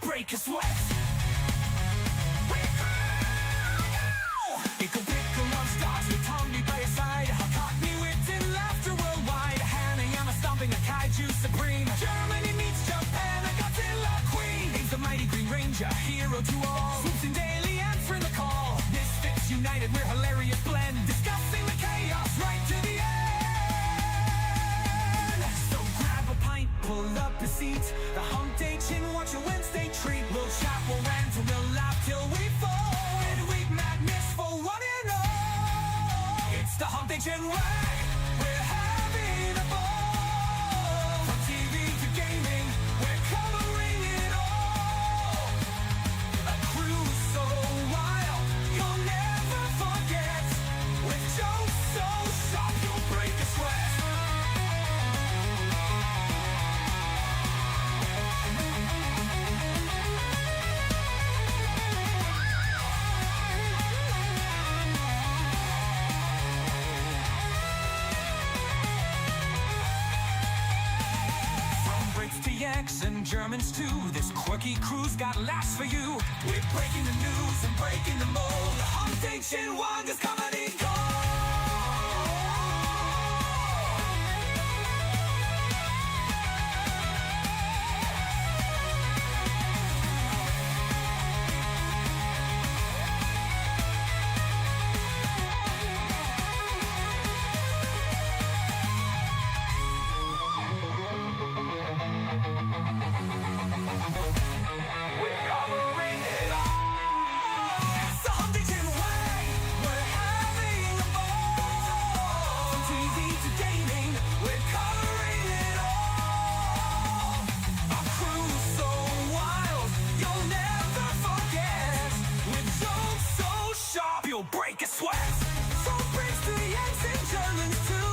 break a sweat. EcklePickle on stars with Tombi by your side. Cockney wit and laughter worldwide. Hanayama stomping a kaiju supreme. Germany meets Japan, a Godzilla queen. He's the mighty Green Ranger, hero to all. Swoops in daily, answering the call. Misfits united, we're hilarious blend. Discussing the chaos right to the end. So grab a pint, pull up a seat. The Hump Day Chin, watch a Wednesday treat. We'll chat, we'll rant, and we'll laugh till we fall. Midweek madness for one and all. It's the Hump Day Chin Wag. We're having a ball. From TV to gaming, we're covering it all. A cruise so wild, you'll never forget. With jokes so sharp, you'll break a sweat. And Germans too. This quirky crew's got laughs for you. We're breaking the news and breaking the mold. The Hump Day Chin Wag is comedy gold. Break a sweat. So brings to the Yanks and Germans too.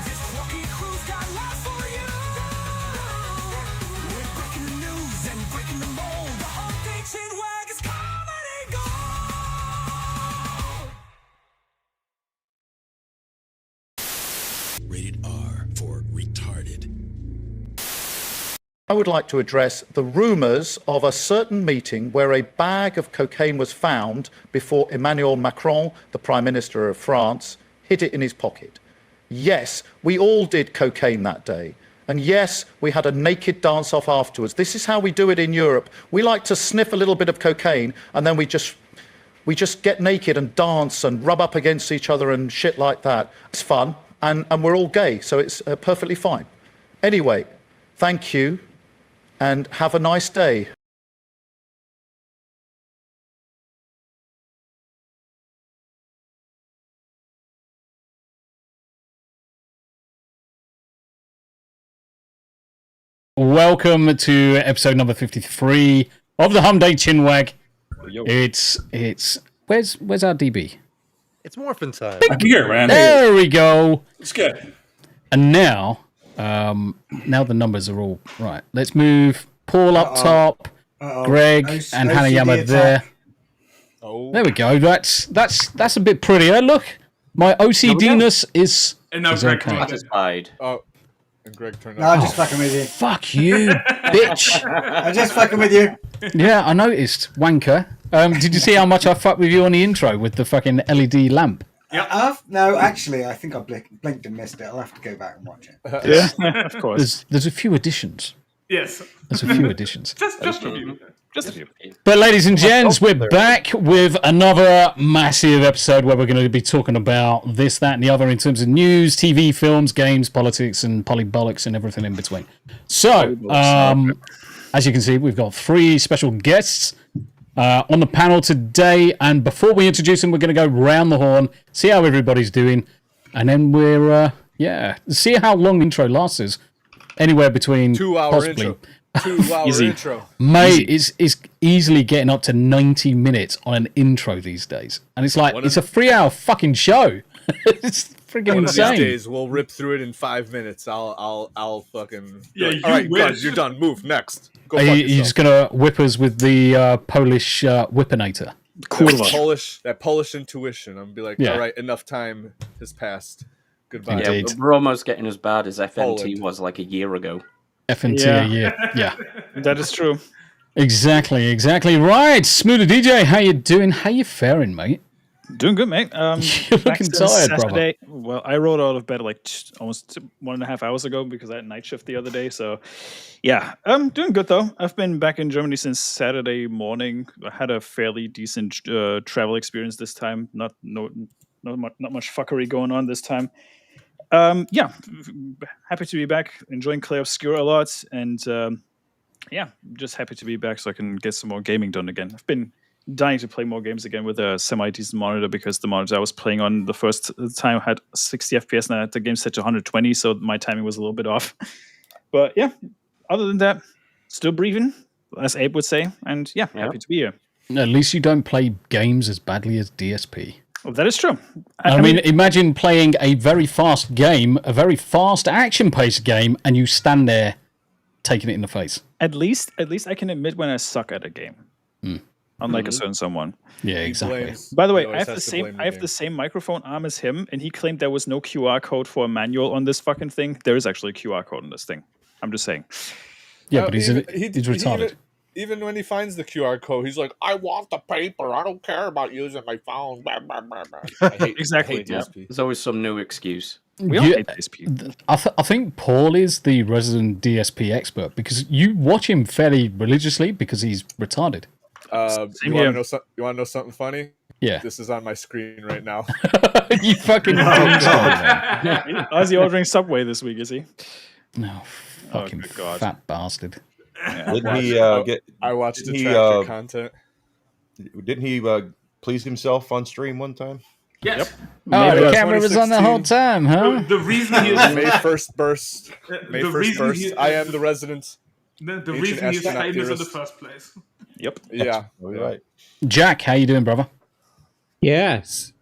This quirky crew's got laughs for you. We're breaking the news and breaking the mold. The Hump Day Chin Wag is comedy gold. Rated R for retarded. I would like to address the rumours of a certain meeting where a bag of cocaine was found before Emmanuel Macron, the Prime Minister of France, hid it in his pocket. Yes, we all did cocaine that day. And yes, we had a naked dance-off afterwards. This is how we do it in Europe. We like to sniff a little bit of cocaine and then we just get naked and dance and rub up against each other and shit like that. It's fun and we're all gay, so it's perfectly fine. Anyway, thank you. And have a nice day. Welcome to episode number 53 of the Hump Day Chin Wag. Yo. It's where's our DB? It's morphin' time. Here, man. There we go. It's good. And now the numbers are all right. Let's move Paul up top, Greg and Hanayama there. Oh. There we go. That's a bit prettier. Look, my OCD-ness is. And now is Greg okay. Satisfied. Oh, and Greg turned No, I'm just fucking with you. Fuck you, bitch. I'm just fucking with you. Yeah, I noticed, wanker. Did you see how much I fucked with you on the intro with the fucking LED lamp? Yeah. No, actually, I think I blinked and missed it. I'll have to go back and watch it. Yeah, of course. There's a few additions. Yes. There's a few additions. Just a few. Just a few. But ladies and gents, we're back with another massive episode where we're going to be talking about this, that, and the other in terms of news, TV, films, games, politics, and polybollocks and everything in between. So, as you can see, we've got 3 special guests on the panel today. And before we introduce them, we're going to go round the horn, see how everybody's doing, and then we're, see how long the intro lasts us. Anywhere between 2 hour possibly. intro. 2 hour Easy. intro. Mate, it's easily getting up to 90 minutes on an intro these days. And it's like, it's a 3-hour fucking show. It's freaking One of these insane. days, we'll rip through it in 5 minutes. I'll fucking. Yeah, all you right, wish. guys, you're done. Move next. Go Are fuck you just going to whip us with the Polish whippinator? yourself. That Polish intuition. I'm gonna be like, Yeah. all right, enough time has passed. Goodbye. Yeah. Yeah, Indeed. we're almost getting as bad as FNT Poland. was like a year ago. FNT Yeah. a year. Yeah, That is true. exactly. Right. Smu the DJ, how you doing? How you faring, mate? Doing good, mate. You're Back looking since tired, brother. Saturday. Well, I rolled out of bed like almost 1.5 hours ago because I had night shift the other day. So, yeah, I'm doing good though. I've been back in Germany since Saturday morning. I had a fairly decent travel experience this time. Not much fuckery going on this time. Happy to be back. Enjoying Clay Obscure a lot, and just happy to be back so I can get some more gaming done again. I've been dying to play more games again with a semi-decent monitor because the monitor I was playing on the first time had 60 FPS and I had the game set to 120, so my timing was a little bit off. But yeah, other than that, still breathing, as Abe would say, and happy to be here. At least you don't play games as badly as DSP. Well, that is true. I mean, imagine playing a very fast game, a very fast action-paced game, and you stand there taking it in the face. At least I can admit when I suck at a game. Unlike a certain someone. Yeah, exactly. Blames. By the way, He I always have has the to blame same the I have game. the same microphone arm as him, and he claimed there was no QR code for a manual on this fucking thing. There is actually a QR code on this thing. I'm just saying. Yeah, Oh, but he's retarded. Even when he finds the QR code, he's like, I want the paper. I don't care about using my phone. Blah, blah, blah, blah. I hate, Exactly, I hate Yeah. DSP. There's always some new excuse. We all Yeah, hate DSP. I think Paul is the resident DSP expert because you watch him fairly religiously because he's retarded. You here. want to know something funny? Yeah. This is on my screen right now. You fucking How's he ordering Subway this week, is he? No, fucking good God. fat bastard. Didn't he get? I watched He, detractor content. Didn't he please himself on stream one time? Yes. Oh, the that's camera was on the whole time, huh? The reason he May is 1st burst. May the 1st reason burst. he- I am the resident. the Ancient reason he's astronaut famous in the theorist. first place. Yep. Yeah. Oh, you're right. Jack, how you doing, brother? Yes.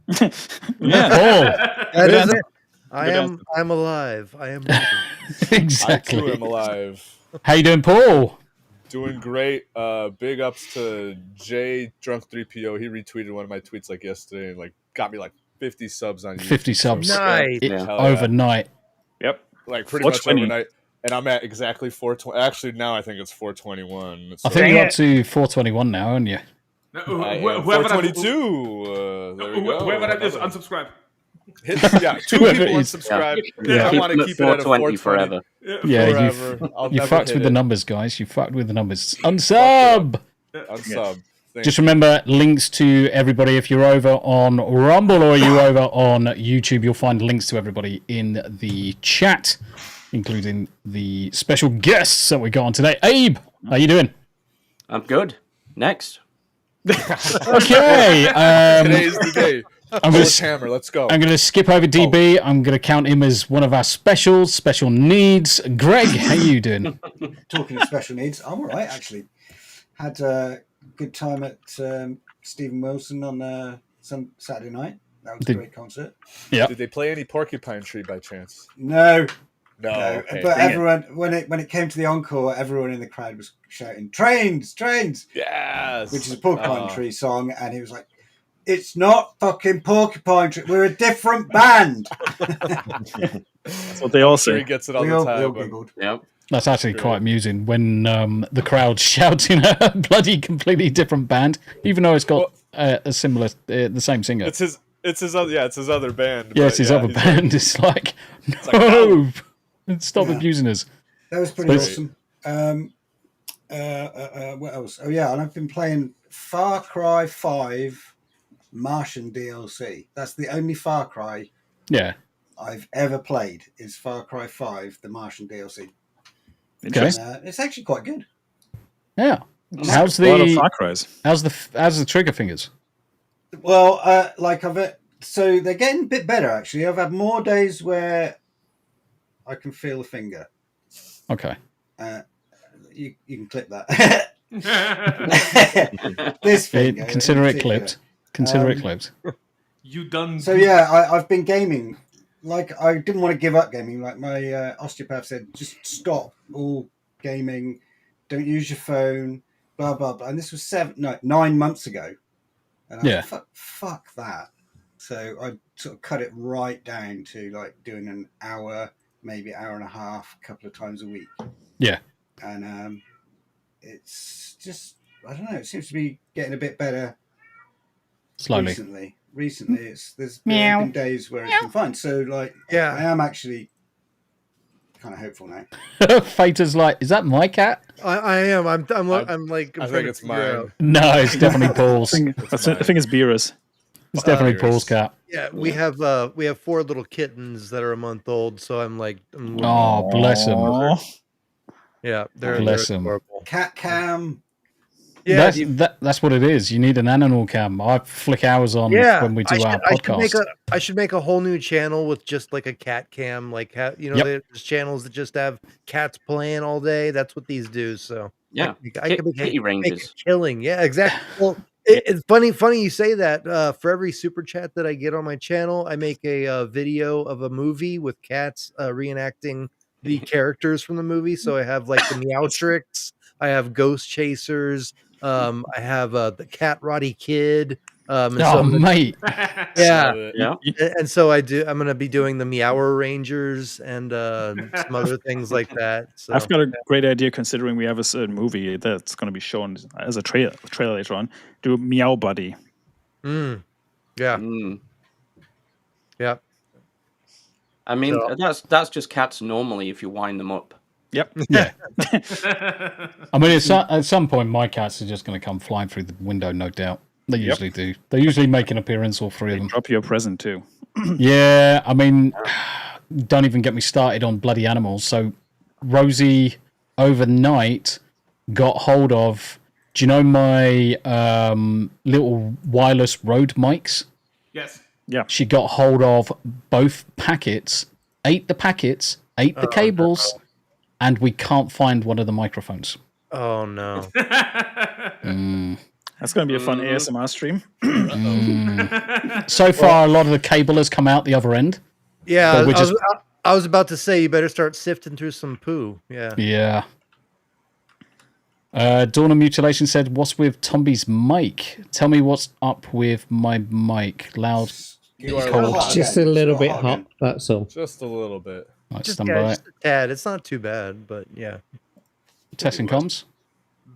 Yeah. Paul. That is it. I'm alive. I am I too Exactly. am alive. How you doing, Paul? Doing great. Big ups to J Drunk 3PO. He retweeted one of my tweets like yesterday and like got me like 50 subs on YouTube. 50 subs. nice. It- Yeah. Hell yeah. overnight. Yep. Like pretty much 420. overnight. And I'm at exactly 420. Actually, now I think it's 421. I think you're up to 421 now, aren't you? Whoever 422. There we go. Whoever that is, unsubscribe. Yeah, 2 Whoever people it is. unsubscribe. Yeah. I want to keep it at a 420 forever. Yeah, forever. I'll you never fucked hit with the it. numbers, guys. You fucked with the numbers. Unsub! Unsub. Thank Just you. remember, links to everybody. If you're over on Rumble or you're over on YouTube, you'll find links to everybody in the chat, including the special guests that we got on today. Abe, how you doing? I'm good. Next. Okay. Today's the day. I'm gonna, Polish hammer. Let's go. I'm going to skip over DB. I'm going to count him as one of our special needs. Greg, how you doing? Talking of special needs, I'm all right, actually. Had a good time at Stephen Wilson on some Saturday night. That was a great concert. Yeah. Did they play any Porcupine Tree by chance? No, No. Okay. but everyone, when it came to the encore, everyone in the crowd was shouting, "Trains, trains!" Yes. which is a Porcupine Tree song, and he was like, "It's not fucking Porcupine Tree. We're a different band." That's what they all Sure, he say. gets it all We the all time. but giggled. Yep. That's actually quite amusing when the crowd's shouting a bloody completely different band, even though it's got a similar, the same singer. It's his other band. Yeah, it's his other band. Like, it's like, no. Stop abusing us. That was pretty awesome. What else? Oh yeah, and I've been playing Far Cry 5 Martian DLC. That's the only Far Cry I've ever played is Far Cry 5, the Martian DLC. Okay. It's actually quite good. Yeah. How's the trigger fingers? Well, so they're getting a bit better actually. I've had more days where I can feel the finger. Okay. You can clip that. This finger. Consider it clipped. Consider it clipped. You done? So yeah, I've been gaming. Like I didn't want to give up gaming. Like my osteopath said, just stop all gaming. Don't use your phone. Blah blah blah. And this was 9 months ago. And I thought, fuck that. So I sort of cut it right down to like doing an hour, maybe hour and a half, a couple of times a week. Yeah. And it's just, I don't know, it seems to be getting a bit better slowly. Recently there's been days where it's been fine. So like, I am actually kind of hopeful now. Theta's like, is that my cat? I am. I'm like, I think it's mine. No, it's definitely Paul's. I think it's Beerus. It's definitely Paul's cat. Yeah, we have 4 little kittens that are a month old, so I'm like, oh, bless them. Yeah, they're adorable. Cat cam. Yeah, that's what it is. You need an animal cam. I flick hours on when we do our podcast. I should make a whole new channel with just like a cat cam. Like, there's channels that just have cats playing all day. That's what these do. So yeah, I could make a killing. Yeah, exactly. Well, it's funny you say that. For every super chat that I get on my channel, I make a video of a movie with cats reenacting the characters from the movie. So I have like the Meow Tricks. I have Ghost Chasers. I have the Cat Roddy Kid. Mate. Yeah. And so I'm going to be doing the Meower Rangers and some other things like that. So I've got a great idea considering we have a certain movie that's going to be shown as a trailer later on. Do Meow Buddy. Yeah. Yeah. I mean, that's just cats normally if you wind them up. Yep. Yeah. I mean, at some point, my cats are just going to come flying through the window, no doubt. They usually do. They usually make an appearance, all three of them. Drop you a present too. Yeah, I mean, don't even get me started on bloody animals. So Rosie overnight got hold of, do you know my little wireless Rode mics? Yes. Yeah. She got hold of both packets, ate the packets, ate the cables, and we can't find one of the microphones. Oh, no. That's going to be a fun ASMR stream. So far, a lot of the cable has come out the other end. Yeah, I was about to say, you better start sifting through some poo. Yeah. Yeah. Dawn of Mutilation said, what's with Tombi's mic? Tell me what's up with my mic. Loud, cold. Just a little bit hot, that's all. Just a little bit. Just a tad. It's not too bad, but yeah. Testing comms?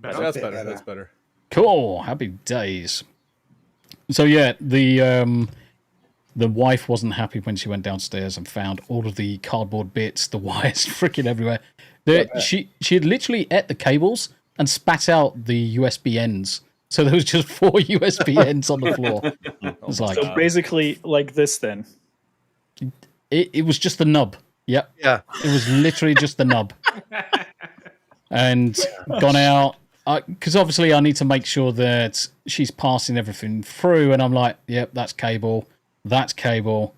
That's better. That's better. Cool. Happy days. So yeah, the wife wasn't happy when she went downstairs and found all of the cardboard bits, the wires freaking everywhere. She had literally ate the cables and spat out the USB ends. So there was just 4 USB ends on the floor. It was like, so basically like this then. It was just the nub. Yep. Yeah. It was literally just the nub. And gone out. Because obviously I need to make sure that she's passing everything through. And I'm like, yep, that's cable. That's cable.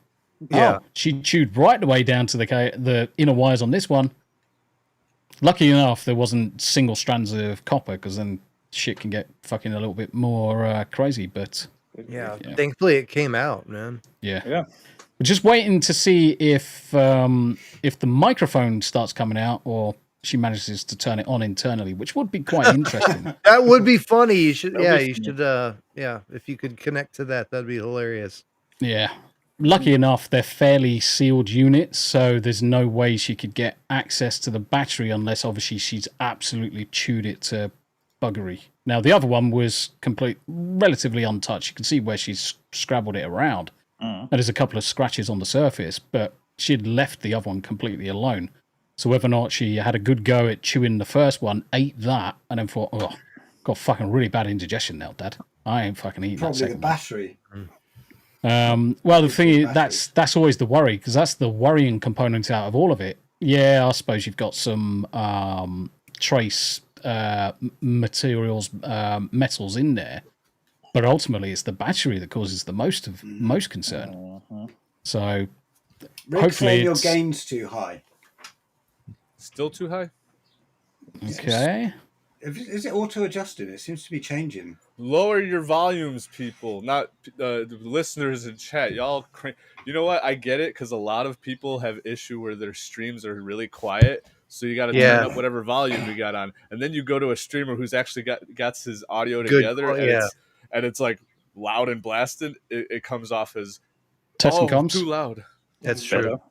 Yeah. Oh, she chewed right the way down to the inner wires on this one. Lucky enough, there wasn't single strands of copper, because then shit can get fucking a little bit more crazy. But yeah, thankfully it came out, man. Yeah. Yeah. We're just waiting to see if the microphone starts coming out, or she manages to turn it on internally, which would be quite interesting. That would be funny. You should, if you could connect to that, that'd be hilarious. Yeah. lucky enough, they're fairly sealed units, so there's no way she could get access to the battery unless obviously she's absolutely chewed it to buggery. Now, the other one was relatively untouched. You can see where she's scrabbled it around. And there's a couple of scratches on the surface, but she'd left the other one completely alone. So whether or not she had a good go at chewing the first one, ate that, and then thought, oh, got fucking really bad indigestion now, Dad. I ain't fucking eating that Probably the second battery. well, the thing is, that's always the worry, because that's the worrying component out of all of it. Yeah, I suppose you've got some trace materials, metals in there, but ultimately it's the battery that causes the most concern. So Rick, hopefully your it's gain's too high. Still too high? Okay. Is it auto-adjusted? It seems to be changing. Lower your volumes, people. Not the listeners in chat. Y'all, you know what? I get it, because a lot of people have issue where their streams are really quiet. So you got to turn up whatever volume you got on, and then you go to a streamer who's actually got his audio together, and it's like loud and blasted. It comes off as comms too loud. That's true.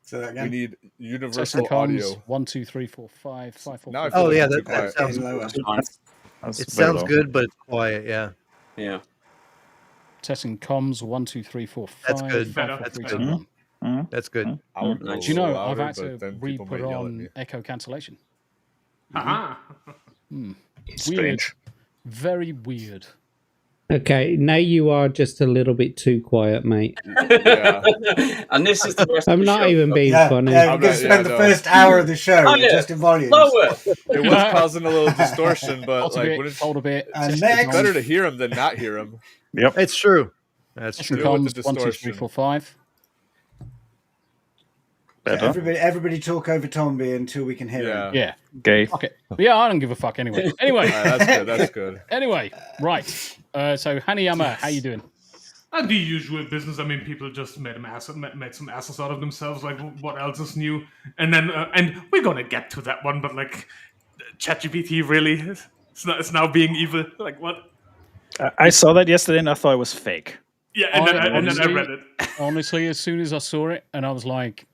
So that again? We need universal comms, audio. 1, 2, 3, 4, 5, 5, 4, Now I 5. feel Oh like yeah, it's too that quiet. sounds lower. It sounds good, but it's quiet. Yeah. Yeah. Testing comms, 1, 2, 3, 4, 5. That's good. 5, 4, That's 3, good. 2, 1. That's good. I would go a Do you know little I've louder, had but to then people re-put might yell at on me. echo cancellation. Aha. Weird. Strange. Very weird. Okay, now you are just a little bit too quiet, mate. Yeah. And this is the rest I'm of the not show. even being funny. Yeah, we're I'm going not- to spend yeah, the no. first hour of the show Oh, yeah. just in volumes. Lower. It was causing a little distortion, but Hold a like, bit, wouldn't hold a bit. And test next- it's better to hear him than not hear him. Yep. It's true. That's Testing true. Deal with comms, the 1, 2, 3, distortion. 4, 5. Better. Everybody talk over Tombi until we can hear him. Yeah. Gay. Okay. Yeah, I don't give a fuck anyway. Anyway. All right, that's good. That's good. Anyway, right. So Hanayama, how you doing? And the usual business. I mean, people just made some asses out of themselves. Like, what else is new? And then, and we're gonna get to that one. But like, ChatGPT really, it's now being evil. Like, what? I saw that yesterday and I thought it was fake. Yeah, and then I honestly- read it. Honestly, as soon as I saw it, and I was like,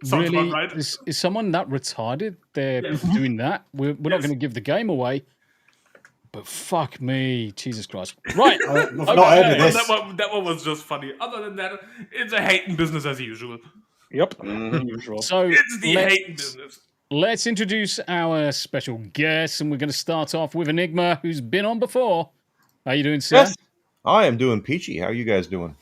Sounds really? about right. Is someone that retarded? They're Yes. doing that? We're not Yes. going to give the game away. But fuck me, Jesus Christ! Right, I've not Okay. heard of this. That one was just funny. Other than that, it's a hating business as usual. Yep. Mhm. Usual. so It's the hating business. let's introduce our special guest, and we're going to start off with Enigma, who's been on before. How you doing, sir? Yes. I am doing peachy. How are you guys doing?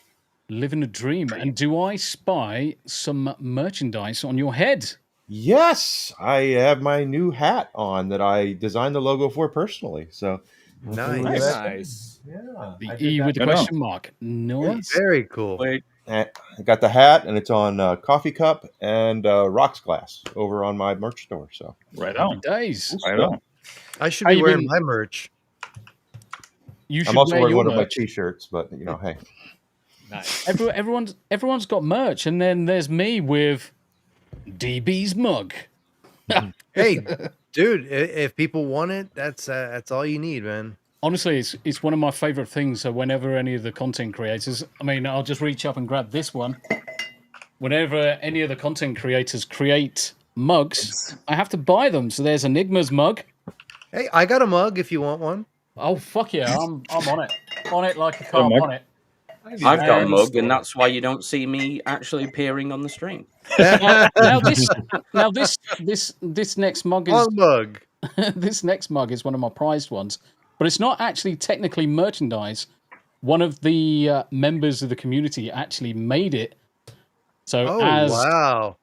Living a dream. And do I spy some merchandise on your head? Yes, I have my new hat on that I designed the logo for personally. So Nice. Nice. yeah, The I did E that. with the Right on. question mark. Nice. Very cool. Wait. I got the hat, and it's on coffee cup and rocks glass over on my merch store. So Right on. Days. Right on. I should How be you wearing been? my merch. You should I'm also wear wearing your one of my merch. t-shirts, but hey, Nice. Everyone's got merch, and then there's me with DB's mug. Hey, dude, if people want it, that's all you need, man. Honestly, it's one of my favorite things. So whenever any of the content creators, I mean, I'll just reach up and grab this one. Whenever any of the content creators create mugs, I have to buy them. So there's Enigma's mug. Hey, I got a mug if you want one. Oh fuck yeah, I'm on it like a car mug. on it. I've got a mug, store. and that's why you don't see me actually appearing on the stream. Now this next mug is Long mug. this next mug is one of my prized ones, but it's not actually technically merchandise. One of the members of the community actually made it. So Oh as wow.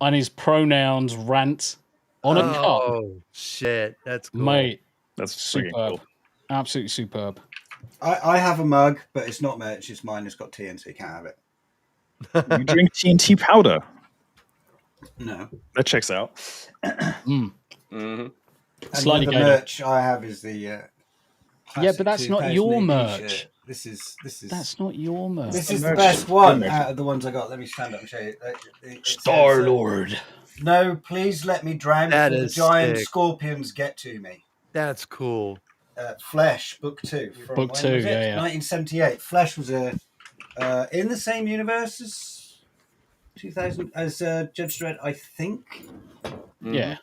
on his pronouns rant on a cup, Oh shit, that's cool. mate, That's superb, freaking cool. absolutely superb. I have a mug, but it's not merch. It's mine. It's got TNT. You can't have it. You drink TNT powder. No. That checks out. Mm-hmm. And Slightly the gated. merch I have is the. Yeah, classic but that's not 2000 your AD merch. shirt. This is. That's not your merch. This The is the merch best is one good merch. out of the ones I got. Let me stand up and show you. It says, Star-Lord. No, please let me drown That before the is giant sick. scorpions get to me. That's cool. Flesh, book 2. From, Book when 2, was it? yeah. 1978. Flesh was a in the same universe as 2000 as Judge Dredd, I think. Yeah.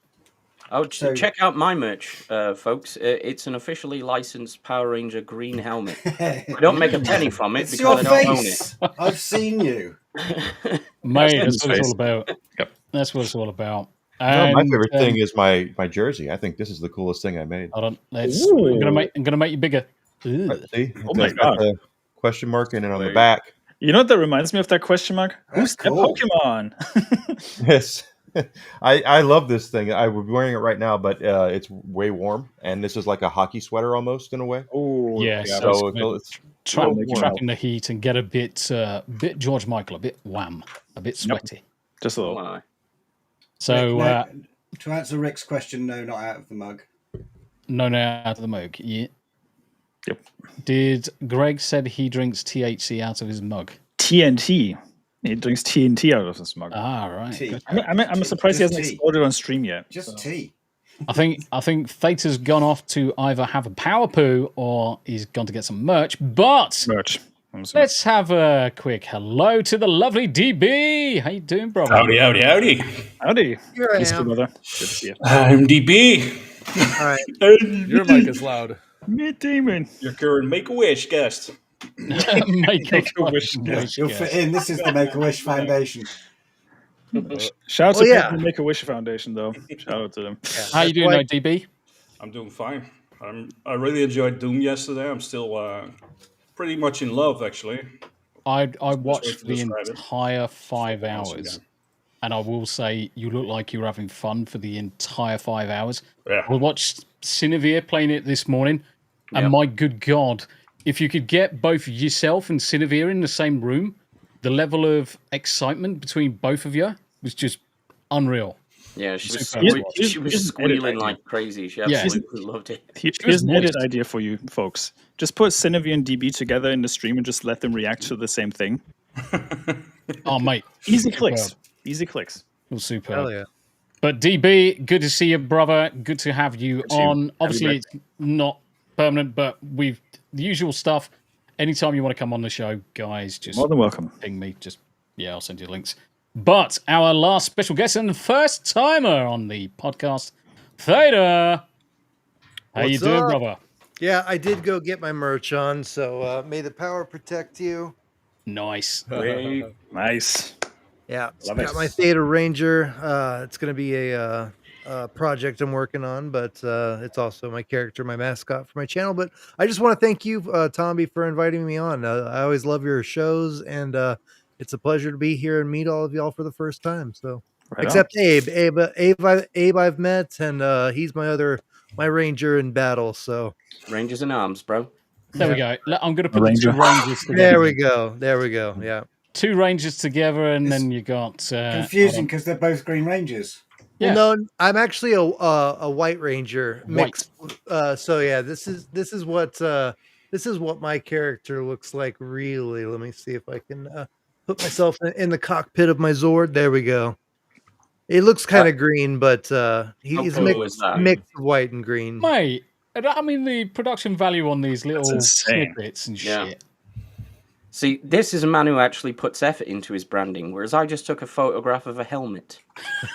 Oh, So- check out my merch, folks. It's an officially licensed Power Ranger green helmet. I don't make a penny from it It's because your I don't face. I've seen you. own it. Mate, that's what it's face. all about. Yep. That's what it's all about. No, my And, favorite thing is my jersey. I think this is the coolest thing I made. Hold on, I'm gonna make you bigger. Ooh. See, Oh my it's got God. the question mark in it on the Wait. back. You know what that reminds me of? That question mark. That's Who's that cool. Pokemon? Yes, I love this thing. I'm wearing it right now, but it's way warm, and this is like a hockey sweater almost in a way. Oh, Yeah, So so it's trapping the heat and get a bit George Michael, a bit wham, a bit sweaty. just a Oh little. my. So No, to answer Rick's question, no, not out of the mug. no, out of the mug. Yeah. Yep. Did Greg said he drinks THC out of his mug? TNT. He drinks TNT out of his mug. Ah, right. Tea. Good. I'm surprised he Just hasn't tea. exploded on stream yet. Just tea. I think Theta's gone off to either have a power poo or he's gone to get some merch. But Merch. let's have a quick hello to the lovely DB. How you doing, brother? Howdy. Howdy. Here I Mr. am. Mother. Good to see you. I'm DB. All right. Your mic is loud. Matt Damon. Your current Make-A-Wish guest. Make a wish. wish. You'll fit in. This is the Make-A-Wish Foundation. Shout out to yeah. the Make-A-Wish Foundation, though. Shout out to them. How you doing, though, DB? I'm doing fine. I really enjoyed Doom yesterday. I'm still pretty much in love, actually. I way watched to the describe it. entire 5 Once hours, again. and I will say you look like you were having fun for the entire 5 hours. Yeah. We watched Cinevere playing it this morning, and Yeah. my good God, if you could get both yourself and Cinevere in the same room, the level of excitement between both of you was just unreal. Yeah, she was, Super. she was squealing like crazy. She Yeah. absolutely loved it. Here's an moist. edit idea for you folks. Just put Cinevi and DB together in the stream and just let them react to the same thing. Oh, mate. Easy superb. clicks. Easy clicks. It was superb. Hell yeah. But DB, good to see you, brother. Good to have you to see you. on. Obviously, back. it's not permanent, but we've the usual stuff. Anytime you want to come on the show, guys, just More than welcome. ping me. I'll send you links. But our last special guest and first timer on the podcast, Theta. How you What's doing, up? brother? Yeah, I did go get my merch on, so may the power protect you. Nice. Great. Nice. Yeah, Love got it. my Theta Ranger. It's going to be a project I'm working on, but it's also my character, my mascot for my channel. But I just want to thank you, Tombi, for inviting me on. I always love your shows, and it's a pleasure to be here and meet all of y'all for the first time. So, Right except Abe. Abe I've met, and he's my ranger in battle. So Rangers in arms, bro. There we go. I'm going to put the Ranger. two rangers together. there we go. Yeah. Two rangers together, and then you got Confusing because they're both Green Rangers. Yeah. Well, no, I'm actually a white ranger mixed. So yeah, this is what my character looks like. Really, let me see if I can put myself in the cockpit of my Zord. There we go. It looks kind of green, but he's cool is that? mixed white and green. Mate, I mean the production value on these little insane. snippets and Yeah. shit. See, this is a man who actually puts effort into his branding, whereas I just took a photograph of a helmet.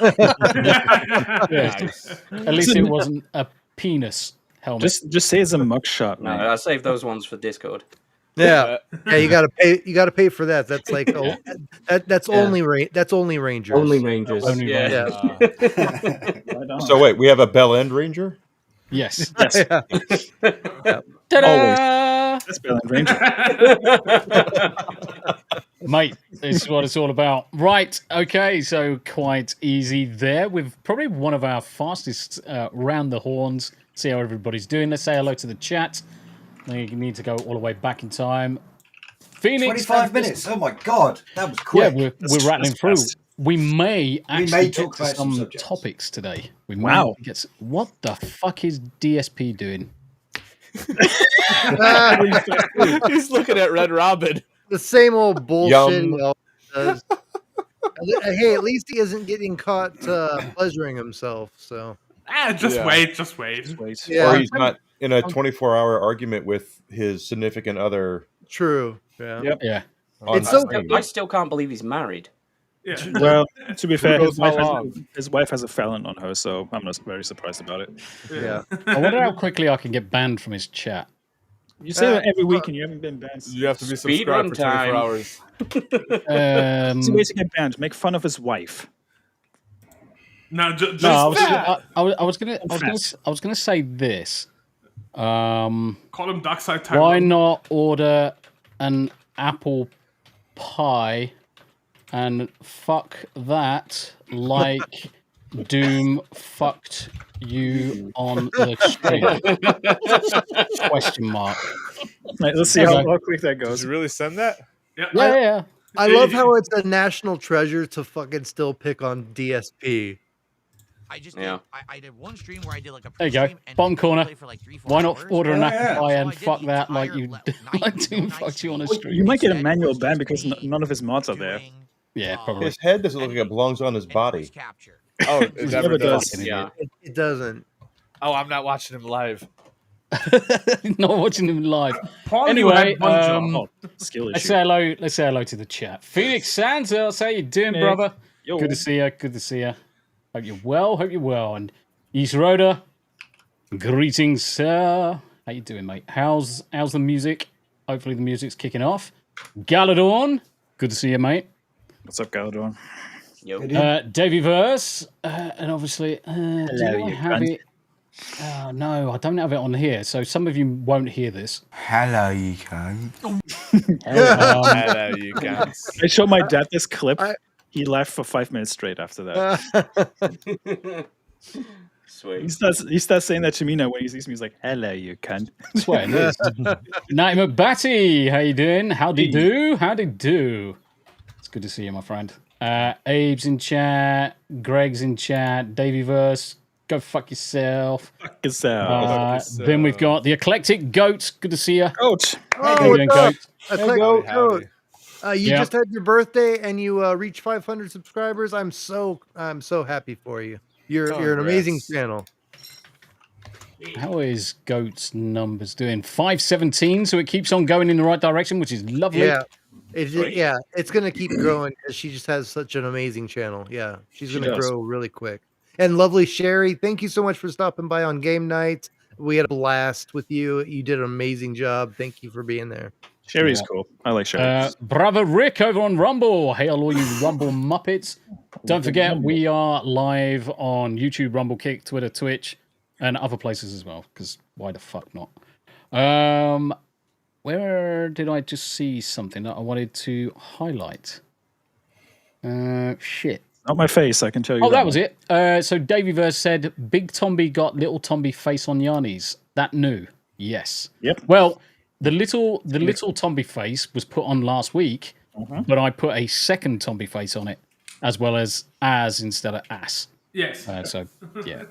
Yeah. At least it wasn't a penis helmet. Just say it's a mugshot, No, man. I saved those ones for Discord. Yeah, yeah, you gotta pay. You gotta pay for that. That's like that's only rangers. Only Rangers. Only Yeah. Right on. So wait, we have a Bell End Ranger. Yes. Yes. Yeah. Ta-da! That's Bill and Ranger. Mate, this is what it's all about. Right, okay, so quite easy there with probably one of our fastest round the horns. See how everybody's doing. Let's say hello to the chat. You need to go all the way back in time. Phoenix. 25 minutes. Oh my god, that was quick. Yeah, we're rattling that's through. fast. We may actually talk get to about some some subjects. topics today. We Wow. may get what the fuck is DSP doing? He's looking at Red Robin. The same old bullshit Yum. he always does. Hey, at least he isn't getting caught pleasuring himself. So Just Yeah. wait, just wait. Wait. yeah, Or he's not in a 24-hour argument with his significant other. true. Yeah. Yep. Yeah. on It's so stream. I still can't believe he's married. Yeah. Well, to be fair, knows how long? his wife has a felon on her, so I'm not very surprised about it. Yeah. I wonder how quickly I can get banned from his chat. You say that every week and you haven't been banned. You have to be Speed subscribed for run 24 time. hours. It's a way to get banned. Make fun of his wife. No, just No, I was gonna say this. call him Darkside Tyrone. Why not order an apple pie and fuck that like Doom fucked you on the stream? Question mark. Right, let's see how quick that Did goes. you really send that? Yeah. I love how it's a national treasure to fucking still pick on DSP. I just Yeah. I did one stream where I did like a There you go. pre-stream and Bottom corner. play for like 3-4 Why not hours. order an Oh, apple yeah. pie So and I did fuck the that like entire you night, like Doom night fucked you on a stream. stream? You might get a Instead, manual was ban just because me none of his mods are there. doing, Yeah, probably. His head doesn't look like it belongs on his body. voice capture. Oh, it He never never does. does. Yeah. It doesn't. Oh, I'm not watching him live. Not watching him live. Paul, Anyway, you had one job. Skill let's issue. say hello. Let's say hello to the chat. Phoenix Santos, how you doing, Hey. brother? Yo. Good to see you. Good to see you. Hope you're well. Hope you're well. And East Rhoda, greetings, sir. How you doing, mate? How's the music? Hopefully the music's kicking off. Galadorn, good to see you, mate. What's up, Galadorn? Yo. Davy Verse, and obviously, do I you have cunt. it? No, I don't have it on here, so some of you won't hear this. Hello, you guys. Hello, you guys. I showed my dad this clip. I- He laughed for 5 minutes straight after that. Sweet. He starts saying that to me now when he sees me. He's like, "Hello, you cunt." I swear it is. Natty McBatty, how you doing? Howdy do? Howdy do? It's good to see you, my friend. Abe's in chat. Greg's in chat. Davy Verse, go fuck yourself. Fuck yourself. Then we've got the Eclectic Goat. Good to see you. Coach. How you doing, what's up? Goat? Eclectic Howdy, Goat. howdy. You Yeah. just had your birthday and you reached 500 subscribers. I'm so happy for you. You're an amazing Congrats. channel. How is Goat's numbers doing? 517, so it keeps on going in the right direction, which is lovely. Yeah. It's gonna keep growing because she just has such an amazing channel. Yeah, she's She gonna does. grow really quick. And lovely Sherry, thank you so much for stopping by on game night. We had a blast with you. You did an amazing job. Thank you for being there. Sherry's cool. I like Sherry. Bravo Rick over on Rumble. Hey, all you Rumble Muppets. Don't forget, we are live on YouTube, Rumble Kick, Twitter, Twitch, and other places as well, because why the fuck not? Where did I just see something that I wanted to highlight? Shit. Not my face, I can tell you. Oh, that was it. So Davyverse said, Big Tombi got little Tombi face on Yanni's. That new. Yes. Yep. Well, the little Tombi face was put on last week, but I put a second Tombi face on it, as well as instead of ass. Yes. So, yeah.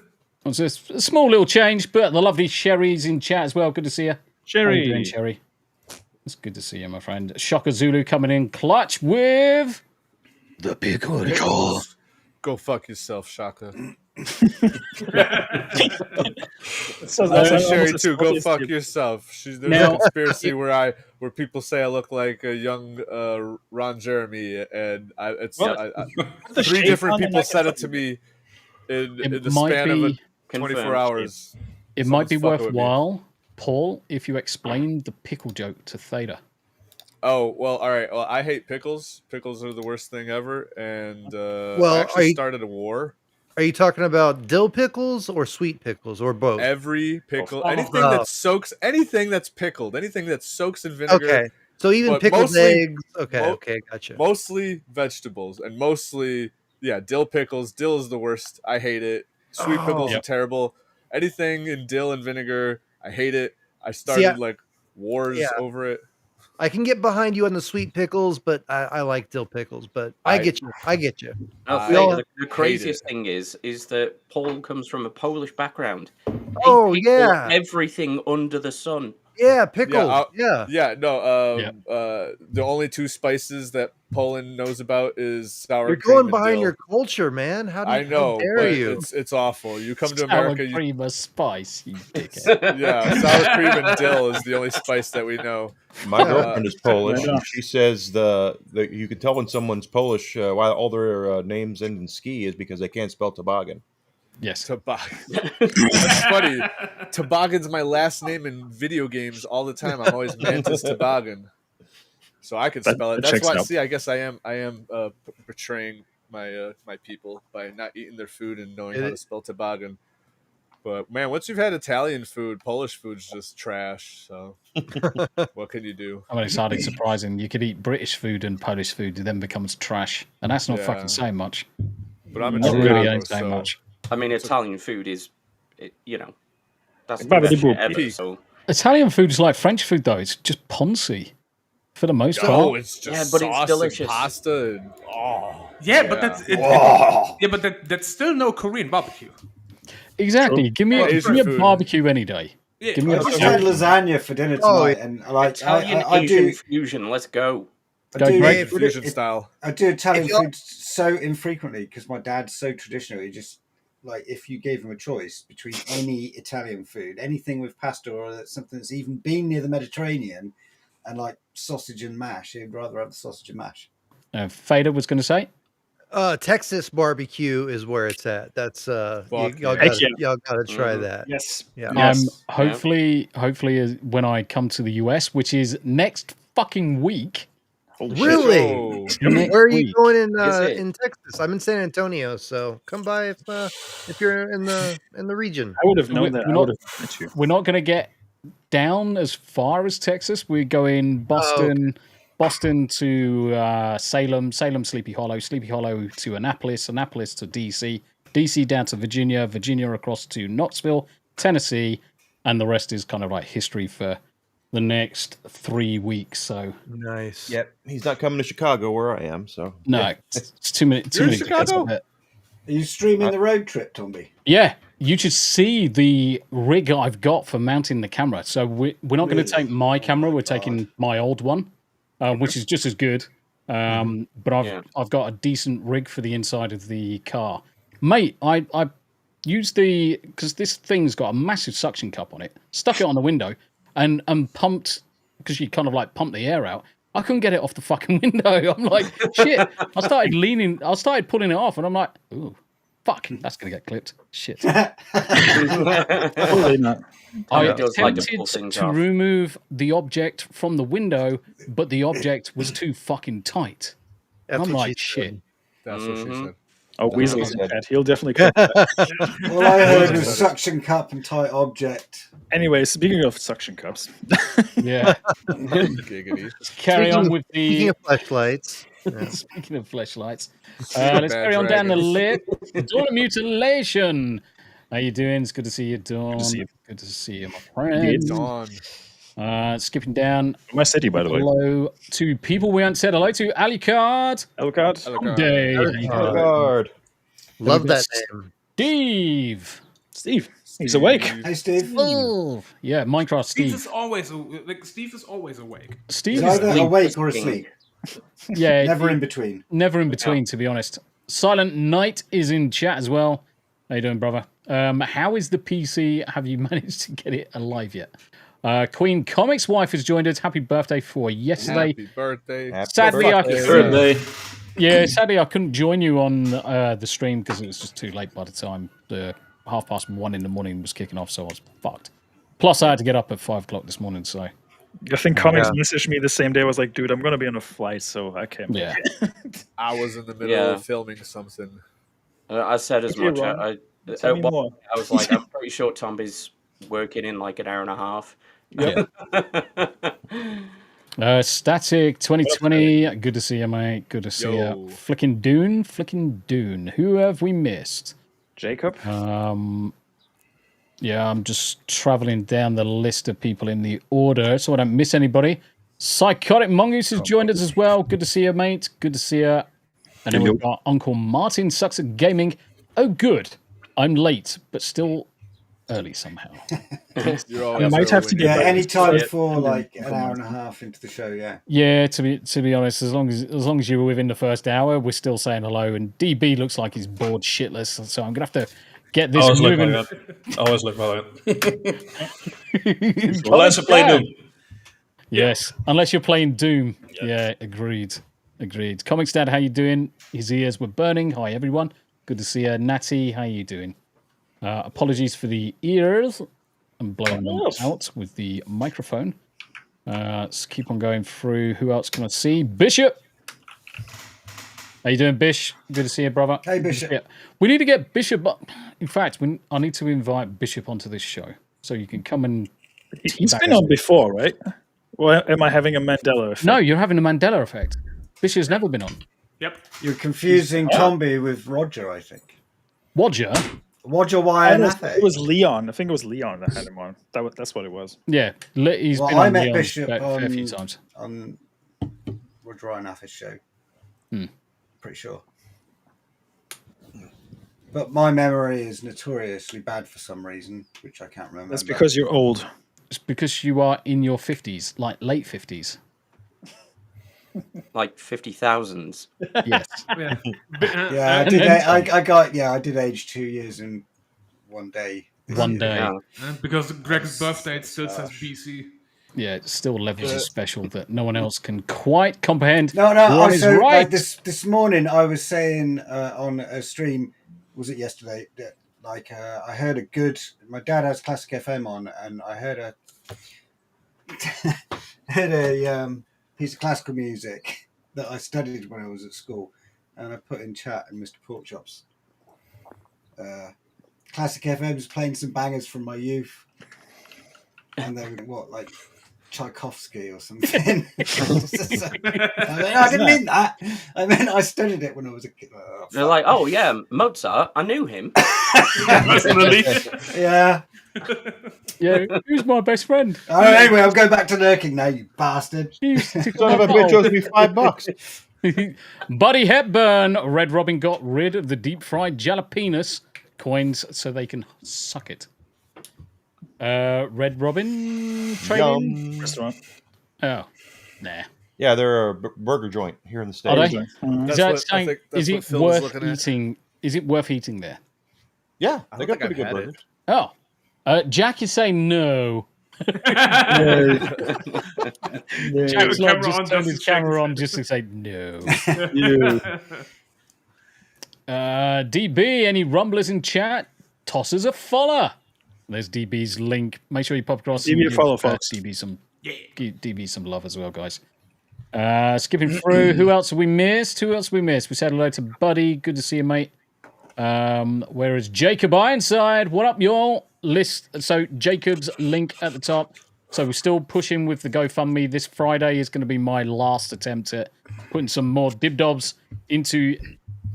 It's a small little change, but the lovely Sherry's in chat as well. Good to see you. Sherry. How you doing, Sherry? It's good to see you, my friend. Shocker Zulu coming in clutch with the pickle. Go fuck yourself, Shaka. So That's that's Sherry almost too. as Go funny as fuck you. yourself. There's Now- a conspiracy where people say I look like a young Ron Jeremy, and The three shade different on the people neck said and it to me in It the might span of be 24 confirmed, hours. It might be Someone's fucking with me. worthwhile, Paul, if you explain the pickle joke to Theta. Oh well, all right. Well, I hate pickles. Pickles are the worst thing ever, and Well, I are actually you- started a war. Are you talking about dill pickles or sweet pickles or both? Every pickle, all of anything them. that soaks, anything that's pickled, anything that soaks in vinegar. Okay. So even But pickled mostly- eggs. Okay, mo- okay, gotcha. Mostly vegetables, and mostly dill pickles. Dill is the worst. I hate it. Sweet pickles Oh. are terrible. Anything in dill and vinegar, I hate it. I started like wars Yeah. over it. I can get behind you on the sweet pickles, but I like dill pickles. But I get you. I get you. No, I We all- the craziest thing is that Paul comes from a Polish background. They Oh, pickle yeah. everything under the sun. Yeah, pickle. The only two spices that Poland knows about is sour You're cream going and behind dill. your culture, man. How know, dare but you? it's awful. You come to Sour America, cream of spice, you dickhead. yeah, sour cream and dill is the only spice that we know. My girlfriend is Polish, Right on. and she says the you can tell when someone's Polish why all their names end in ski is because they can't spell toboggan. Yes. Toboggan. That's funny. Toboggan's my last name in video games all the time. I'm always Mantis Toboggan. So I can spell it. That That's checks why. out. See, I guess I am betraying my my people by not eating their food and knowing how to spell toboggan. But man, once you've had Italian food, Polish food's just trash. So what can you do? I mean, it's hardly surprising. You could eat British food and Polish food, it then becomes trash, and that's not fucking saying much. But I'm in Not Chicago, really ain't saying so much. I mean, Italian food is, that's the Probably best shit the ever. So Italian food is like French food, though. It's just poncy for the most part. Oh, it's just Yeah, but it's sauce delicious. and pasta. And, But that's still no Korean barbecue. Exactly. Give me a barbecue any day. Yeah. Give me I a just had lasagna for dinner tonight, and like Italian I Asian do fusion. Let's go. I do Great fusion style. I do Italian food so infrequently because my dad's so traditional. He just like if you gave him a choice between any Italian food, anything with pasta or something that's even been near the Mediterranean, and like sausage and mash, he'd rather have the sausage and mash. Theta was going to say. Texas barbecue is where it's at. That's y'all gotta try that. Yes. Yeah. Hopefully when I come to the US, which is next fucking week. Really? Next Where are you week. going Is it? in Texas? I'm in San Antonio, so come by if you're in the region. I would have known that. I would have met you. We're not going to get down as far as Texas. We're going Boston, Boston to Salem, Sleepy Hollow to Annapolis to DC, DC down to Virginia, Virginia across to Knoxville, Tennessee, and the rest is kind of like history for the next 3 weeks. So nice. Yep, he's not coming to Chicago where I am. So no, yeah. it's too many. You're in Chicago? Are you streaming the road trip, Tombi? Yeah, you should see the rig I've got for mounting the camera. So we're not going to take my camera. We're taking my old one, which is just as good. But I've got a decent rig for the inside of the car, mate. I used because this thing's got a massive suction cup on it. Stuck it on the window and pumped because you kind of like pump the air out. I couldn't get it off the fucking window. I'm like, shit. I started pulling it off, and I'm like, ooh, fuck, that's gonna get clipped. Shit. Probably not. I like to attempted pull things to off. remove the object from the window, but the object was too fucking tight. That's I'm what like, she shit. That's what she said. Oh, Weasel's in chat. He'll definitely cut that. All I heard was suction cup and tight object. Anyway, speaking of suction cups, Yeah. Giggity. Carry on with Speaking the. of flashlights. Speaking of flashlights, let's Bad carry on down the dragons. list. Dawn of Mutilation. How you doing? It's good to see you, Dawn. to see you. Good to see you, my friend. Dawn. Skipping down. my city, by the way. Hello to people we haven't said hello to. Alucard. Elcard. Day. Guard. Love that name. Steve. Steve. He's awake. Hey, Steve. Oh, yeah, Minecraft Steve Steve. is always Steve is always awake. Steve He's is either awake or asleep. yeah, Never in between. never in between, to be honest. Silent Knight is in chat as well. How you doing, brother? How is the PC? Have you managed to get it alive yet? Queen Comics wife has joined us. Happy birthday for yesterday. Happy birthday. Sadly, Birthday. sadly I couldn't join you on the stream because it was just too late by the time the 1:30 in the morning was kicking off, so I was fucked. Plus, I had to get up at 5 o'clock this morning, so I think Comics messaged me the same day. I was like, dude, I'm going to be on a flight, so I can't. yeah. I was in the middle of filming something. I said as You're much. wrong. At Tell me one more. point, I was like, I'm pretty sure Tombi's working in like an hour and a half. Yep. Static 2020. Good to see you, mate. Good to see you. Yo. Flicking Dune. Who have we missed? Jacob. Yeah, I'm just traveling down the list of people in the order so I don't miss anybody. Psychotic Mongoose has joined us as well. Good to see you, mate. Good to see you. And then we've got Uncle Martin Sucks at Gaming. Oh, good. I'm late, but still early somehow. You're I always might have early to when get you're Yeah, back any to time it, before and then like an come hour on. and a half into the show, yeah. Yeah, to be honest, as long as you were within the first hour, we're still saying hello. And DB looks like he's bored shitless, so I'm gonna have to get I this always look moving. like that. I always look like that. Comic Unless I play Dad. Doom. Yes, unless you're playing Doom. Yeah, agreed. Comics Dad, how you doing? His ears were burning. Hi everyone, good to see you. Natty, how you doing? Apologies for the ears. I'm blowing them out with the microphone. Let's keep on going through. Who else can I see? Bishop. How you doing, Bish? Good to see you, brother. Hey, Bishop. Yeah. We need to get Bishop up. In fact, I need to invite Bishop onto this show so you can come and. He's been on before, right? Well, am I having a Mandela effect? No, you're having a Mandela effect. Bishop's never been on. Yep. You're confusing Tombi with Roger, I think. Roger? Roger Wyatt. It was Leon. I think it was Leon that had him on. That's what it was. Yeah, he's Well, been I on met Leon's Bishop a fair few times. on Roger Wyatt's show. Pretty sure. But my memory is notoriously bad for some reason, which I can't remember. That's because you're old. It's because you are in your 50s, like late 50s. Like 50,000s. Yes. Yeah, I did age 2 years in one day. One day. Because Greg's birthday it still says BC. Yeah, it's still levels of special that no one else can quite comprehend. No. One is So right. this morning I was saying on a stream, was it yesterday? That I heard a good. My dad has Classic FM on, and I heard a piece of classical music that I studied when I was at school, and I put in chat and Mr. Porkchop's Classic FM is playing some bangers from my youth, and they were like Tchaikovsky or something. I didn't mean that. I meant I studied it when I was a kid. They're like, oh yeah, Mozart. I knew him. Yeah. Yeah, who's my best friend? Oh, anyway, I'll go back to lurking now, you bastard. Son of a bitch owes me $5. Buddy Hepburn, Red Robin got rid of the deep fried jalapenos coins so they can suck it. Red Robin trading restaurant. Oh, nah. Yeah, they're a burger joint here in the States. Are they? Is it worth eating? Is it worth eating there? Yeah, they got pretty good burgers. Oh, Jack is saying no. Jack's like just turned his camera on just to say no. DB, any rumblers in chat? Toss us a follow. There's DB's link. Make sure you pop across. DB follow, folks. DB some love as well, guys. Skipping through. Who else have we missed? We said hello to Buddy. Good to see you, mate. Where is Jacob Ironside? What up, y'all? So Jacob's link at the top. So we're still pushing with the GoFundMe. This Friday is going to be my last attempt at putting some more dibdobs into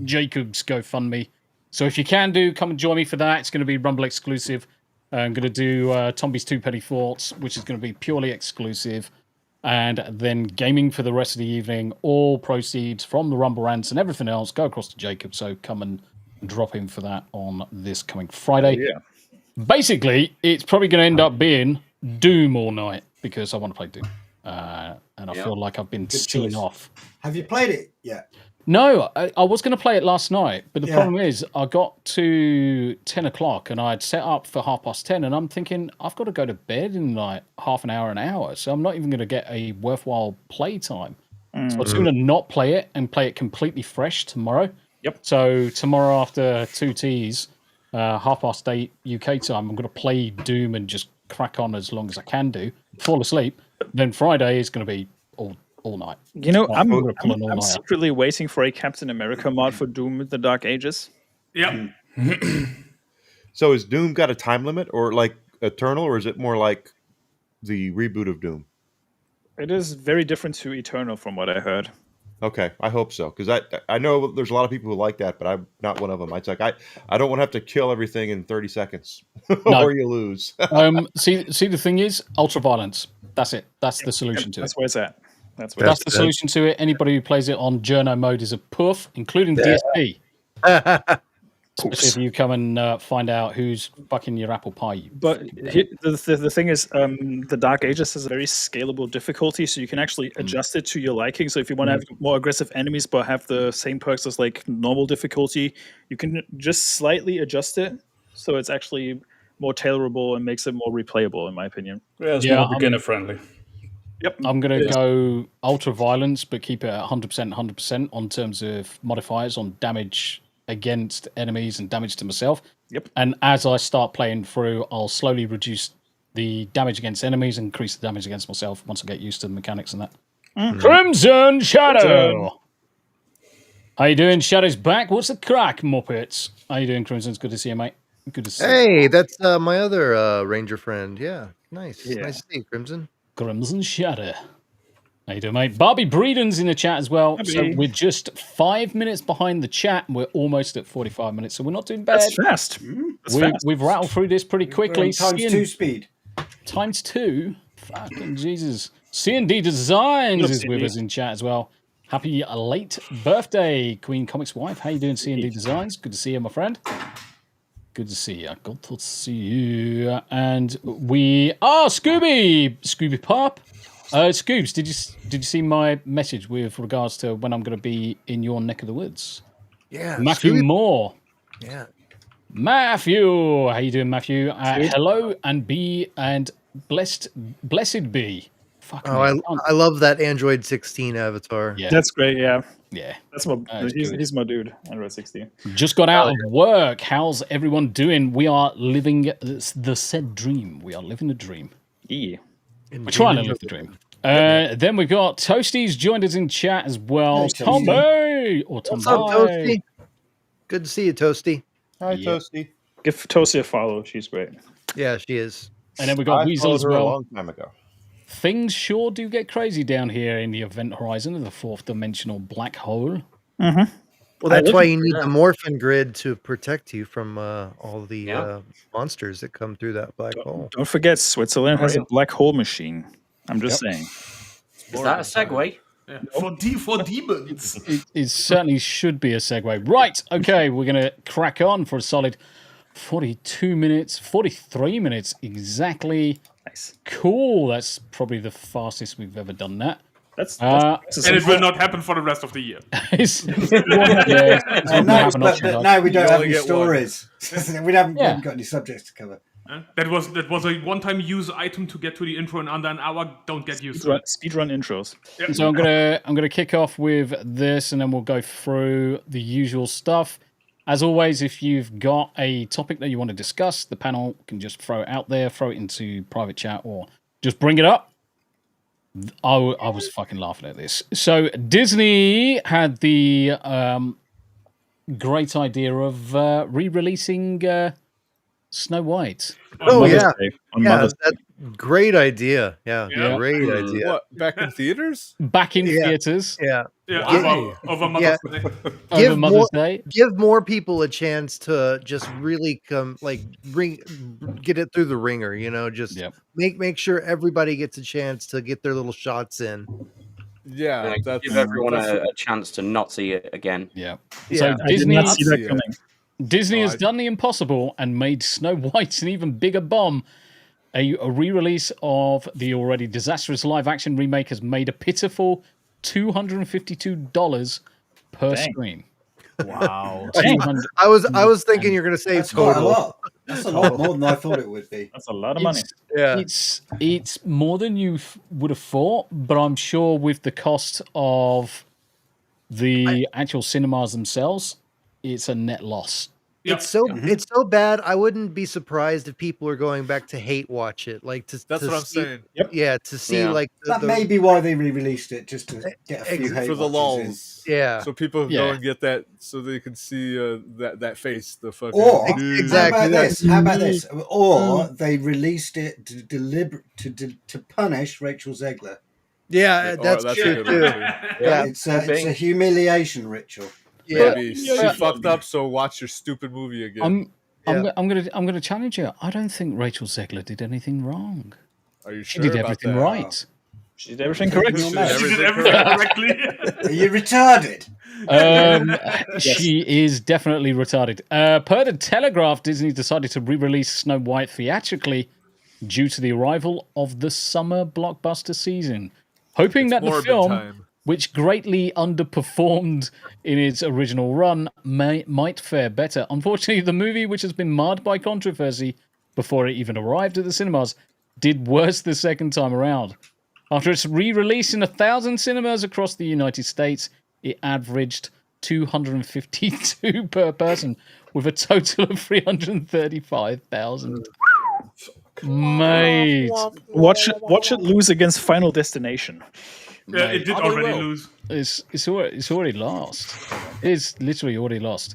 Jacob's GoFundMe. So if you can come and join me for that. It's going to be Rumble exclusive. I'm going to do Tombi's Two Petty Thoughts, which is going to be purely exclusive. And then gaming for the rest of the evening. All proceeds from the Rumble rants and everything else go across to Jacob. So come and drop in for that on this coming Friday. Oh, yeah. Basically, it's probably going to end up being Doom all night because I want to play Doom. And I feel like I've been seen off. Have you played it yet? No, I was going to play it last night, but the problem is I got to 10 o'clock and I'd set up for 10:30 and I'm thinking I've got to go to bed in like half an hour. So I'm not even going to get a worthwhile play time. So I'm just going to not play it and play it completely fresh tomorrow. Yep. So tomorrow after 2 teas, 8:30 UK time, I'm going to play Doom and just crack on as long as I can do, fall asleep. Then Friday is going to be all night. You know, I'm all-nighter. secretly waiting for a Captain America mod for Doom: The Dark Ages. Yep. So is Doom got a time limit or like Eternal, or is it more like the reboot of Doom? It is very different to Eternal from what I heard. Okay, I hope so, because I know there's a lot of people who like that, but I'm not one of them. It's like I don't want to have to kill everything in 30 seconds, or you lose. See, the thing is, ultra violence. That's it. That's the solution to it. That's where it's at. That's the solution to it. Anybody who plays it on journo mode is a puff, including DSP. Especially if you come and find out who's fucking your apple pie. But the thing is, the Dark Ages has a very scalable difficulty, so you can actually adjust it to your liking. So if you want to have more aggressive enemies but have the same perks as like normal difficulty, you can just slightly adjust it so it's actually more tailorable and makes it more replayable, in my opinion. Yeah, it's more beginner friendly. Yep. I'm going to go ultra violence, but keep it at 100% on terms of modifiers on damage against enemies and damage to myself. Yep. And as I start playing through, I'll slowly reduce the damage against enemies and increase the damage against myself once I get used to the mechanics and that. Crimson Shadow! How you doing? Shadow's back. What's the crack, Muppets? How you doing, Crimson? It's good to see you, mate. Good to see you. Hey, that's my other ranger friend. Yeah, nice. Yeah. Nice to see you, Crimson. Crimson Shadow. How you doing, mate? Barbie Breeden's in the chat as well. Barbie. So we're just 5 minutes behind the chat. And we're almost at 45 minutes, so we're not doing bad. That's fast. We've rattled through this pretty quickly. Times 2 speed. Times 2? Fucking Jesus. C&D Designs Love is with C&D. us in chat as well. Happy late birthday, Queen Comics wife. How you doing, C&D Designs? Good to see you, my friend. Good to see you. Good to see you. And we are Scooby Pop. Scoobs, did you see my message with regards to when I'm going to be in your neck of the woods? Yeah, Matthew Scooby- Moore. Yeah. Matthew, how you doing, Matthew? Hello and be and blessed be. Fuck me, Oh, can't- I love that Android 16 avatar. Yeah. That's great. Yeah. Yeah. That's my. That's good. He's my dude. Android 16. Just got out of work. How's everyone doing? We are living the said dream. We are living the dream. Yeah. We're trying to live the dream. Then we got Toasties joined us in chat as well. Hey, Toasty. Tombi or What's up, Tombi. Toasty? Good to see you, Toasty. Hi, Yeah. Toasty. Give Toasty a follow. She's great. Yeah, she is. And then we got I Weasel followed as her a well. long time ago. Things sure do get crazy down here in the event horizon of the fourth dimensional black hole. Well, that's why you need the morphin grid to protect you from all the monsters that come through that black hole. Don't forget, Switzerland has a black hole machine. I'm just saying. Is that a segue? Yeah. For demons. It certainly should be a segue. Right, okay, we're going to crack on for a solid 42 minutes, 43 minutes exactly. Nice. Cool. That's probably the fastest we've ever done that. That's And it will not happen for the rest of the year. It's not gonna happen But now we don't You have only any get one. stories. we haven't got any subjects to cover. That was a one-time use item to get to the intro in under an hour. Don't get used to it. Speedrun intros. So I'm gonna kick off with this, and then we'll go through the usual stuff. As always, if you've got a topic that you want to discuss, the panel can just throw it out there, throw it into private chat, or just bring it up. I was fucking laughing at this. So Disney had the great idea of re-releasing Snow White. Oh, Mother's yeah. Day. On Yeah, Mother's that's great idea. Yeah, Yeah. great idea. What, back in theaters? Back in Yeah. theaters Yeah. Yeah, over Mother's Day. over Mother's Day. Give more people a chance to just really get it through the ringer, just Yep. make sure everybody gets a chance to get their little shots in. Yeah, that's Give everyone a chance to not see it again. Yeah. Yeah. So I did Disney, not see that Yeah. coming. Disney has I- done the impossible and made Snow White an even bigger bomb. A re-release of the already disastrous live-action remake has made a pitiful $252 per Dang. screen. wow. 200 I was thinking you're going to say That's quite a total. lot. That's a lot more than I thought it would be. That's a lot of money. Yeah. It's more than you would have thought, but I'm sure with the cost of the actual cinemas themselves, it's a net loss. Yeah. It's so bad. I wouldn't be surprised if people are going back to hate watch it, like to. That's to what I'm see, saying. Yeah, to see Yeah. like That may be why they re-released it, just to get a few Ex- hate For the watchers in. lulls. Yeah. So people Yeah. go and get that so they can see that face, the fucking Or Exactly. how about this? Or Mm. they released it to punish Rachel Zegler. Yeah, Oh, that's that's a true good too. one, too. Yeah, It's a humiliation ritual. yeah. Maybe she fucked up, so watch your stupid movie again. I'm gonna challenge you. I don't think Rachel Zegler did anything wrong. Are you She sure did about everything that? right. She did everything correct. She did everything correctly. Are you retarded? She is definitely retarded. Per the Telegraph, Disney decided to re-release Snow White theatrically due to the arrival of the summer blockbuster season, hoping that the Morbid film, time. which greatly underperformed in its original run, might fare better. Unfortunately, the movie, which has been marred by controversy before it even arrived at the cinemas, did worse the second time around. After its re-release in 1,000 cinemas across the United States, it averaged 252 per person, with a total of 335,000 made. Watch it lose against Final Destination. Yeah, it did already lose. It's already lost. It's literally already lost.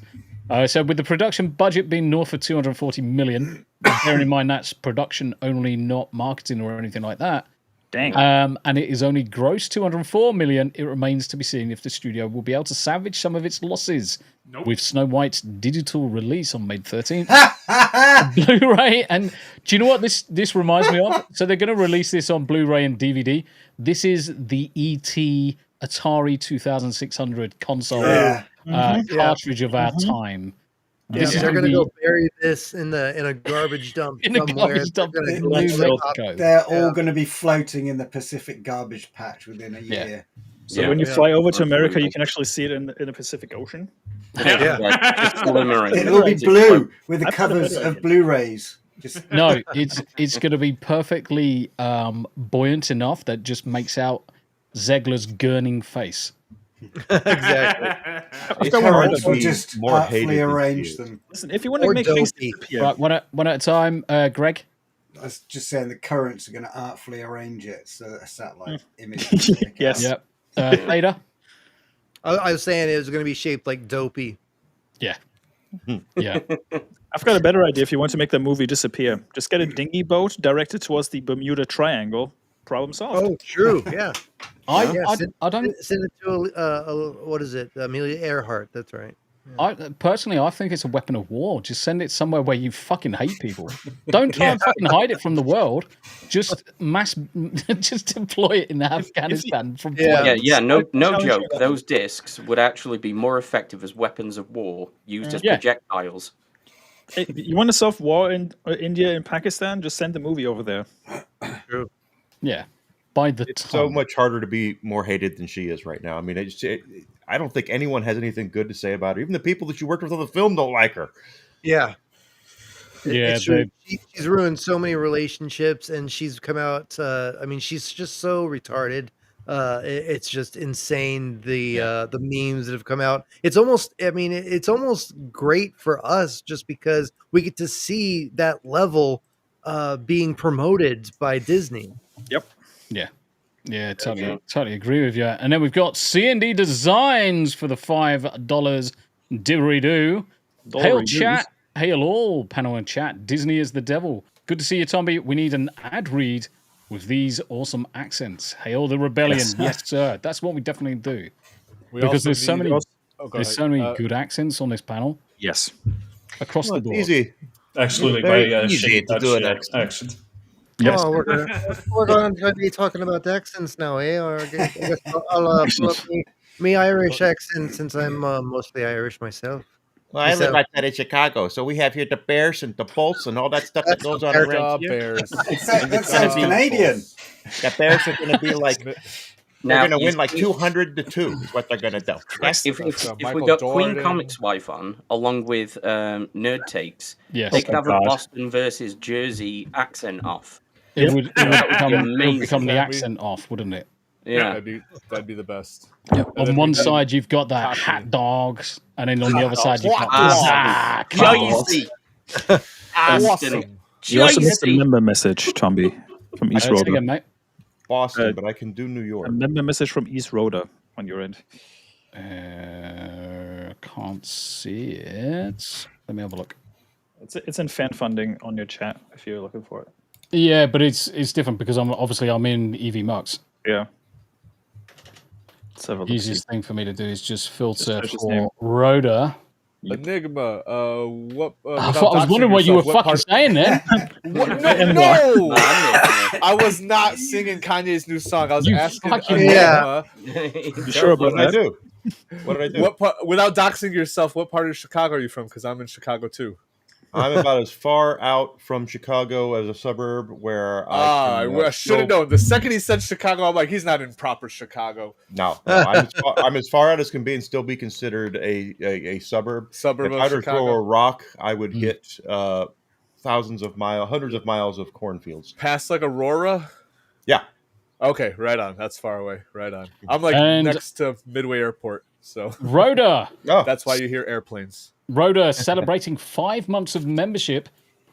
So with the production budget being north of 240 million, bearing in mind that's production only, not marketing or anything like that. Dang. And it is only gross 204 million. It remains to be seen if the studio will be able to salvage some of its losses with Snow White's digital release on May 13th. Blu-ray. And do you know what this reminds me of? So they're going to release this on Blu-ray and DVD. This is the ET Atari 2600 console cartridge of our time. This is they're going to go bury this in a garbage dump somewhere. They're all going to be floating in the Pacific garbage patch within a year. So when you fly over to America, you can actually see it in the Pacific Ocean. It will be blue with the covers of Blu-rays. No, it's going to be perfectly buoyant enough that just makes out Zegler's gurning face. Exactly. We'll just artfully arrange them. Listen, if you want to make things disappear, right, one at a time, Greg. I was just saying the currents are going to artfully arrange it so that a satellite image. Yes. Yep. Theta. I was saying it was going to be shaped like Dopey. Yeah. Yeah. I've got a better idea. If you want to make the movie disappear, just get a dinghy boat directed towards the Bermuda Triangle. Problem solved. Oh, true. Yeah. I don't send it to what is it? Amelia Earhart. That's right. I think it's a weapon of war. Just send it somewhere where you fucking hate people. Don't try and fucking hide it from the world. Just just deploy it in Afghanistan. No joke. Those discs would actually be more effective as weapons of war used as projectiles. Hey, you want to solve war in India and Pakistan? Just send the movie over there. True. Yeah. It's so much harder to be more hated than she is right now. I mean, I don't think anyone has anything good to say about her. Even the people that you worked with on the film don't like her. Yeah. Yeah. She's ruined so many relationships, and she's come out. I mean, she's just so retarded. It's just insane. The memes that have come out. It's almost. I mean, it's almost great for us just because we get to see that level being promoted by Disney. Yep. Yeah, totally agree with you. And then we've got C&D Designs for the $5 didgeridoo. Hail chat, hail all panel and chat. Disney is the devil. Good to see you, Tombi. We need an ad read with these awesome accents. Hail the rebellion, yes sir. That's what we definitely do. Because there's so many good accents on this panel. Yes, across the board. Easy, actually, easy to do an accent. Yes. Oh, we're going to be talking about accents now, eh? Or I guess I'll pull up me Irish accent since I'm mostly Irish myself. Well, I live outside of Chicago, so we have here the Bears and the Bolts and all that stuff that goes on around here. Bears. That sounds Canadian. The Bears are going to be like... They're going to win like 200-2 is what they're going to do. If we got Queen Comics wife on, along with Nerd Takes, they could have a Boston versus Jersey accent off. It would become the accent off, wouldn't it? Yeah, that'd be the best. Yep. On one side, you've got the hat dogs, and then on the other side, you've got Joycey. You also missed a member message, Tombi, from East Road. Again, mate. Boston, but I can do New York. A member message from East Rhoda on your end. Can't see it. Let me have a look. It's in fan funding on your chat if you're looking for it. Yeah, but it's different because I'm in EvilEnygma. Yeah. The easiest thing for me to do is just filter for Rhoda. Enigma. What? I thought I was wondering what you were fucking saying then. No, I was not singing Kanye's new song. I was asking Enigma. You sure about What did I that? do? What did I do? What part, without doxing yourself, what part of Chicago are you from? Because I'm in Chicago too. I'm about as far out from Chicago as a suburb where I should have known. The second he said Chicago, I'm like, he's not in proper Chicago. No, I'm as far out as can be and still be considered a suburb. Suburb If of I were to Chicago. throw a rock, I would hit thousands of miles, hundreds of miles of cornfields. Past like Aurora? Yeah. Okay, right on. That's far away. Right on. I'm like next to Midway Airport. So Rhoda. That's why you hear airplanes. Rhoda celebrating 5 months of membership.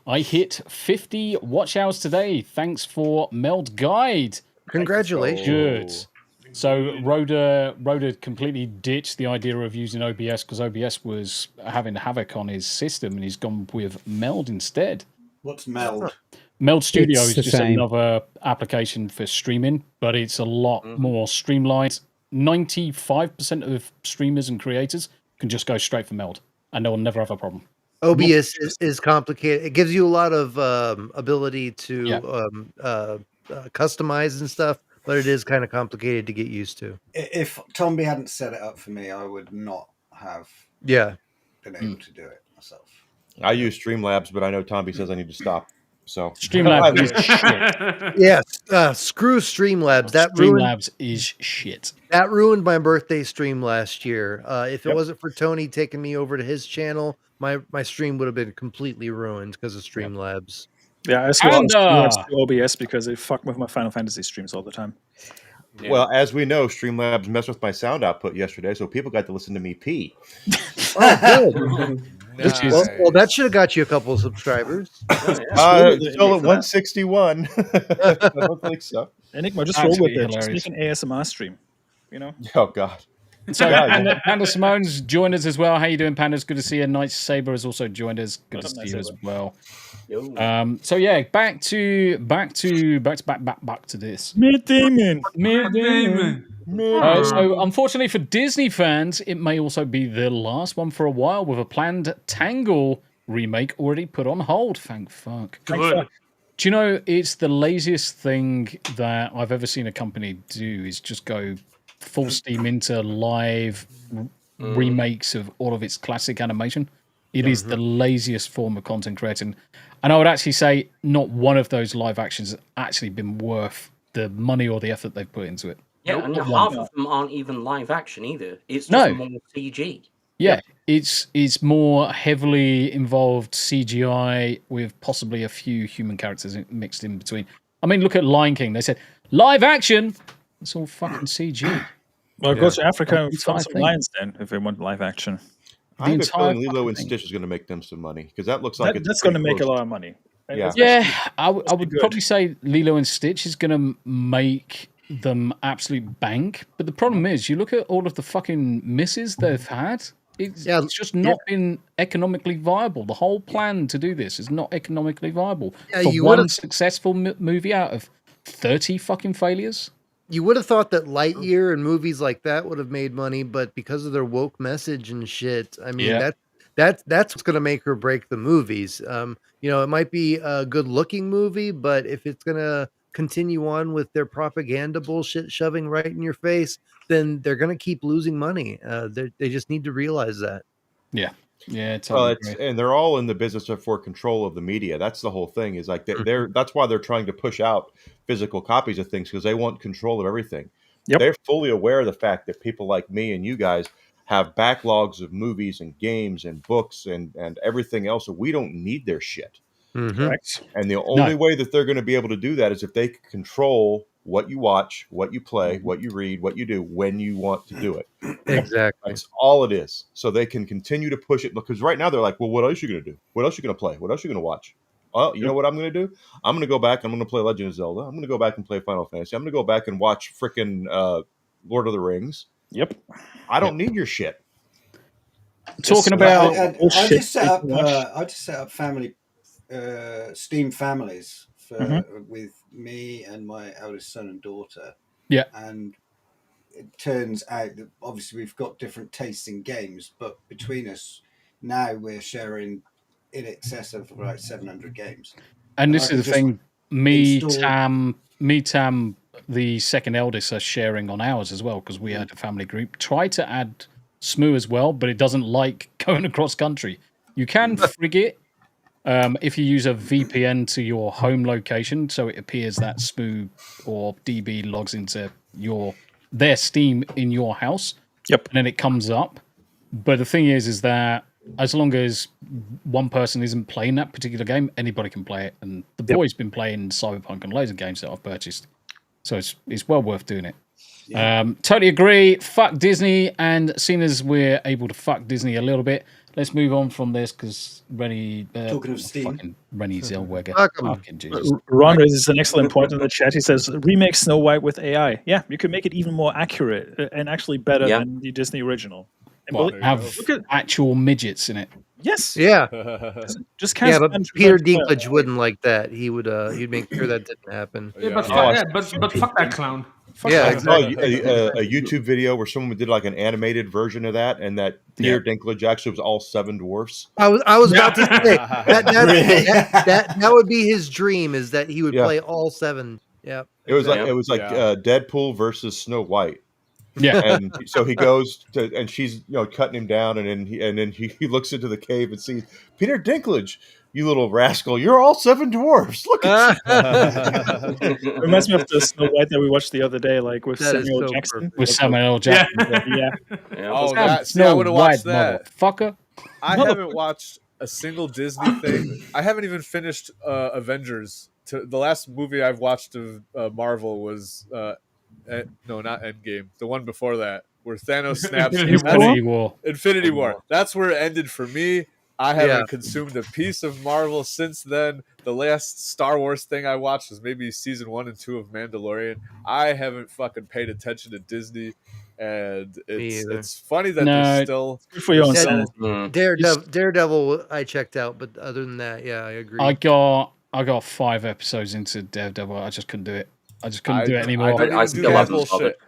I hit 50 watch hours today. Thanks for Meld Guide. Congratulations. Good. So Rhoda completely ditched the idea of using OBS because OBS was having havoc on his system, and he's gone with Meld instead. What's Meld? Meld Studio It's is the just same. another application for streaming, but it's a lot more streamlined. 95% of streamers and creators can just go straight for Meld, and they'll never have a problem. OBS is complicated. It gives you a lot of ability to customize and stuff, but it is kind of complicated to get used to. If Tombi hadn't set it up for me, I would not have Yeah. been able to do it myself. I use Streamlabs, but I know Tombi says I need to stop. So Streamlabs is shit. Yes, screw Streamlabs. Streamlabs is shit. That ruined my birthday stream last year. If it wasn't for Tony taking me over to his channel, my stream would have been completely ruined because of Streamlabs. Yeah, I switched to OBS because it fucked with my Final Fantasy streams all the time. Yeah. Well, as we know, Streamlabs messed with my sound output yesterday, so people got to listen to me pee. Oh, good. Nice. Well, that should have got you a couple of subscribers. Still at 161. I don't think so. Enigma, just roll with it. Just make an ASMR stream. You know? Oh, God. So Panda Simone's joined us as well. How you doing, Pandas? Good to see you. Night Saber has also joined us. Good to see you as well. So yeah, back to this. Mid Demon. So unfortunately for Disney fans, it may also be the last one for a while, with a planned Tangle remake already put on hold. Thank fuck. Good. Do you know, it's the laziest thing that I've ever seen a company do is just go full steam into live remakes of all of its classic animation. It is the laziest form of content creating. And I would actually say not one of those live actions has actually been worth the money or the effort they've put into it. Yeah, and half of them aren't even live action either. It's just more CG. Yeah, it's more heavily involved CGI with possibly a few human characters mixed in between. I mean, look at Lion King. They said, live action! It's all fucking CG. Well, go to Africa and The find entire some thing. lions then, if they want live action. I have a feeling Lilo and Stitch is going to make them some money, because that looks like That's going to make a lot of money. Yeah, I would probably say Lilo and Stitch is going to make them absolute bank. But the problem is, you look at all of the fucking misses they've had. It's just not been economically viable. The whole plan to do this is not economically viable. Yeah, For you one would've- successful movie out of 30 fucking failures. You would have thought that Lightyear and movies like that would have made money, but because of their woke message and shit, I mean that's what's going to make or break the movies. It might be a good-looking movie, but if it's going to continue on with their propaganda bullshit shoving right in your face, then they're going to keep losing money. They just need to realize that. Yeah. Yeah, totally. And they're all in the business for control of the media. That's the whole thing. Is like that's why they're trying to push out physical copies of things, because they want control of everything. Yep. They're fully aware of the fact that people like me and you guys have backlogs of movies and games and books and everything else. So we don't need their shit. Correct. And the only way that they're going to be able to do that is if they control what you watch, what you play, what you read, what you do, when you want to do it. Exactly. That's all it is. So they can continue to push it, because right now they're like, well, what else are you going to do? What else are you going to play? What else are you going to watch? Oh, you know what I'm going to do? I'm going to go back and I'm going to play Legend of Zelda. I'm going to go back and play Final Fantasy. I'm going to go back and watch frickin' Lord of the Rings. Yep. I don't need your shit. Talking about I just set up family Steam families with me and my eldest son and daughter. Yeah. And it turns out that obviously we've got different tastes in games, but between us, now we're sharing in excess of like 700 games. And this is the thing. Me, install- Tam, the second eldest, are sharing on ours as well because we had a family group. Try to add Smu as well, but it doesn't like going across country. You can frig it if you use a VPN to your home location, so it appears that Smu or DB logs into their Steam in your house. Yep. And then it comes up. But the thing is that as long as one person isn't playing that particular game, anybody can play it. And the boy's been playing Cyberpunk and loads of games that I've purchased. So it's well worth doing it. Yeah. Totally agree. Fuck Disney. And seeing as we're able to fuck Disney a little bit, let's move on from this because Rennie... talking of Steam. Fucking Rennie Zellweger. Fucking Jesus. Ron raises an excellent point in the chat. He says, remake Snow White with AI. Yeah, you could make it even more accurate and actually better than the Disney original. And Well, have actual midgets in it. Yes. Yeah. Just cast but Peter Dinklage wouldn't like that. He would he'd make sure that didn't happen. Yeah, but fuck that clown. Fuck I that saw clown. a YouTube video where someone did like an animated version of that, and that Peter Dinklage actually was all 7 dwarfs. I was about to say that would be his dream, is that he would play all 7. Yeah. It was like Deadpool versus Snow White. Yeah. And so he goes to, and she's cutting him down, and then he looks into the cave and sees Peter Dinklage. You little rascal! You're all 7 dwarfs. Look at you. Reminds me of the Snow White that we watched the other day, like with Samuel Jackson. Perfect. With Samuel Jackson. Yeah. Oh, I would have watched that. Motherfucker. I haven't watched a single Disney thing. I haven't even finished Avengers. The last movie I've watched of Marvel was no, not Endgame. The one before that, where Thanos snaps. Infinity War. That's where it ended for me. I haven't consumed a piece of Marvel since then. The last Star Wars thing I watched was maybe season 1 and 2 of Mandalorian. I haven't fucking paid attention to Disney, and it's funny that they're still for your own Daredevil. I checked out, but other than that, I agree. I got 5 episodes into Daredevil. I just couldn't do it. I just couldn't do it anymore. I still haven't bullshit.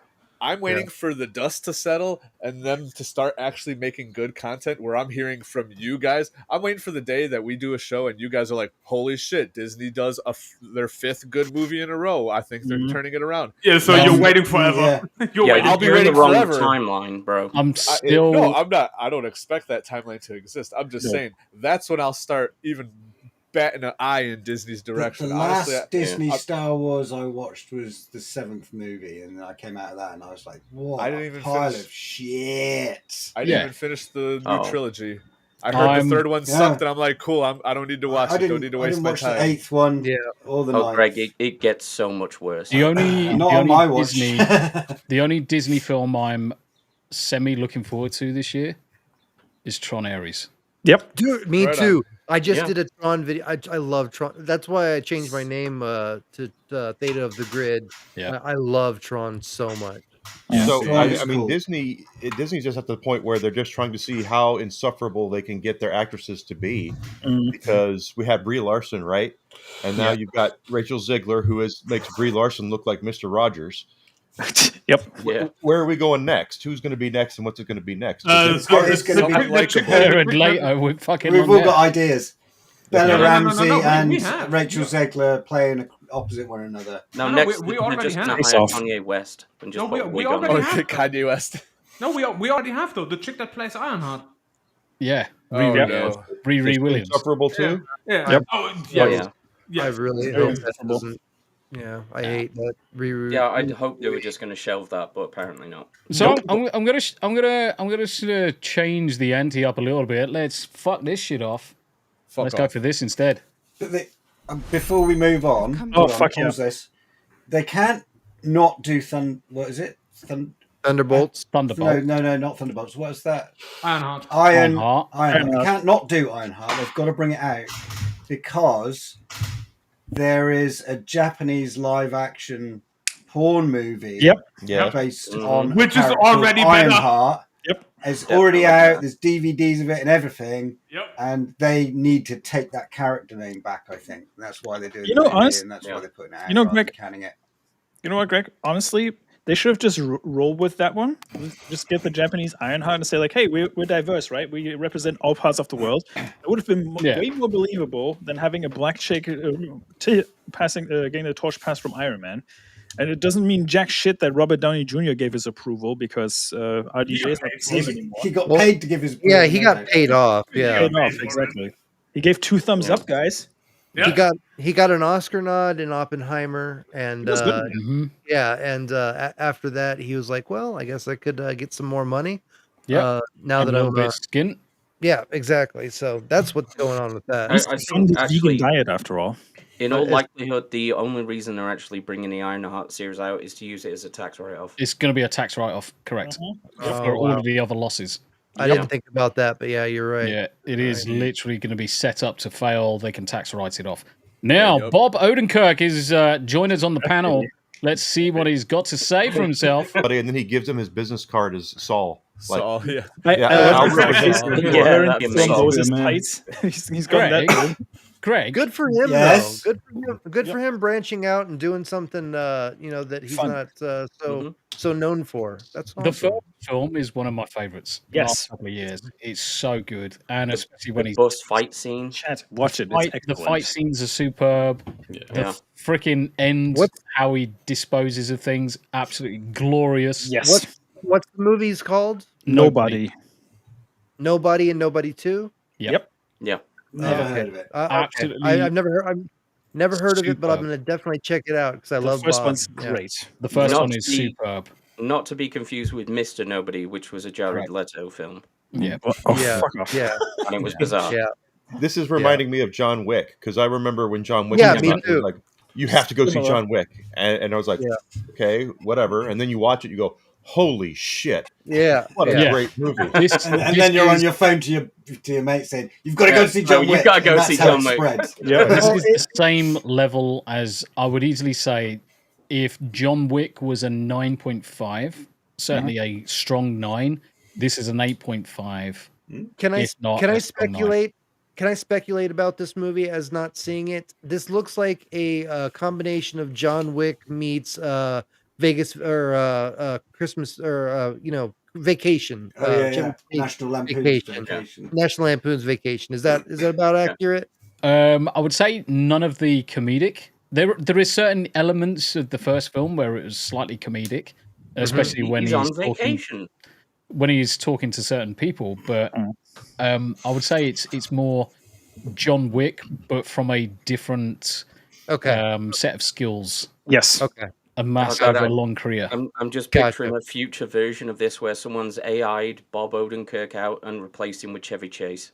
I'm waiting for the dust to settle and them to start actually making good content where I'm hearing from you guys. I'm waiting for the day that we do a show and you guys are like, holy shit, Disney does their 5th good movie in a row. I think they're turning it around. Yeah, so you're waiting forever. I'll be waiting the wrong forever. timeline, bro. I'm still... No, I'm not. I don't expect that timeline to exist. I'm just saying that's when I'll start even batting an eye in Disney's direction. The last Honestly, Disney Star Wars I watched was the 7th movie, and I came out of that and I was like, "What a pile of shit!" I didn't even finish the new trilogy. I heard the 3rd one sucked, and I'm like, "Cool, I don't need to watch it. Don't need to waste my time." I didn't watch the 8th one, or the 9th. Greg, it gets so much worse. The only Disney, the only Disney film I'm semi looking forward to this year is Tron Ares. Yep, dude, me too. I just did a Tron video. I love Tron. That's why I changed my name to Theta of the Grid. Yeah, I love Tron so much. So I mean, Disney's just at the point where they're just trying to see how insufferable they can get their actresses to be, because we had Brie Larson, right? And now you've got Rachel Zegler, who makes Brie Larson look like Mr. Rogers. Yep. Where are we going next? Who's going to be next, and what's it going to be next? It's going to be likable. We've all got ideas. Bella Ramsey and Rachel Zegler playing opposite one another. No, next we already have Kanye West. And just we already have Kanye West. No, we already have though the chick that plays Ironheart. Yeah, Riri Williams. Insufferable too. Yeah. Yep. I really hope that doesn't. Yeah, I hate that. Yeah, I hope they were just going to shelve that, but apparently not. So I'm gonna sort of change the ante up a little bit. Let's fuck this shit off. Let's go for this instead. But before we move on, this. They can't not do what is it? Thunderbolts. Thunderbolt. No, not Thunderbolts. What is that? Ironheart. Ironheart. They can't not do Ironheart. They've got to bring it out because there is a Japanese live-action porn movie based on which is already Ironheart. Yep. It's already out. There's DVDs of it and everything. Yep. And they need to take that character name back, I think. And that's why they're doing it. Honestly, and that's why they're putting it out. Greg, canning it. You know what, Greg? Honestly, They should have just rolled with that one. Just get the Japanese Ironheart and say like, "Hey, we're diverse, right? We represent all parts of the world." It would have been way more believable than having a black chick passing getting the torch passed from Iron Man. And it doesn't mean jack shit that Robert Downey Jr. gave his approval because RDJ is not the same anymore. He got paid to give his. Yeah, he got paid off. Yeah, paid off, exactly. He gave 2 thumbs up, guys. Yeah. He got an Oscar nod in Oppenheimer, and after that he was like, "Well, I guess I could get some more money." Yeah, now that I'm skint. Yeah, exactly. So that's what's going on with that. I think actually, vegan diet after all. In all likelihood, the only reason they're actually bringing the Ironheart series out is to use it as a tax write-off. It's going to be a tax write-off, correct? For all of the other losses. I didn't think about that, but yeah, you're right. Yeah, it is literally going to be set up to fail. They can tax write it off. Now, Bob Odenkirk is joined us on the panel. Let's see what he's got to say for himself. And then he gives him his business card as Saul. Saul, yeah. He's got that. Greg, good for him. Yes. Though. Good for him branching out and doing something. That he's not so known for. That's awesome. The first film is one of my favorites. Yes, last couple of years. It's so good, and especially when he's bus fight scene. Watch it. The fight scenes are superb. The freaking end, how he disposes of things, absolutely glorious. Yes. What's the movie's called? Nobody. Nobody and Nobody 2? Yep. Never heard of it. Absolutely. I've never heard of it, but I'm going to definitely check it out because I love the first Bob. one's great. The first one is superb. Not to be confused with Mr. Nobody, which was a Jared Leto film. Yeah. Fuck off. Yeah. And it was bizarre. Yeah. This is reminding me of John Wick, because I remember when John Wick Yeah, came me out, it too. was like, you have to go see John Wick. And I was like, okay, whatever. And then you watch it, you go, holy shit. Yeah. What a great movie. And then you're on your phone to your mate saying, you've got to go see John Wick. You've got to go see John Wick. This is the same level as I would easily say if John Wick was a 9.5, certainly a strong 9, this is an 8.5. Can I speculate? Can I speculate about this movie as not seeing it? This looks like a combination of John Wick meets Vegas or Christmas or Vacation. National Lampoon's Vacation. National Lampoon's Vacation. Is that about accurate? I would say none of the comedic. There is certain elements of the first film where it was slightly comedic, especially when he's on vacation. When he's talking to certain people. But I would say it's more John Wick, but from a different set of skills. Yes. Okay. Amassed over a long career. I'm just picturing a future version of this where someone's AI'd Bob Odenkirk out and replaced him with Chevy Chase.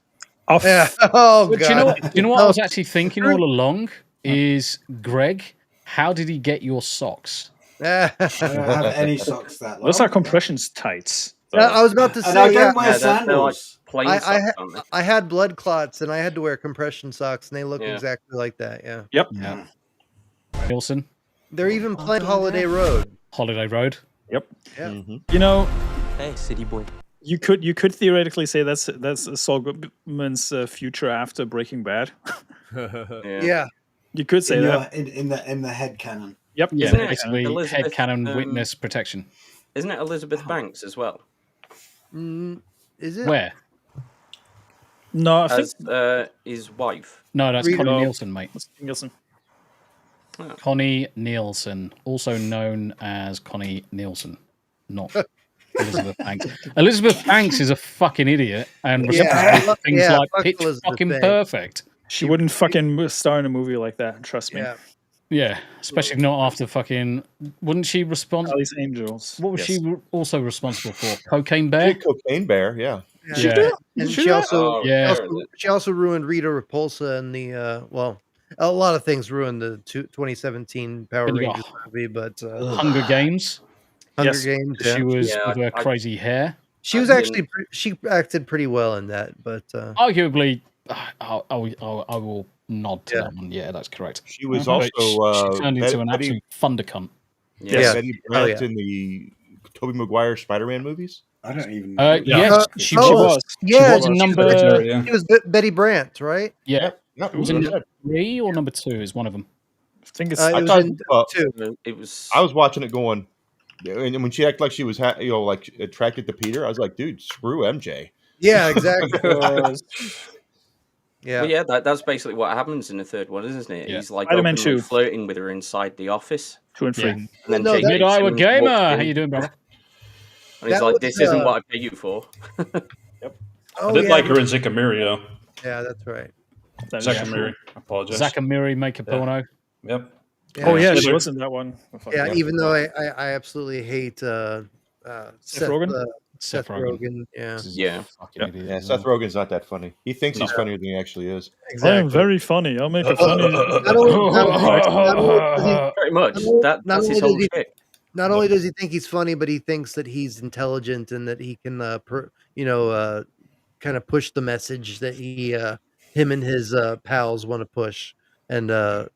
Yeah. Oh, God. Do you know what I was actually thinking all along? Is Greg, how did he get your socks? I don't have any socks that long. Those are compression tights. I was about to say, and I don't wear sandals. I had blood clots and I had to wear compression socks, and they look exactly like that. Yeah. Yep. Yeah. Wilson. They're even playing Holiday Road. Holiday Road. Yep. Yeah. Mm-hmm. Hey, city boy. You could theoretically say that's Saul Goodman's future after Breaking Bad. Yeah. You could say that in the head canon. Yep. Yeah, basically head canon witness protection. Isn't it Elizabeth Banks as well? Is it? Where? No, I as think his wife. No, that's Connie Nielsen, mate. Nielsen. Oh. Connie Nielsen, also known as Connie Nielsen, not Elizabeth Banks. Elizabeth Banks is a fucking idiot and things like Pitch fucking Perfect. She wouldn't fucking star in a movie like that. Trust me. Yeah, especially not after fucking. Wouldn't she respond? Charlie's Angels. What was she also responsible for? Cocaine Bear. Cocaine Bear, yeah. And she also ruined Rita Repulsa and the a lot of things ruined the 2017 Power Rangers movie, but Hunger Games. Hunger Games. Yeah. She was with her crazy hair. She was actually she acted pretty well in that, but arguably, I will nod to that one. Yeah, that's correct. She was also she turned into an absolute thunder cunt. Yeah, Betty Brant in the Tobey Maguire Spider-Man movies. I don't even know. Yes, she was. Yeah, she was number. She was Betty Brant, right? Yeah. It was in 3 or number 2 is one of them. I think it's. It was in 2. It was. I was watching it going, And when she acted like she was, like attracted to Peter, I was like, dude, screw MJ. Yeah, exactly. Yeah. Well, yeah, that's basically what happens in the third one, isn't it? Yeah. He's like Spider-Man openly 2. flirting with her inside the office. 2 and 3. And then No, J.K. that- Mid-Iowa Simmons Gamer, walks how in, you doing, brother? And he's That like, was, this isn't what I pay you for. Oh, I did yeah. like her in Zakamiri, though. Yeah, that's right. Zakamiri. I apologize. Zakamiri make a porno. Yep. Oh yeah, she Thriller. was in that one. Yeah, even though I absolutely hate Seth Rogen? Seth Rogen. Yeah. Yeah. Yeah, Seth Rogen's not that funny. He thinks he's funnier than he actually is. I am very funny. I'll make a funny. Not only Pretty much. That's his whole shit. Not only does he think he's funny, but he thinks that he's intelligent and that he can, kind of push the message that him and his pals want to push, and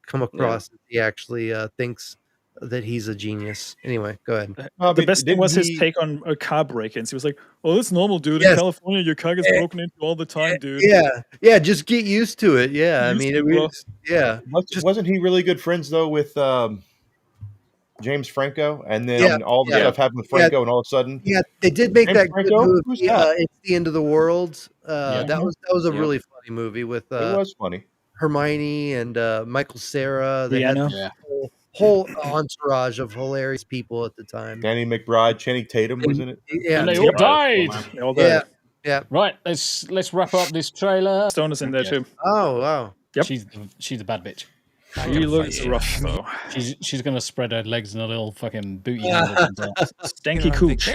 come across that he actually thinks that he's a genius. Anyway, go ahead. The best thing was his take on car break-ins. He was like, "Oh, that's normal, dude. In California, your car gets broken into all the time, dude." Yeah, just get used to it. Yeah, I mean, Wasn't he really good friends though with James Franco? And then all the stuff happened with Franco, and all of a sudden, they did make James that good Franco? movie. Who's that? It's the End of the World. That was a really funny movie with it was funny. Hermione and Michael Cera. They had Rihanna. this whole entourage of hilarious people at the time. Danny McBride, Channing Tatum was in it. Yeah, And they all died. They all died. Yeah. Right, let's wrap up this trailer. Stone is in there too. Oh wow. Yep. She's a bad bitch. She looks rough though. She's gonna spread her legs in a little fucking booty. Stanky cooch.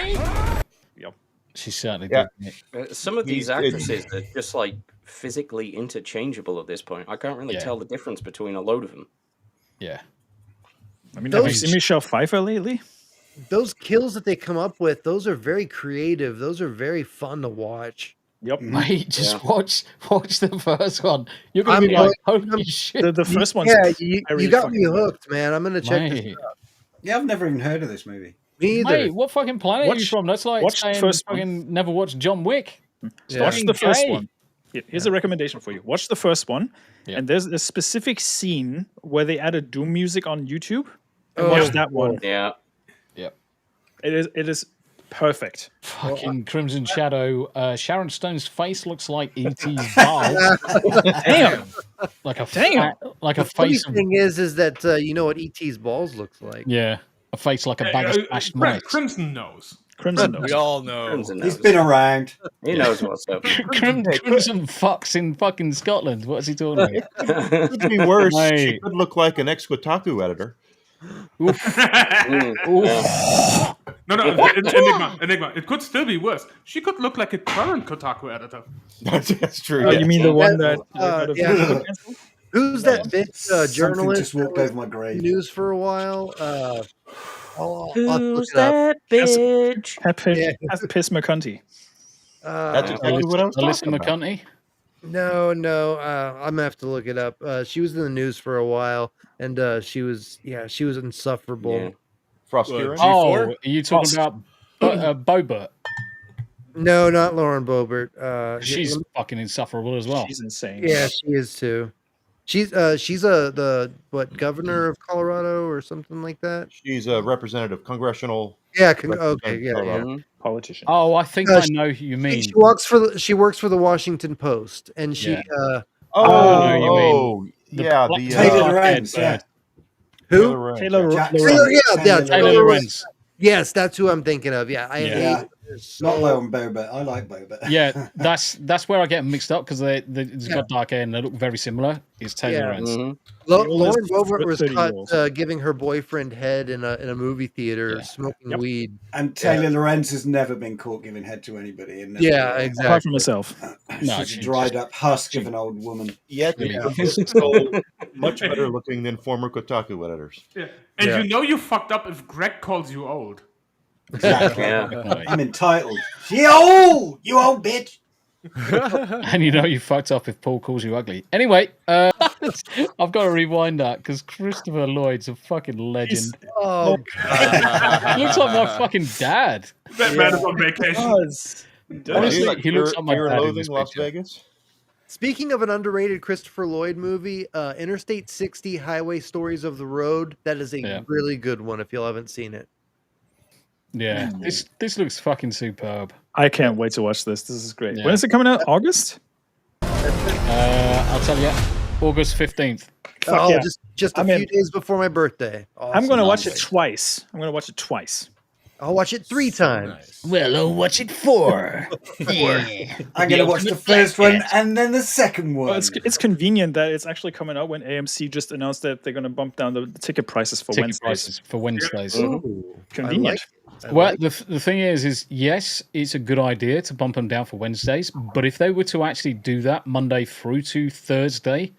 Yep. She's certainly Yeah. doing it. Some of these actresses are just like physically interchangeable at this point. I can't really tell the difference between a load of them. Yeah. I mean, have you seen Michelle Pfeiffer lately? Those kills that they come up with, those are very creative. Those are very fun to watch. Yep. Mate, just watch the first one. You're gonna be like, holy shit. The first one's you got me hooked, man. I'm gonna check this out. Yeah, I've never even heard of this movie. Me either. Mate, what fucking planet are you from? That's like watch the saying first fucking never watched John Wick. Watch the first gay. one. Here's a recommendation for you. Watch the first one, and there's a specific scene where they added Doom music on YouTube. And watch that one. Yeah. Yep. It is perfect. Fucking Crimson Shadow. Sharon Stone's face looks like E.T.'s balls. Damn. Like a Damn. like a The funny face. thing is that you know what ET's balls looks like. Yeah, a face like a bag of smashed mice. Crimson knows. Crimson knows. We all know. Crimson He's knows. been around. He knows what's up. Crimson fucks in fucking Scotland. What is he talking about? It could be worse. She Mate. could look like an ex-Kotaku editor. Oof. No, Enigma. It could still be worse. She could look like a current Kotaku editor. That's true. Oh, yeah. you mean the one that? Who's that bitch journalist? Just walked over my grave. News for a while. I'll have to look Who's it up. that bitch? That's Piss McCunty. That's exactly what I was Alyssa talking about. McCunty. No. I'm gonna have to look it up. She was in the news for a while, and she was insufferable. Yeah. Frost What, Kieran? G4? Oh, are you talking about Bobert? No, not Lauren Boebert. She's fucking insufferable as well. She's insane. Yeah, she is too. She's the governor of Colorado or something like that. She's a representative, congressional. Yeah. representative Okay. Yeah. Colorado. Yeah. Politician. Oh, I think I know who you mean. She works for the Washington Post, and she. Yeah. Oh, The yeah. black- The Taylor Lorenz, yeah. Who? Taylor Lorenz. Taylor Lorenz. Yes, that's who I'm thinking of. Yeah, Yeah. Not Lauren Boebert. I like Boebert. Yeah, that's where I get them mixed up because it's got dark hair and they look very similar. It's Taylor Lorenz. Lauren Boebert was 30 caught years. giving her boyfriend head in a movie theater smoking weed. And Taylor Lorenz has never been caught giving head to anybody. And Yeah, exactly. Apart from herself. No, She's a dried up husk of an old woman. Yet still much better looking than former Kotaku editors. Yeah. And you fucked up if Greg calls you old. Exactly. Yeah. I'm entitled. You old bitch. And you fucked up if Paul calls you ugly. Anyway, I've got to rewind that because Christopher Lloyd's a fucking legend. Oh, He looks like my fucking dad. That man is on vacation. Honestly, he looks like my Fear and dad in Loathing, this Las picture. Vegas. Speaking of an underrated Christopher Lloyd movie, Interstate 60: Highway Stories of the Road. That is a really good one. If you haven't seen it. Yeah, this looks fucking superb. I can't wait to watch this. This is great. Yeah. When is it coming out? August? I'll tell you, August 15th. Oh, yeah. just a few days before my birthday. I'm going to watch it Awesome. twice. I'll watch it 3 times. Well, I'll watch it 4. Yeah. I'm going to watch the first one and then the second one. Well, it's convenient that it's actually coming out when AMC just announced that they're going to bump down the ticket prices for Wednesdays. Ooh. Convenient. Well, the thing is yes, it's a good idea to bump them down for Wednesdays, but if they were to actually do that Monday through to Thursday,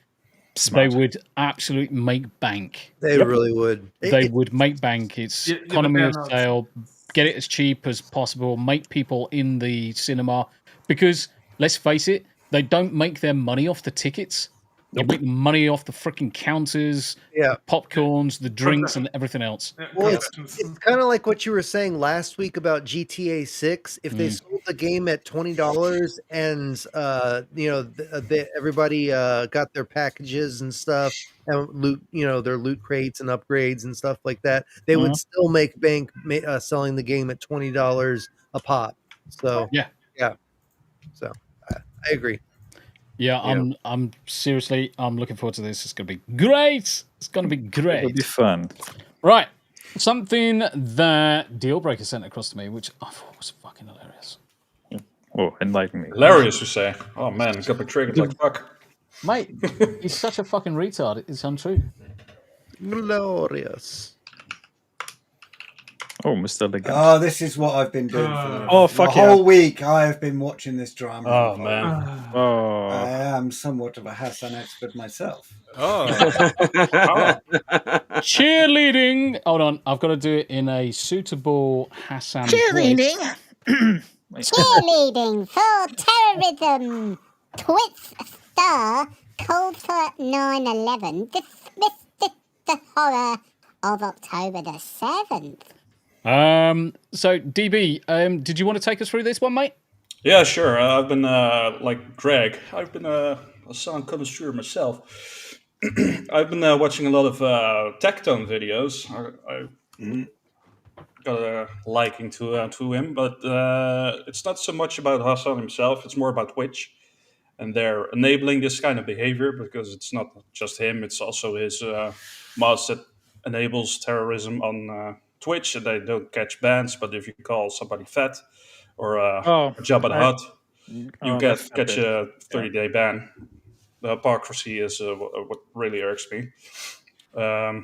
they would absolutely make bank. They really would. They would make bank. It's economy of scale. Get it as cheap as possible. Make people in the cinema. Because, let's face it, they don't make their money off the tickets. They make money off the freaking counters, the popcorns, the drinks, and everything else. Well, it's kind of like what you were saying last week about GTA 6. If they sold the game at $20 and everybody got their packages and stuff and loot, their loot crates and upgrades and stuff like that, they would still make bank selling the game at $20 a pop. So yeah. So I agree. Yeah, I'm seriously, I'm looking forward to this. It's going to be great. It's going to be great. It'll be fun. Right. Something that Dealbreaker sent across to me, which I thought was fucking hilarious. Oh, enlighten me. Hilarious, you say? Oh, man, it got me triggered like fuck. Mate, he's such a fucking retard. It's untrue. Glorious. Oh, Mr. Legend. Oh, this is what I've been doing for fuck the whole week. I have been watching this drama. Oh, man. I am somewhat of a Hassan expert myself. Cheerleading. Hold on. I've got to do it in a suitable Hassan Cheerleading. Cheerleading for terrorism. Twits star called for 9/11. Dismissed the horror of October the 7th. So DB, did you want to take us through this one, mate? Yeah, sure. I've been like Greg. I've been a sound connoisseur myself. I've been watching a lot of Tectone videos. I got a liking to him, but it's not so much about Hassan himself. It's more about Twitch, and they're enabling this kind of behavior because it's not just him. It's also his mods that enables terrorism on Twitch, and they don't catch bans. But if you call somebody fat or a Jabba the Hutt, you catch a 30-day ban. The hypocrisy is what really irks me. A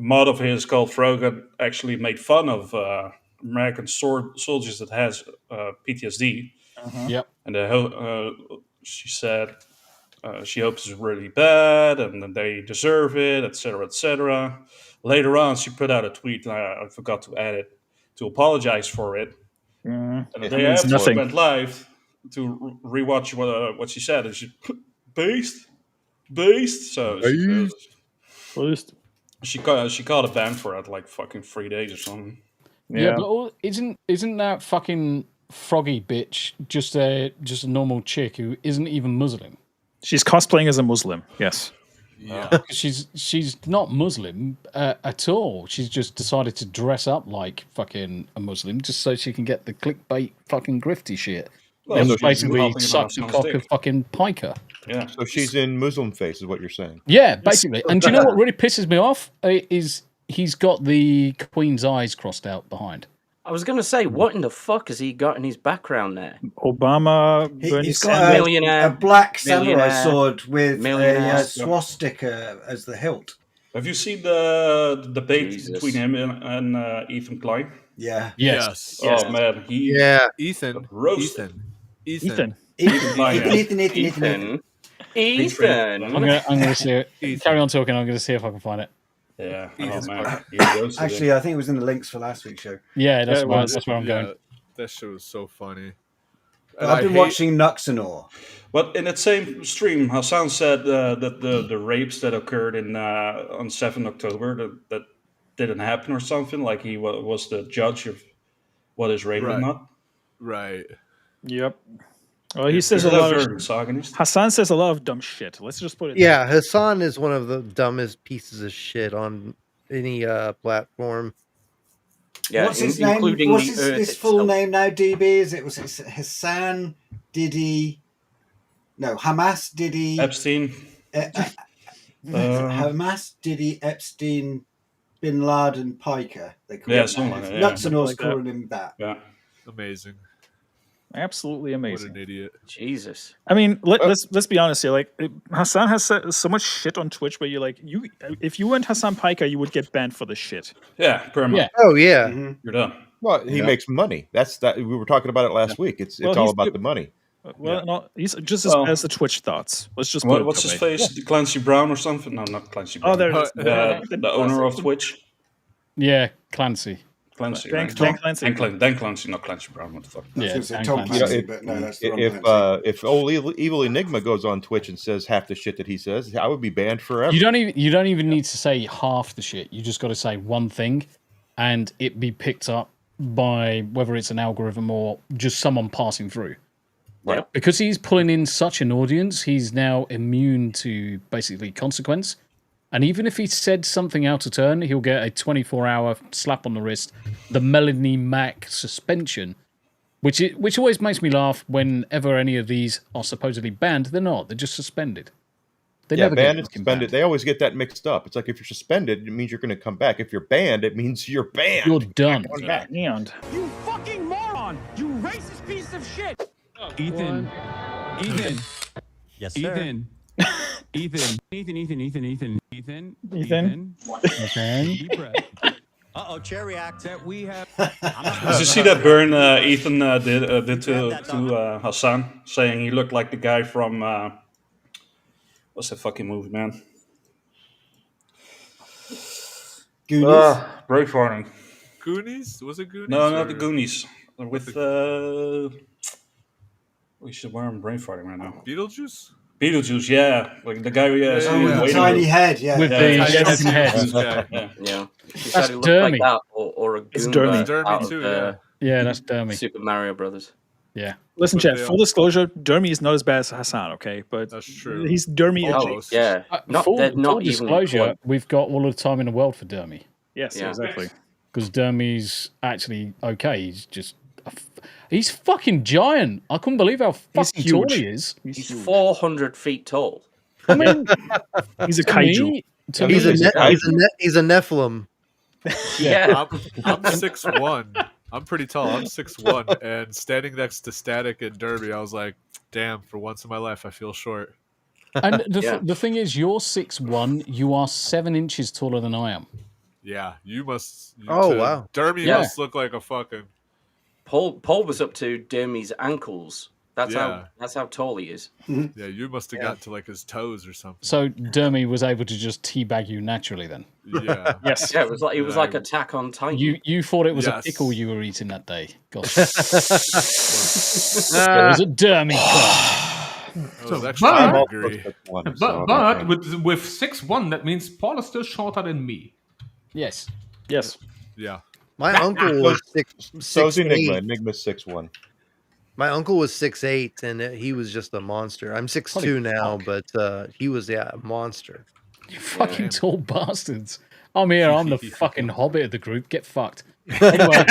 mod of his called Frogan actually made fun of American soldiers that has PTSD. Yep. And she said she hopes it's really bad and they deserve it, etc., etc. Later on, she put out a tweet, and I forgot to add it, to apologize for it. And the day after, she went live to rewatch what she said, and she Beast. So she caught a ban for it like fucking 3 days or something. Yeah, but isn't that fucking froggy bitch just a normal chick who isn't even Muslim? She's cosplaying as a Muslim. Yes. Yeah, she's not Muslim at all. She's just decided to dress up like fucking a Muslim just so she can get the clickbait fucking grifty shit. Well, and so basically suck the cock of fucking piker. Yeah. So she's in Muslim face, is what you're saying. Yeah, basically. And do you know what really pisses me off? Is he's got the Queen's eyes crossed out behind. I was going to say, what in the fuck has he got in his background there? Obama. He's got a black samurai sword with a swastika as the hilt. Have you seen the debate between him and Ethan Klein? Yeah. Yes. Oh man, Ethan. I'm gonna see it. Carry on talking. I'm gonna see if I can find it. Yeah. Oh man. Actually, I think it was in the links for last week's show. Yeah, that's where I'm going. That show was so funny. I've been watching Nuxanor. But in that same stream, Hassan said that the rapes that occurred on 7 October that didn't happen or something, like he was the judge of what is rape or not. Right. Yep. Well, he says a lot of Hassan says a lot of dumb shit. Let's just put it. Yeah, Hassan is one of the dumbest pieces of shit on any platform. Yeah, what's his name? What's his full name now? DB? Is it Hassan Diddy? No, Hamas Diddy Epstein. Hamas Diddy Epstein Bin Laden Piker. They call something like that. Yeah. Nuts and all calling him that. Yeah, amazing. Absolutely amazing. What an idiot. Jesus. I mean, let's be honest here. Like, Hassan has so much shit on Twitch where you're like, if you weren't Hassan Piker, you would get banned for the shit. Yeah, pretty much. Oh yeah, You're done. Well, he makes money. That's that. We were talking about it last week. It's all about the money. Well, no, he's just as the Twitch thoughts. Let's just what's his face? Yeah. Clancy Brown or something? No, not Clancy Brown. Oh, there it is. The owner of Twitch. Yeah, Clancy. Clancy. Dan Clancy. Dan Clancy, not Clancy Brown. What the fuck? Yeah, Tom Clancy, but no, that's the wrong if old EvilEnygma goes on Twitch and says half the shit that he says, I would be banned forever. You don't even need to say half the shit. You just got to say one thing, and it be picked up by whether it's an algorithm or just someone passing through. Right. Because he's pulling in such an audience, he's now immune to basically consequence. And even if he said something out of turn, he'll get a 24-hour slap on the wrist, the Melanie Mac suspension, which always makes me laugh whenever any of these are supposedly banned. They're not. They're just suspended. They never banned get and suspended. They always get that mixed up. It's like if you're suspended, it means you're going to come back. If you're banned, it means you're banned. You're done. You fucking moron! You racist piece of shit! Ethan. Yes, sir. Ethan. Deep breath. Uh-oh, chair react that we have. Did you see that burn Ethan did to Hassan, saying he looked like the guy from what's that fucking movie, man? Goonies. Braveheart. Goonies? Was it Goonies? No, not the Goonies. With we should wear him brainfarting right now. Beetlejuice? Beetlejuice, yeah. Like the guy with the tiny head, yeah. With the shocking head. Yeah. He That's said he looked Dermy. like that, or a It's Goomba Dermy. out of too, the Yeah, that's Dermy. Super Mario Brothers. Yeah. Listen, chat. Full disclosure: Dermy is not as bad as Hassan. Okay, but that's true. He's Dermy. Almost. Yeah. Full disclosure, we've got all of the time in the world for Dermy. Yes, exactly. Because Dermy's actually okay. He's just he's fucking giant. I couldn't believe how fucking tall he is. He's 400 feet tall. I mean, he's a kaiju. He's a Nephilim. Yeah. I'm 6'1". I'm pretty tall. I'm 6'1", and standing next to Static and Derby, I was like, damn, for once in my life, I feel short. And the thing is, you're 6'1", you are 7 inches taller than I am. Yeah, you must. Wow. Dermy must look like a fucking. Paul was up to Dermy's ankles. That's how tall he is. Yeah, you must have got to like his toes or something. So Dermy was able to just teabag you naturally then. Yeah. Yes. Yeah, it was like Attack on Titan. You thought it was a pickle you were eating that day. Gosh. It was a Dermy But with 6'1", that means Paul is still shorter than me. Yes. Yeah. My uncle was So is 6'8". Enigma's 6'1". My uncle was 6'8", and he was just a monster. I'm 6'2" now, but he was a monster. You fucking tall bastards. I'm here. I'm the fucking hobbit of the group. Get fucked. Anyway,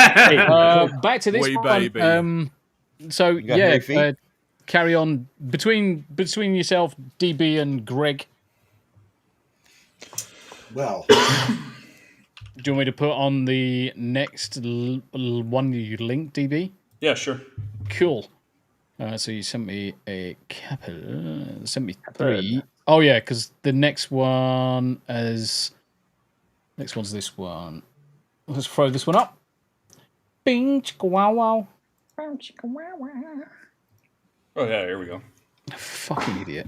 back to this one. So carry on between yourself, DB, and Greg. Well. Do you want me to put on the next one you linked, DB? Yeah, sure. Cool. So you sent me a couple. Sent me 3. Oh yeah, because the next one is. Next one's this one. Let's throw this one up. Bing chicka wow wow. Oh yeah, here we go. Fucking idiot.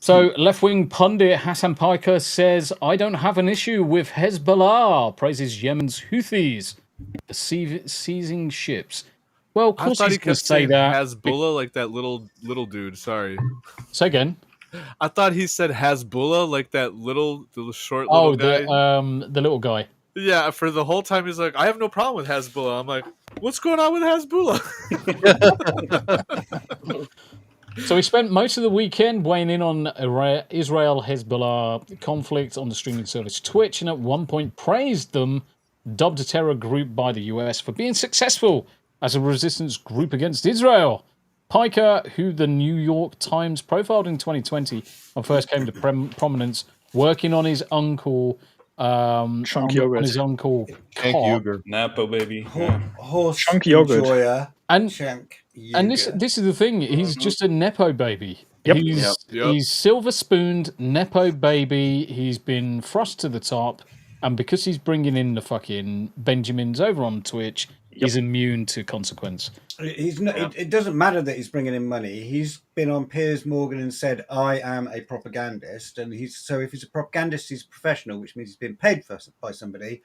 So, left-wing pundit Hassan Piker says, I don't have an issue with Hezbollah, praises Yemen's Houthis for seizing ships. Well, of course he's going to say that. Hezbollah, like that little dude, sorry. Say again. I thought he said Hezbollah, like that the short little guy. The little guy. Yeah, for the whole time he's like, I have no problem with Hezbollah. I'm like, what's going on with Hezbollah? So he spent most of the weekend weighing in on Israel-Hezbollah conflict on the streaming service Twitch, and at one point praised them, dubbed a terror group by the US for being successful as a resistance group against Israel. Piker, who the New York Times profiled in 2020 and first came to prominence working on his uncle, Chunk yogurt. on his uncle Chunk Cobb. yogurt. Napa baby. Horse Chunk yogurt. enjoyer. And Chunk And this yogurt. this is the thing. He's just a nepo baby. Yep. He's silver spooned nepo baby. He's been thrust to the top, and because he's bringing in the fucking Benjamins over on Twitch, he's immune to consequence. He's not, it doesn't matter that he's bringing in money. He's been on Piers Morgan and said, "I am a propagandist," and so if he's a propagandist, he's professional, which means he's been paid by somebody.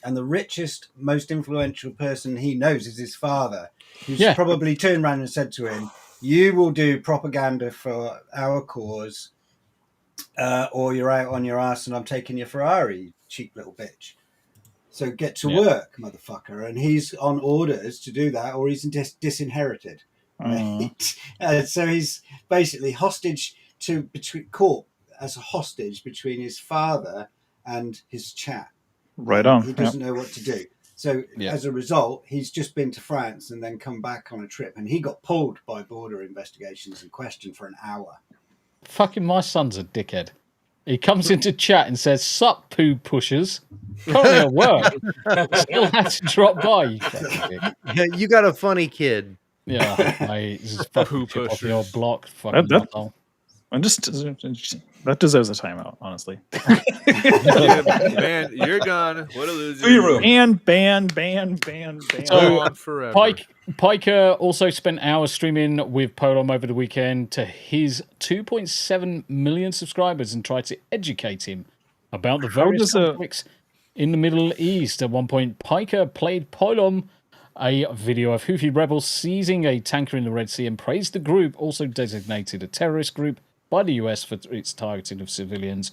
And the richest, most influential person he knows is his father, who's probably turned around and said to him, "You will do propaganda for our cause, or you're out on your ass and I'm taking your Ferrari, you cheap little bitch. So get to work, motherfucker." And he's on orders to do that, or he's disinherited. Right? So he's basically hostage caught as a hostage between his father and his chat. Right on. He doesn't know what to do. So as a result, he's just been to France and then come back on a trip. And he got pulled by border investigations and questioned for an hour. Fucking my son's a dickhead. He comes into chat and says, "Sup, poo pushers." Currently at work. Still had to drop by. You got a funny kid. Yeah, mate. This is fucking chip off the old block. Fucking that deserves a timeout, honestly. Man, you're gone. What a loser. Ban. So, forever. Piker also spent hours streaming with Polom over the weekend to his 2.7 million subscribers and tried to educate him about the various conflicts in the Middle East. At one point, Piker played Polom a video of Houthi rebels seizing a tanker in the Red Sea and praised the group, also designated a terrorist group by the US for its targeting of civilians,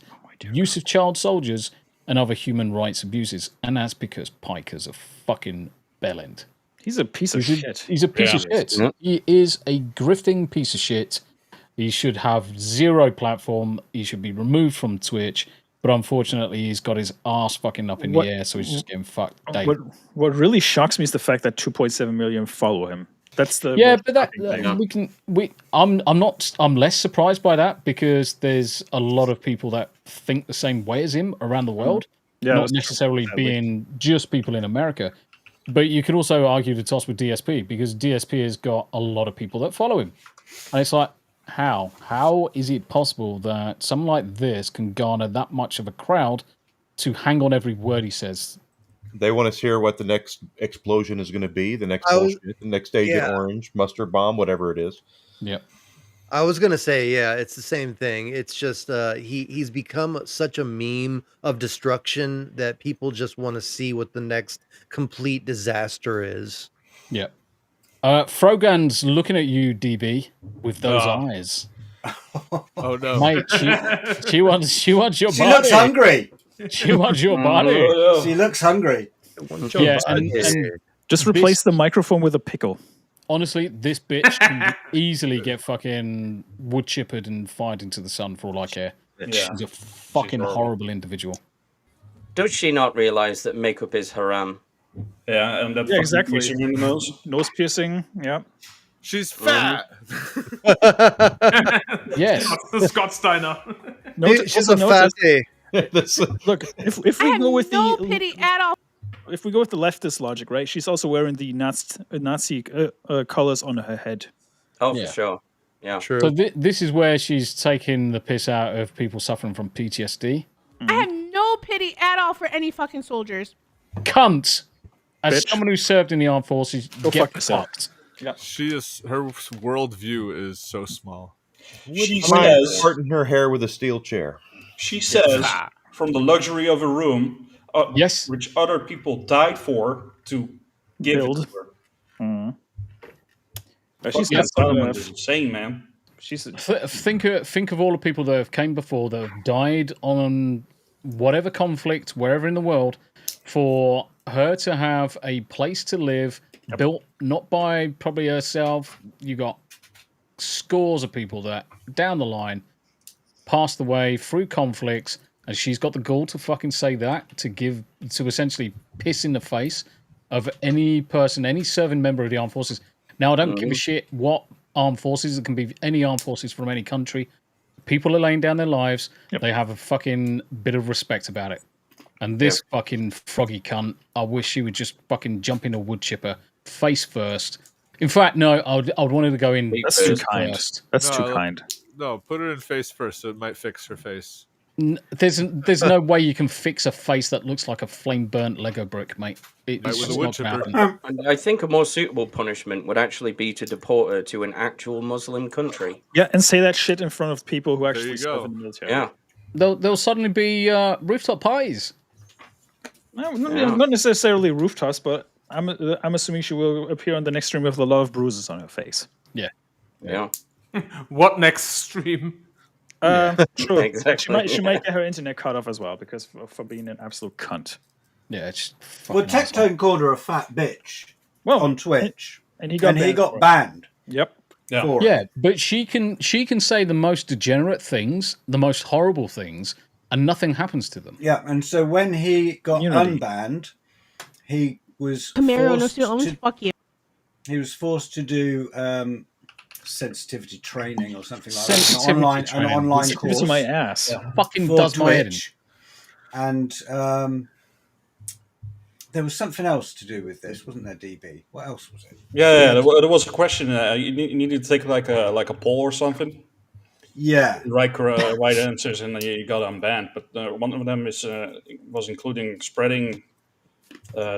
use of child soldiers, and other human rights abuses. And that's because Piker's a fucking bellend. He's a piece of shit. He's a piece of shit. Yeah. He is a grifting piece of shit. He should have zero platform. He should be removed from Twitch. But unfortunately, he's got his ass fucking up in the air, so he's just getting fucked. What really shocks me is the fact that 2.7 million follow him. That's the I'm less surprised by that because there's a lot of people that think the same way as him around the world. Not necessarily being just people in America. But you could also argue the toss with DSP because DSP has got a lot of people that follow him. And it's like, how? How is it possible that someone like this can garner that much of a crowd to hang on every word he says? They want to hear what the next explosion is going to be, the next bullshit, the next Agent Orange, mustard bomb, whatever it is. Yep. I was going to say, it's the same thing. It's just he's become such a meme of destruction that people just want to see what the next complete disaster is. Yep. Frogan's looking at you, DB, with those eyes. Oh no, mate! She wants your body. She looks hungry. She wants your body. She looks hungry. And just replace the microphone with a pickle. Honestly, this bitch can easily get fucking wood chippered and fired into the sun for all I care. She's a fucking horrible individual. Does she not realize that makeup is haram? Yeah, and that exactly. piercing in the nose piercing. Yeah, she's fat. Yes, Scott Steiner. She's a fatty. Look, if we go with no pity at all. If we go with the leftist logic, right? She's also wearing the Nazi colors on her head. Oh, for sure. Yeah, true. So this is where she's taking the piss out of people suffering from PTSD. I have no pity at all for any fucking soldiers. Cunt. As Bitch. someone who served in the armed forces, get fucked. Yeah. Her worldview is so small. She says, parting her hair with a steel chair. She says, from the luxury of a room, which other people died for, to give it to her. She's got insane, man. Think of all the people that have came before that have died on whatever conflict, wherever in the world, for her to have a place to live built not by probably herself. You got scores of people that down the line passed away through conflicts, and she's got the gall to fucking say that, to essentially piss in the face of any person, any serving member of the armed forces. Now, I don't give a shit what armed forces, it can be any armed forces from any country. People are laying down their lives. They have a fucking bit of respect about it. And this fucking froggy cunt, I wish she would just fucking jump in a wood chipper face first. In fact, no, I would want her to go in. That's too kind. That's too kind. No, put her in face first, so it might fix her face. There's no way you can fix a face that looks like a flame burnt Lego brick, mate. It's just not gonna happen. And I think a more suitable punishment would actually be to deport her to an actual Muslim country. Yeah, and say that shit in front of people who actually serve in the military. Yeah. There'll suddenly be rooftop parties. No, not necessarily rooftops, but I'm assuming she will appear on the next stream with a lot of bruises on her face. Yeah. Yeah. What next stream? True. Exactly. She might get her internet cut off as well because for being an absolute cunt. Yeah, it's Well, Tectone called her a fat bitch on Twitch, and he got banned. Yep. for Yeah, it. but she can say the most degenerate things, the most horrible things, and nothing happens to them. Yeah, and so when he got unbanned, he was fuck you. He was forced to do sensitivity training or something like Sensitivity that. An online Sensitivity course. my ass. Fucking for does my head in. Twitch. And there was something else to do with this, wasn't there, DB? What else was it? Yeah, there was a question. You needed to take like a poll or something. Yeah. Right answers, and then you got unbanned. But one of them was including spreading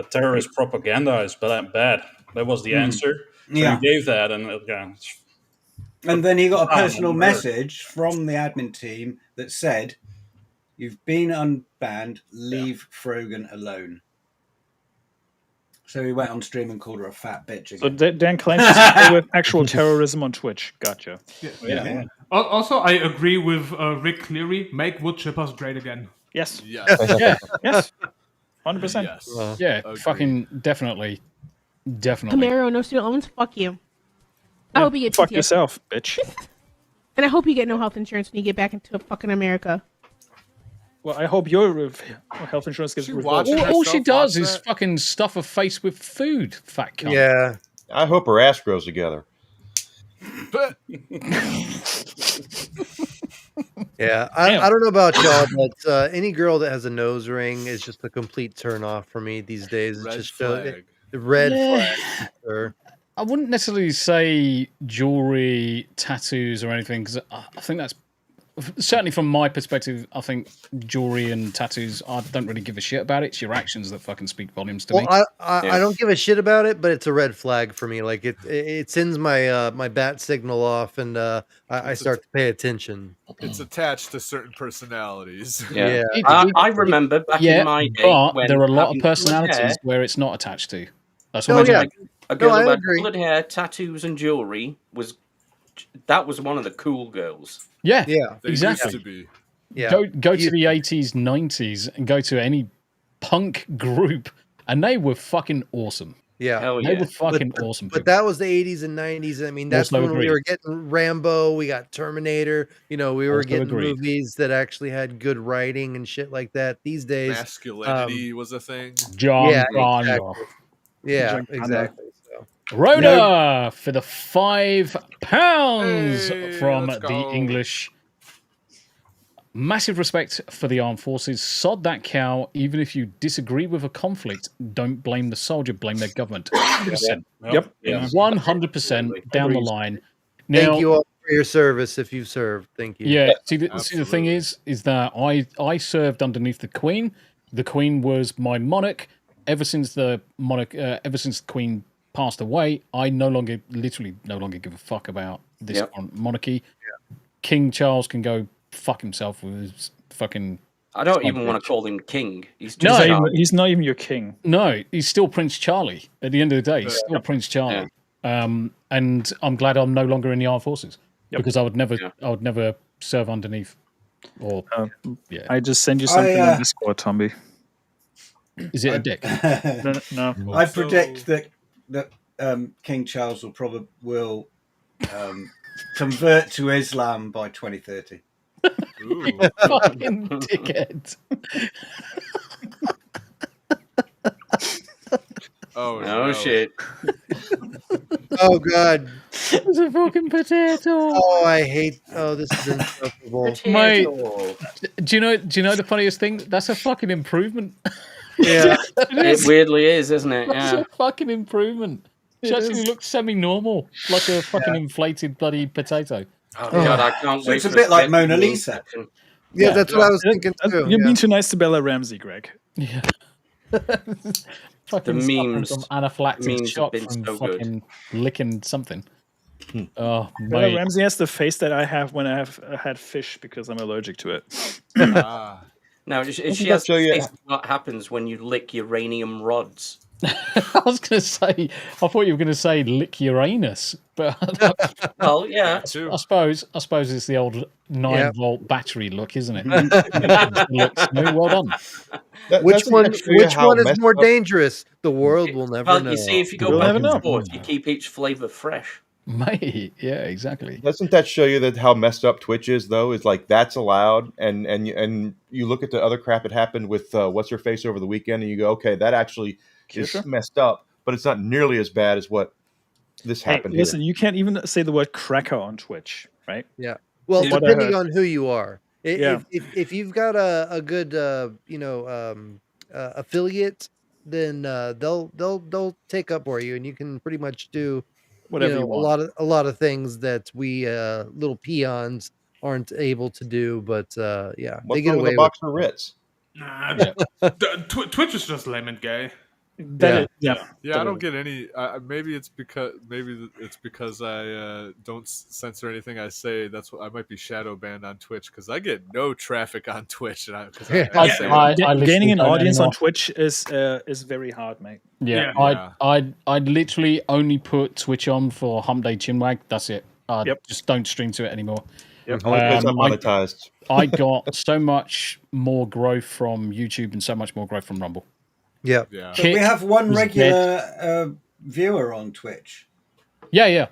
terrorist propaganda is bad. That was the answer. So Yeah. you gave that, and And then he got a personal message from the admin team that said, "You've been unbanned. Leave Frogan alone." So he went on stream and called her a fat bitch again. So Dan claims to with actual terrorism on Twitch. Gotcha. Yeah. Also, I agree with Rick Cleary. Make wood chippers great again. Yes. Yes. Yeah. Yes. 100%. Yes. Yeah, fucking definitely. Camaro, no student loans. Fuck you. I hope you get Fuck PTSD. yourself, bitch. And I hope you get no health insurance when you get back into fucking America. Well, I hope your health insurance gets revoked. All she does is fucking stuff her face with food, fat cunt. Yeah. I hope her ass grows together. Yeah, I don't know about y'all, but any girl that has a nose ring is just a complete turn off for me these days. It's Red just flag. the red Yeah. flag. Sure. I wouldn't necessarily say jewelry, tattoos, or anything, because I think that's certainly from my perspective. I think jewelry and tattoos, I don't really give a shit about it. It's your actions that fucking speak volumes to me. Well, I don't give a shit about it, but it's a red flag for me. Like it sends my my bat signal off, and I start to pay attention. It's attached to certain personalities. Yeah. I remember back in my day. but when there are a lot of having coloured personalities hair- where it's not attached to. That's Oh, what yeah. A girl No, I who had agree. coloured hair, tattoos, and jewelry was one of the cool girls. Yeah, Yeah. They exactly. used to be. Yeah. Go to the 80s, 90s, and go to any punk group, and they were fucking awesome. Yeah. Hell They yeah. were fucking awesome. But that was the 80s and 90s. I mean, that's Also when we agree. were getting Rambo. We got Terminator. You know, we were Also getting agree. movies that actually had good writing and shit like that. These days, Masculinity was a thing. John yeah, Connor. exactly. Yeah, John Connor. exactly. So. Rhoda for the £5 Hey, from let's the go. English. Massive respect for the armed forces. Sod that cow. Even if you disagree with a conflict, don't blame the soldier, blame their government. 100%. Yep. Yeah. 100% down the line. Now, Thank you all for your service if you've served. Thank you. yeah, see the thing is that I served underneath the Queen. The Queen was my monarch. Ever since the Queen passed away, I literally no longer give a fuck about this monarchy. King Charles can go fuck himself with his fucking. I don't even want to call him king. He's No. just He's not even your king. No, he's still Prince Charlie. At the end of the day, he's still Prince Charlie. And I'm glad I'm no longer in the armed forces because I would never serve underneath. Or I just send you something in Discord, Tombi. Is it a dick? No. I predict that King Charles will convert to Islam by 2030. Fucking dickhead. Oh no shit. Oh god. It's a fucking potato. Oh, I hate. Oh, this is insufferable. Mate, do you know the funniest thing? That's a fucking improvement. Yeah. It weirdly is, isn't it? That's Yeah. a fucking improvement. She actually looks semi-normal, like a fucking inflated bloody potato. Oh god, I can't So wait. it's a for bit like sketchy Mona meme Lisa. section. Yeah, that's what I was thinking too. You're being too nice to Bella Ramsey, Greg. Yeah. The Fucking suffering memes, from anaphylactic memes have shock been from so fucking licking something. Oh, Bella mate. Ramsey has the face that I have when I have had fish because I'm allergic to it. No, she has to face what happens when you lick uranium rods. I was going to say, I thought you were going to say lick Uranus, but Well, yeah. I suppose it's the old 9-volt battery look, isn't it? Looks new. Well done. Which one is more dangerous? The world will never know. Well, you see, if you go back and forth, you keep each flavor fresh. Mate, yeah, exactly. Doesn't that show you that how messed up Twitch is, though? Is like that's allowed, and you look at the other crap that happened with what's her face over the weekend, and you go, okay, that actually is messed up, but it's not nearly as bad as what this happened. Listen, you can't even say the word cracker on Twitch, right? Yeah. Well, From what I depending heard. on who you are. Yeah. If you've got a good affiliate, then they'll take up for you, and you can pretty much do Whatever you want. a lot of things that we little peons aren't able to do. But yeah, What's they get wrong away with a box of Ritz? Nah, Twitch is just lame and gay. I don't get any. Maybe it's because I don't censor anything I say. That's what I might be shadow banned on Twitch because I get no traffic on Twitch. And Gaining an audience on Twitch is very hard, mate. Yeah, I'd literally only put Twitch on for Hump Day Chinwag. That's it. Just don't stream to it anymore. Only place I'm monetized. I got so much more growth from YouTube and so much more growth from Rumble. Yeah. So we have one regular viewer on Twitch. Yeah.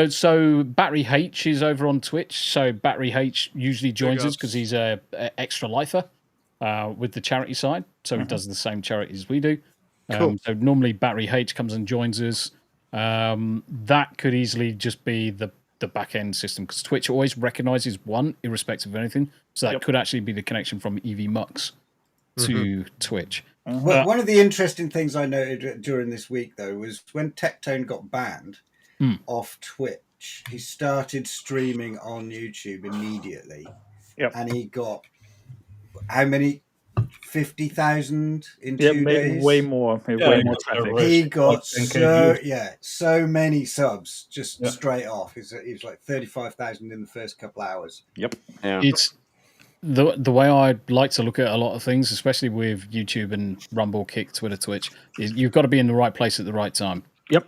So Battery H is over on Twitch. So Battery H usually joins us because he's a extra lifer with the charity side. So he does the same charity as we do. Cool. So normally Battery H comes and joins us. That could easily just be the back end system because Twitch always recognizes one irrespective of anything. So that could actually be the connection from EVMux to Twitch. Well, one of the interesting things I noted during this week, though, was when Tectone got banned off Twitch, he started streaming on YouTube immediately. And he got, how many? 50,000 in 2 days? Way more. Way more traffic. He got so many subs just straight off. He was like 35,000 in the first couple hours. Yep. Yeah. It's the way I like to look at a lot of things, especially with YouTube and Rumble, Kick, Twitter, Twitch, is you've got to be in the right place at the right time. Yep.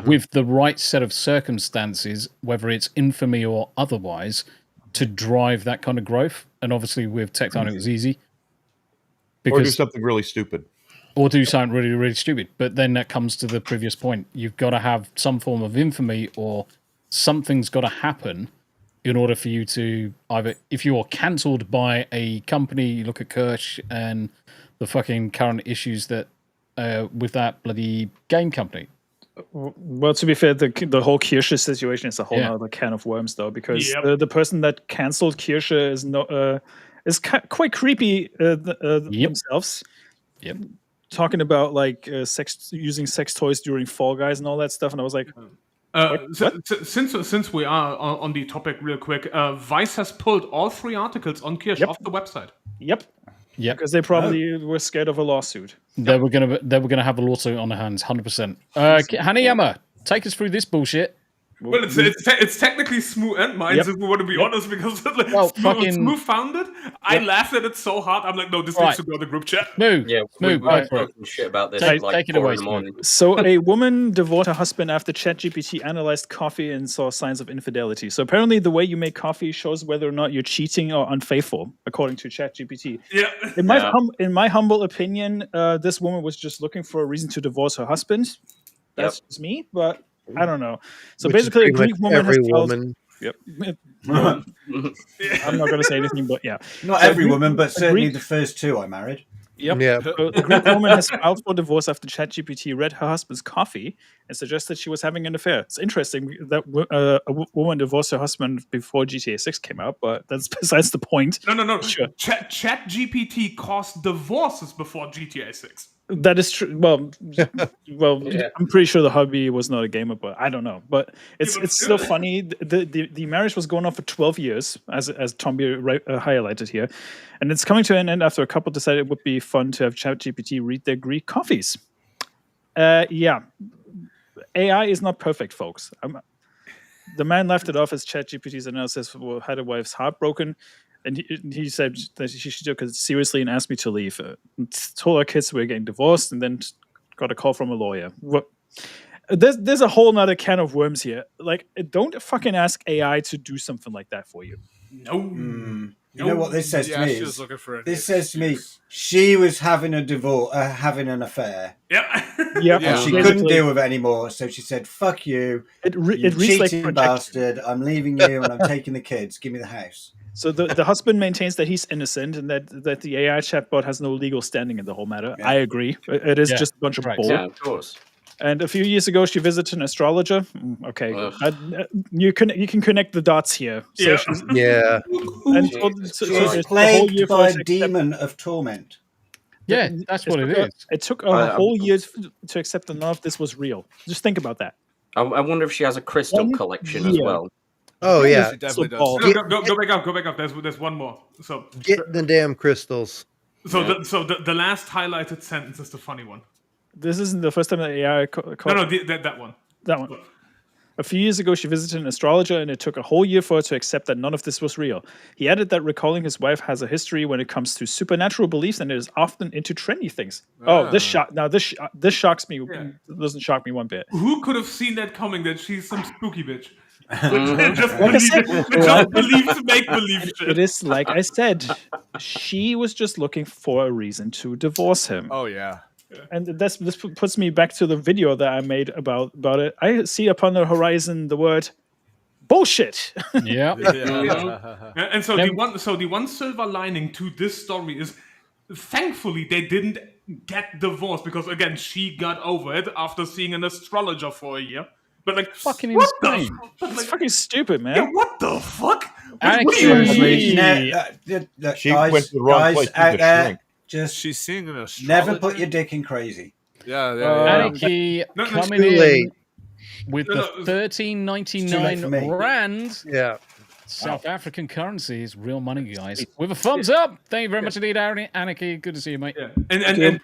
With the right set of circumstances, whether it's infamy or otherwise, to drive that kind of growth. And obviously with Tectone, it was easy. Or do something really stupid. Or do something really, really stupid. But then that comes to the previous point. You've got to have some form of infamy or something's got to happen in order for you to either, if you're cancelled by a company, you look at Kirsch and the fucking current issues that with that bloody game company. Well, to be fair, the whole Kirsche situation is a whole other can of worms, though, because the person that cancelled Kirsche is quite creepy themselves. Yep. Talking about like using sex toys during Fall Guys and all that stuff, and I was like, since we are on the topic, real quick, Vice has pulled all 3 articles on Kirsch off the website. Yep. Because they probably were scared of a lawsuit. They were gonna have a lawsuit on their hands, 100%. Hanayama, take us through this bullshit. Well, it's technically Smu and mine, if we want to be honest, because Smu found it. I laughed at it so hard. I'm like, no, this needs to go in the group chat. Move. Yeah, Move. We've spoken shit about this Take like it 4 away, in the morning. So a woman divorced her husband after ChatGPT analyzed coffee and saw signs of infidelity. So apparently the way you make coffee shows whether or not you're cheating or unfaithful, according to ChatGPT. Yeah. In my humble opinion, this woman was just looking for a reason to divorce her husband. That's just me, but I don't know. So Which is basically, a pretty Greek much woman has every filed, woman. Yep. Well, I'm not going to say anything, but yeah. Not So every woman, but certainly Greek- the first two I married. Yep. Yeah. So a Greek woman has filed for divorce after ChatGPT read her husband's coffee and suggested she was having an affair. It's interesting that woman divorced her husband before GTA 6 came out, but that's besides the point. No. Sure. ChatGPT caused divorces before GTA 6. That is true. Well, I'm pretty sure the hubby was not a gamer, but I don't know. But it's still funny. The marriage was going on for 12 years, as Tombi highlighted here, and it's coming to an end after a couple decided it would be fun to have ChatGPT read their Greek coffees. Yeah, AI is not perfect, folks. The man left it off as ChatGPT's analysis had a wife's heart broken. And he said that she took it seriously and asked me to leave. Told our kids we were getting divorced, and then got a call from a lawyer. There's a whole nother can of worms here. Like, don't fucking ask AI to do something like that for you. No. You know what this says to me? She was looking for This says to me she was having a divorce, having an affair. Yeah. Yeah. And she couldn't deal with it anymore, so she said, "Fuck you, you cheating bastard! I'm leaving you, and I'm taking the kids. Give me the house." So the husband maintains that he's innocent and that the AI chatbot has no legal standing in the whole matter. Yeah. I agree. It is just a bunch of bull. Yeah, of course. And a few years ago, she visited an astrologer. Okay, you can connect the dots here. So yeah. And she's plagued by a demon of torment. Yeah, that's what it is. It took a whole year to accept that none of this was real. Just think about that. I wonder if she has a crystal collection as well. Oh yeah, She definitely does. Go back up. There's one more. So get the damn crystals. So the last highlighted sentence is the funny one. This isn't the first time that AI that one. That one. A few years ago, she visited an astrologer, and it took a whole year for her to accept that none of this was real. He added that recalling his wife has a history when it comes to supernatural beliefs, and it is often into trendy things. Oh, this shocks me. Yeah. It doesn't shock me one bit. Who could have seen that coming? That she's some spooky bitch. just believes make-believe shit. It is like I said. She was just looking for a reason to divorce him. Oh yeah. And this puts me back to the video that I made about it. I see upon the horizon the word bullshit. Yeah. And so the one silver lining to this story is, thankfully they didn't get divorced, because again she got over it after seeing an astrologer for a year. But like, fucking insane. It's fucking stupid, man. Yeah, what the fuck? She went to the wrong place out there. Just she's seeing an astrologer. Never put your dick in crazy. Yeah. Anarchy coming in with the $13.99 rand. Yeah. South African currency is real money, guys. With a thumbs up. Thank you very much indeed, Anarchy. Good to see you, mate. Yeah. And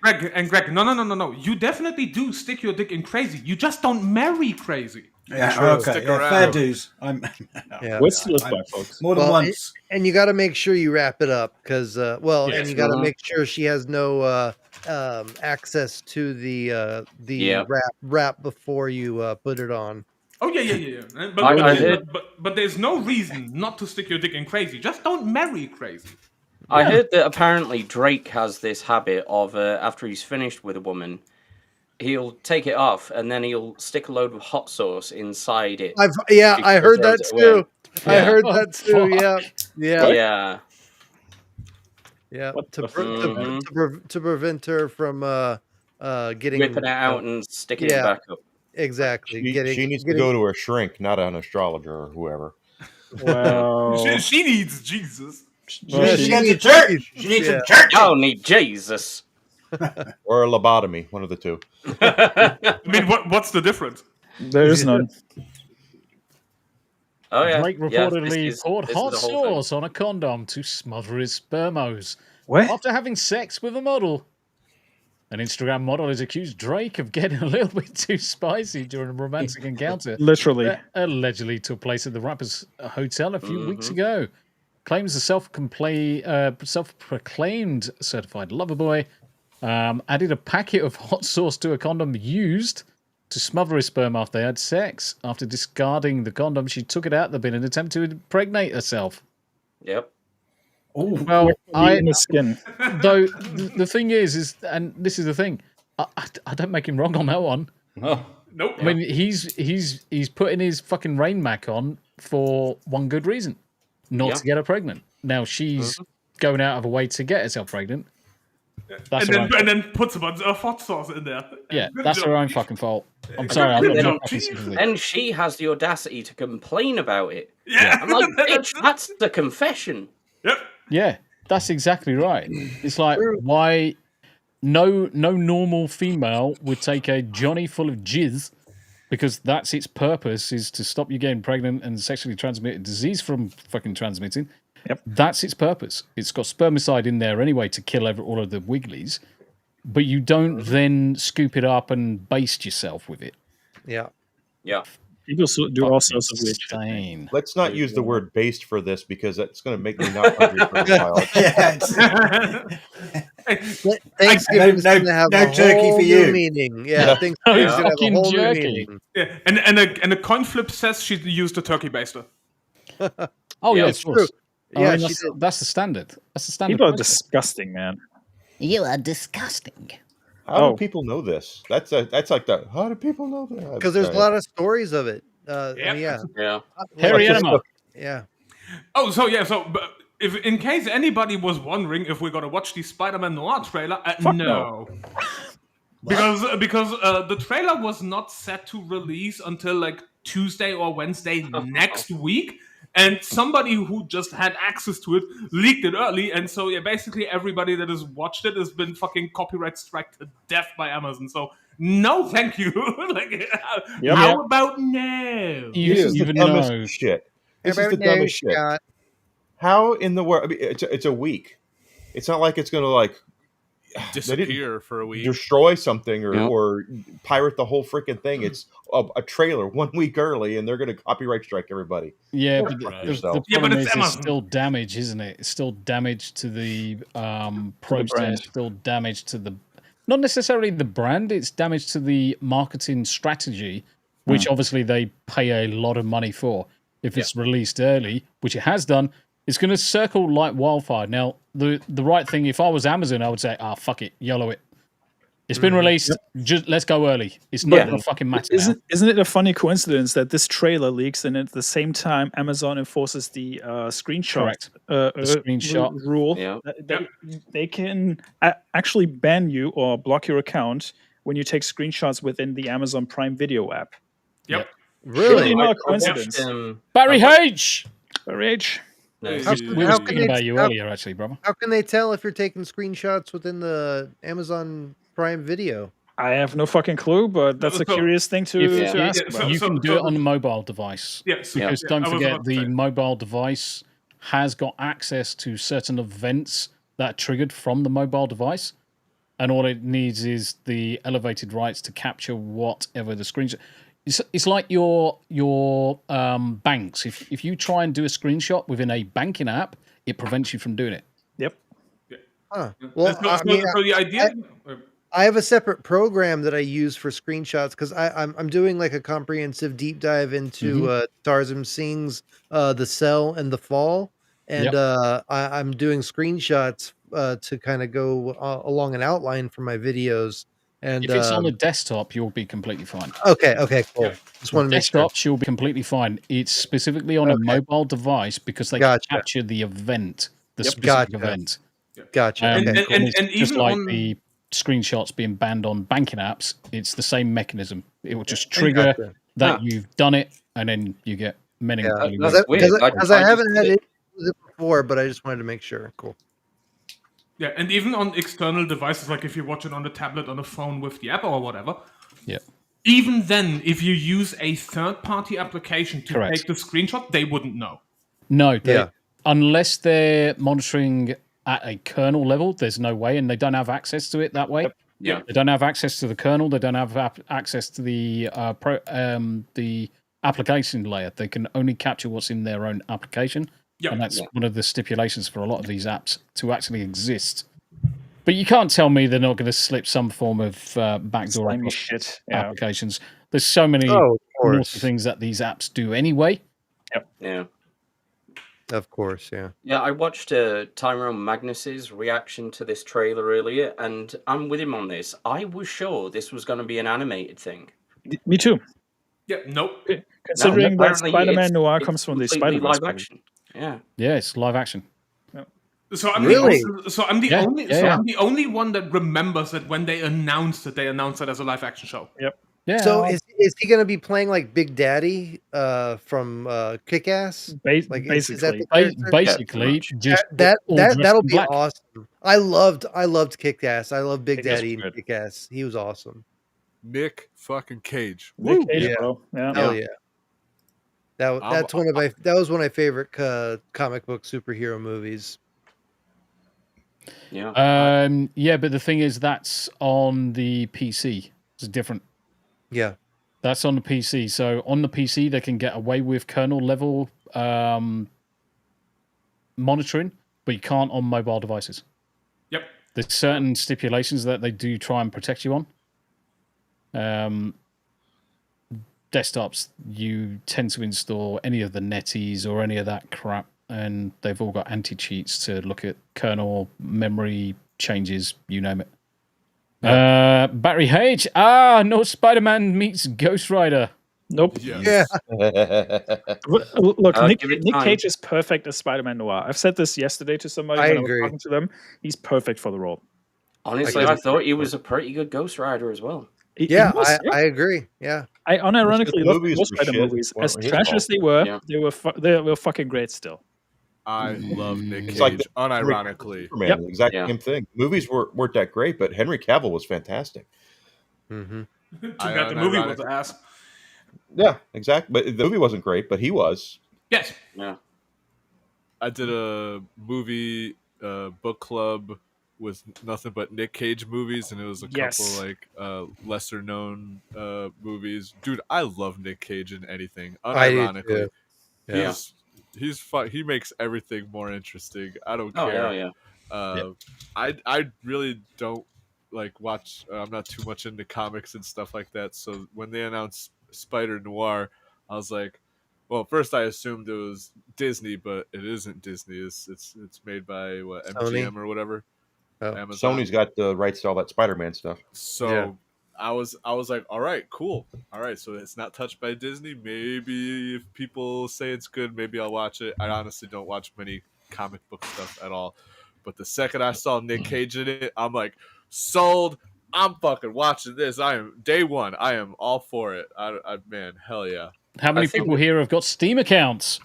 Greg, no. You definitely do stick your dick in crazy. You just don't marry crazy. Yeah, okay. Yeah, fair dues. We're still back, folks. More than once. And you got to make sure you wrap it up, because and you got to make sure she has no access to the wrap before you put it on. Oh yeah. But there's no reason not to stick your dick in crazy. Just don't marry crazy. I heard that apparently Drake has this habit of after he's finished with a woman, he'll take it off and then he'll stick a load of hot sauce inside it. I heard that too. I heard that too. Yeah. To prevent her from getting whipping it out and sticking it back up. Exactly. She needs to go to her shrink, not an astrologer or whoever. Well, she needs Jesus. She needs a church. She needs a church. I don't need Jesus. Or a lobotomy, one of the two. I mean, what's the difference? There is none. Oh yeah. Drake reportedly poured hot sauce on a condom to smother his spermos. What? After having sex with a model. An Instagram model has accused Drake of getting a little bit too spicy during a romantic encounter. Literally. That allegedly took place at the rapper's hotel a few weeks ago. Claims the self-proclaimed certified lover boy added a packet of hot sauce to a condom used to smother his sperm after they had sex. After discarding the condom, she took it out of the bin and attempted to impregnate herself. Yep. Oh, well, skin. Though the thing is, and this is the thing, I don't make him wrong on that one. No. Nope. I mean, he's putting his fucking rain mac on for one good reason, not to get her pregnant. Now she's going out of her way to get herself pregnant. That's and then puts a bunch of hot sauce in there. Yeah, Good that's job. her own fucking fault. I'm sorry, I'm not fucking sympathy. And she has the audacity to complain about it. Yeah. I'm like, bitch, that's the confession. Yep. Yeah, that's exactly right. It's like, why no normal female would take a Johnny full of jizz, because that's its purpose, is to stop you getting pregnant and sexually transmitted disease from fucking transmitting. Yep. That's its purpose. It's got spermicide in there anyway to kill all of the wigglies, but you don't then scoop it up and baste yourself with it. Yeah. Yeah. People do all sorts of weird shit. Insane. Let's not use the word based for this because that's going to make me not hungry for a while. Thanksgiving is going to have no a turkey whole for new you. meaning. Yeah, Thanksgiving is going to have a Fucking whole new jerky. meaning. Yeah, and a coin flip says she used a turkey baster. Oh yeah, it's of course. true. I Yeah, mean, she that's, did. that's the standard. That's the standard. People are process. disgusting, man. You are disgusting. How do people know this? That's like the how do people know that? Because there's a lot of stories of it. I mean, Yep. Yeah. Hairy enema. Yeah. Oh, so but if in case anybody was wondering if we're gonna watch the Spider-Man Noir trailer, no. Because the trailer was not set to release until like Tuesday or Wednesday next week, and somebody who just had access to it leaked it early, and so yeah, basically everybody that has watched it has been fucking copyright struck to death by Amazon. So no, thank you. Like, how about no? This is the dumbest shit. This is the dumbest shit. How in the world? I mean, it's a week. It's not like it's going to like disappear for a week, destroy something, or pirate the whole freaking thing. It's a trailer 1 week early, and they're going to copyright strike everybody. Yeah, Go but fuck the yourself. problem is it's still damage, isn't it? It's still damage to the process, brand. still damage to the, not necessarily the brand, it's damage to the marketing strategy, which obviously they pay a lot of money for. If it's released early, which it has done, it's going to circle like wildfire. Now, the right thing, if I was Amazon, I would say, fuck it, YOLO it. It's been released. Just let's go early. It's not going to fucking matter. Isn't it a funny coincidence that this trailer leaks and at the same time Amazon enforces the screenshot screenshot rule? That they can actually ban you or block your account when you take screenshots within the Amazon Prime Video app. Yep. Really not a coincidence. Barry H. Barry H. We were speaking about you earlier, actually, brother. How can they tell if you're taking screenshots within the Amazon Prime Video? I have no fucking clue, but that's a curious thing to ask about. You can do it on a mobile device. Yes. Because don't forget, the mobile device has got access to certain events that are triggered from the mobile device. And all it needs is the elevated rights to capture whatever the screenshot. It's like your banks. If you try and do a screenshot within a banking app, it prevents you from doing it. Yep. Huh. Well, so the idea. I have a separate program that I use for screenshots because I'm doing like a comprehensive deep dive into Tarzan Singh's The Cell and The Fall, and I'm doing screenshots to kind of go along an outline for my videos. And if it's on a desktop, you'll be completely fine. Okay, cool. Just want to make sure. Desktops, you'll be completely fine. It's specifically on a mobile device because they capture the event, the specific event. Gotcha. And just even like on the screenshots being banned on banking apps, it's the same mechanism. It will just trigger that you've done it, and then you get many. Because I haven't had it before, but I just wanted to make sure. Cool. Yeah, and even on external devices, like if you watch it on the tablet, on the phone with the app or whatever. Yeah. Even then, if you use a third-party application to take the screenshot, they wouldn't know. No, unless they're monitoring at a kernel level, there's no way, and they don't have access to it that way. Yeah, they don't have access to the kernel. They don't have access to the application layer. They can only capture what's in their own application. And that's one of the stipulations for a lot of these apps to actually exist. But you can't tell me they're not going to slip some form of backdoor applications. There's so many naughty things that these apps do anyway. Yep. Yeah. Of course, yeah. Yeah, I watched Tyrone Magnus's reaction to this trailer earlier, and I'm with him on this. I was sure this was going to be an animated thing. Me too. Yeah, nope. Considering that apparently Spider-Man it's- Noir it's comes from the completely Spider-Verse live movie. action. Yeah. Yeah, it's live action. So I'm Really? I'm the Yeah, only. yeah, so yeah. I'm the only one that remembers that when they announced it, they announced it as a live action show. Yep. Yeah. So is he going to be playing like Big Daddy from Kick-Ass? Like is that the character? basically just all dressed that'll in be black. awesome. I loved Kick-Ass. I love Big Kick-Ass Daddy was and good. Kick-Ass. He was awesome. Nick fucking Cage. Nick Woo! Cage, Yeah. bro. Yeah. Hell yeah. That was one of my favorite comic book superhero movies. Yeah. Yeah, but the thing is, that's on the PC. It's different. Yeah. That's on the PC. So on the PC, they can get away with kernel level monitoring, but you can't on mobile devices. Yep. There's certain stipulations that they do try and protect you on. Desktops, you tend to install any of the netties or any of that crap, and they've all got anti-cheats to look at kernel memory changes, you name it. Battery H. No Spider-Man meets Ghost Rider. Nope. Yeah. Look, Nick give it time. Cage is perfect as Spider-Man Noir. I've said this yesterday to somebody I when agree. I was talking to them. He's perfect for the role. Honestly, I thought he was a pretty good Ghost Rider as well. Yeah, I agree. Yeah. I unironically love the movies Ghost were Rider shit. movies. Weren't As his trash fault. as they were, Yeah. they were fucking great still. I love Nick Cage, It's like the- unironically. Superman, Yep. the exact Yeah. same thing. Movies weren't that great, but Henry Cavill was fantastic. Mm-hmm. Too bad the movie was ass. Yeah, exactly. But the movie wasn't great, but he was. Yes. Yeah. I did a movie book club with nothing but Nick Cage movies, and it was a Yes. couple like lesser known movies. Dude, I love Nick Cage in anything. I do Unironically, too. Yeah. he's fun. He makes everything more interesting. I don't Oh, care. hell yeah. I really don't like watch. I'm not too much into comics and stuff like that. So when they announced Spider Noir, I was like, well, first I assumed it was Disney, but it isn't Disney. It's made by what, MGM Sony. or whatever. Oh. Amazon. Sony's got the rights to all that Spider-Man stuff. So Yeah. I was like, all right, cool. All right, so it's not touched by Disney. Maybe if people say it's good, maybe I'll watch it. I honestly don't watch many comic book stuff at all. But the second I saw Nick Cage in it, I'm like, sold. I'm fucking watching this. I am day one. I am all for it. I man, hell yeah. How many I think people here have got Steam accounts?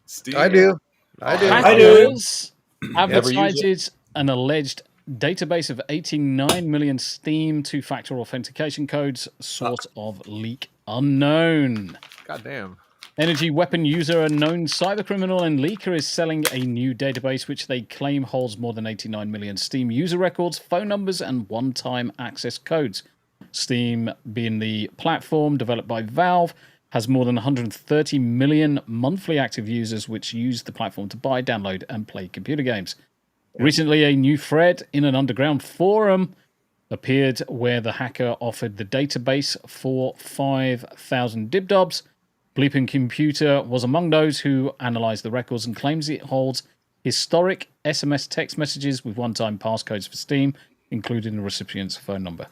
Steve, I do. I do. Hackers Never use advertises an alleged database of 89 million Steam two-factor authentication codes, source of leak unknown. Goddamn. Energy weapon user, a known cybercriminal and leaker, is selling a new database which they claim holds more than 89 million Steam user records, phone numbers, and one-time access codes. Steam, being the platform developed by Valve, has more than 130 million monthly active users which use the platform to buy, download, and play computer games. Recently, a new thread in an underground forum appeared where the hacker offered the database for 5,000 dibdobs. Bleeping Computer was among those who analysed the records and claims it holds historic SMS text messages with one-time passcodes for Steam, including the recipient's phone number.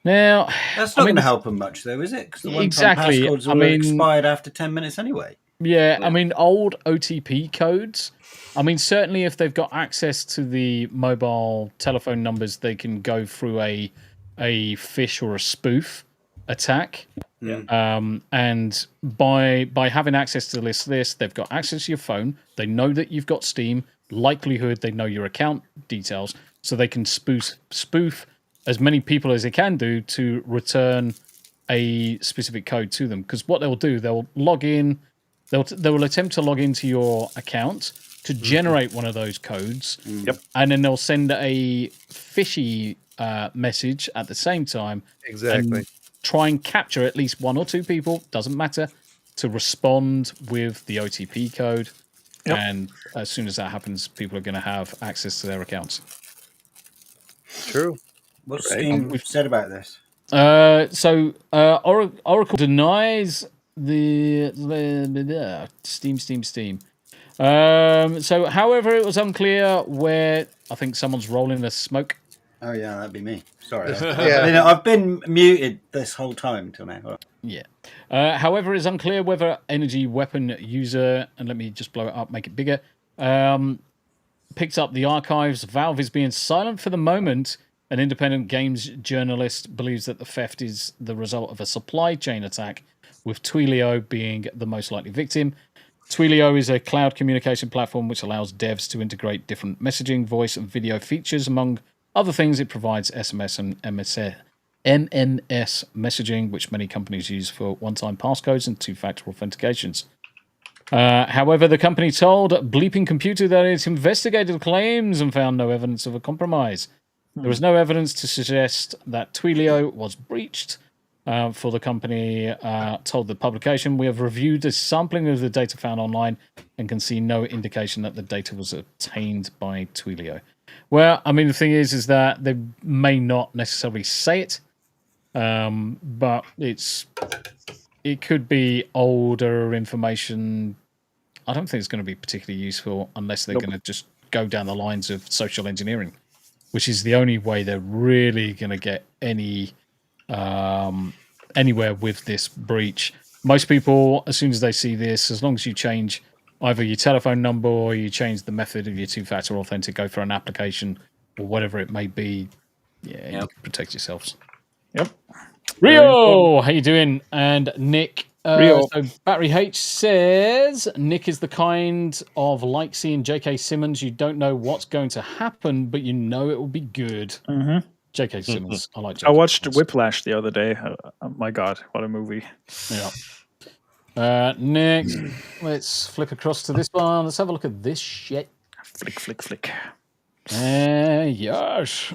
Now, That's not going to help them much, though, is it? Because the one-time exactly. passcodes I will mean- expired after 10 minutes anyway. Yeah, I mean, old OTP codes. I mean, certainly if they've got access to the mobile telephone numbers, they can go through a phish or a spoof attack. And by having access to this list, they've got access to your phone. They know that you've got Steam. Likelihood they know your account details, so they can spoof as many people as they can do to return a specific code to them. Because what they'll do, they'll log in. They will attempt to log into your account to generate one of those codes. Yep. And then they'll send a fishy message at the same time. Exactly. And try and capture at least one or two people, doesn't matter, to respond with the OTP code. Yep. And as soon as that happens, people are going to have access to their accounts. True. What's Steam said about this? Oracle denies the Steam. So, however, it was unclear where I think someone's rolling a smoke Oh yeah, that'd be me. Sorry, Yeah. I've been muted this whole time until now. Yeah. However, it's unclear whether energy weapon user, and let me just blow it up, make it bigger, picked up the archives. Valve is being silent for the moment. An independent games journalist believes that the theft is the result of a supply chain attack, with Twilio being the most likely victim. Twilio is a cloud communication platform which allows devs to integrate different messaging, voice, and video features. Among other things, it provides SMS and MMS messaging, which many companies use for one-time passcodes and two-factor authentications. However, the company told Bleeping Computer that it investigated the claims and found no evidence of a compromise. There was no evidence to suggest that Twilio was breached. For the company told the publication, we have reviewed a sampling of the data found online and can see no indication that the data was obtained by Twilio. Well, I mean, the thing is that they may not necessarily say it, but it could be older information. I don't think it's going to be particularly useful unless they're going to just go down the lines of social engineering, which is the only way they're really going to get anywhere with this breach. Most people, as soon as they see this, as long as you change either your telephone number or you change the method of your two-factor authentic, go for an application or whatever it may be, you can protect yourselves. Yep. Rio, how you doing? And Nick, Rio. so Battery H says Nick is the kind of like seeing J.K. Simmons. You don't know what's going to happen, but you know it will be good. Mm-hmm. J.K. Simmons. I like J.K. I watched Whiplash the other day. Oh my god, what a movie! Yeah. Next, let's flip across to this one. Let's have a look at this shit. Flick. Yes.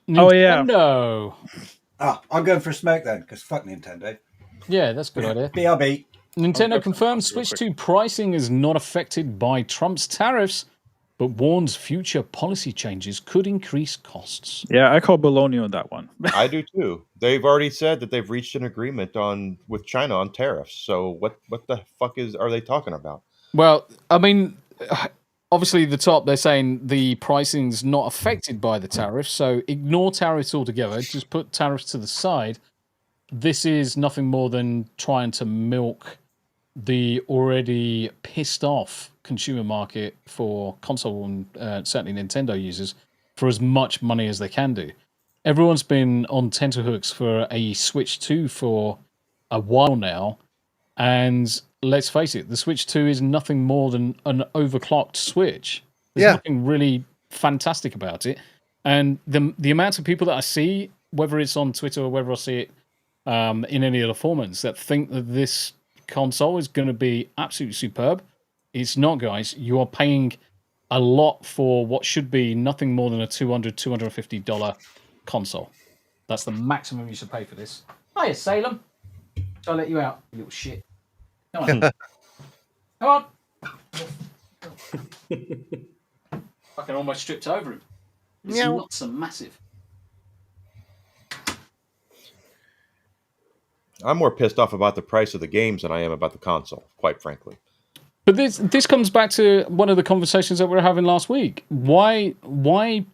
Oh yeah. Nintendo. I'm going for a smoke then, because fuck Nintendo. Yeah, that's a good idea. BRB. Nintendo confirms Switch 2 pricing is not affected by Trump's tariffs, but warns future policy changes could increase costs. Yeah, I call baloney on that one. I do too. They've already said that they've reached an agreement with China on tariffs. So what the fuck are they talking about? Well, I mean, obviously the top, they're saying the pricing's not affected by the tariffs, so ignore tariffs altogether. Just put tariffs to the side. This is nothing more than trying to milk the already pissed off consumer market for console and certainly Nintendo users for as much money as they can do. Everyone's been on tenterhooks for a Switch 2 for a while now, and let's face it, the Switch 2 is nothing more than an overclocked Switch. There's nothing really fantastic about it. And the amount of people that I see, whether it's on Twitter or whether I see it in any other formats, that think that this console is going to be absolutely superb. It's not, guys. You are paying a lot for what should be nothing more than a $200, $250 console. That's the maximum you should pay for this. Hiya, Salem. I'll let you out, you little shit. Come on. Come on. Fucking almost stripped over him. His nuts are massive. I'm more pissed off about the price of the games than I am about the console, quite frankly. But this comes back to one of the conversations that we were having last week. Why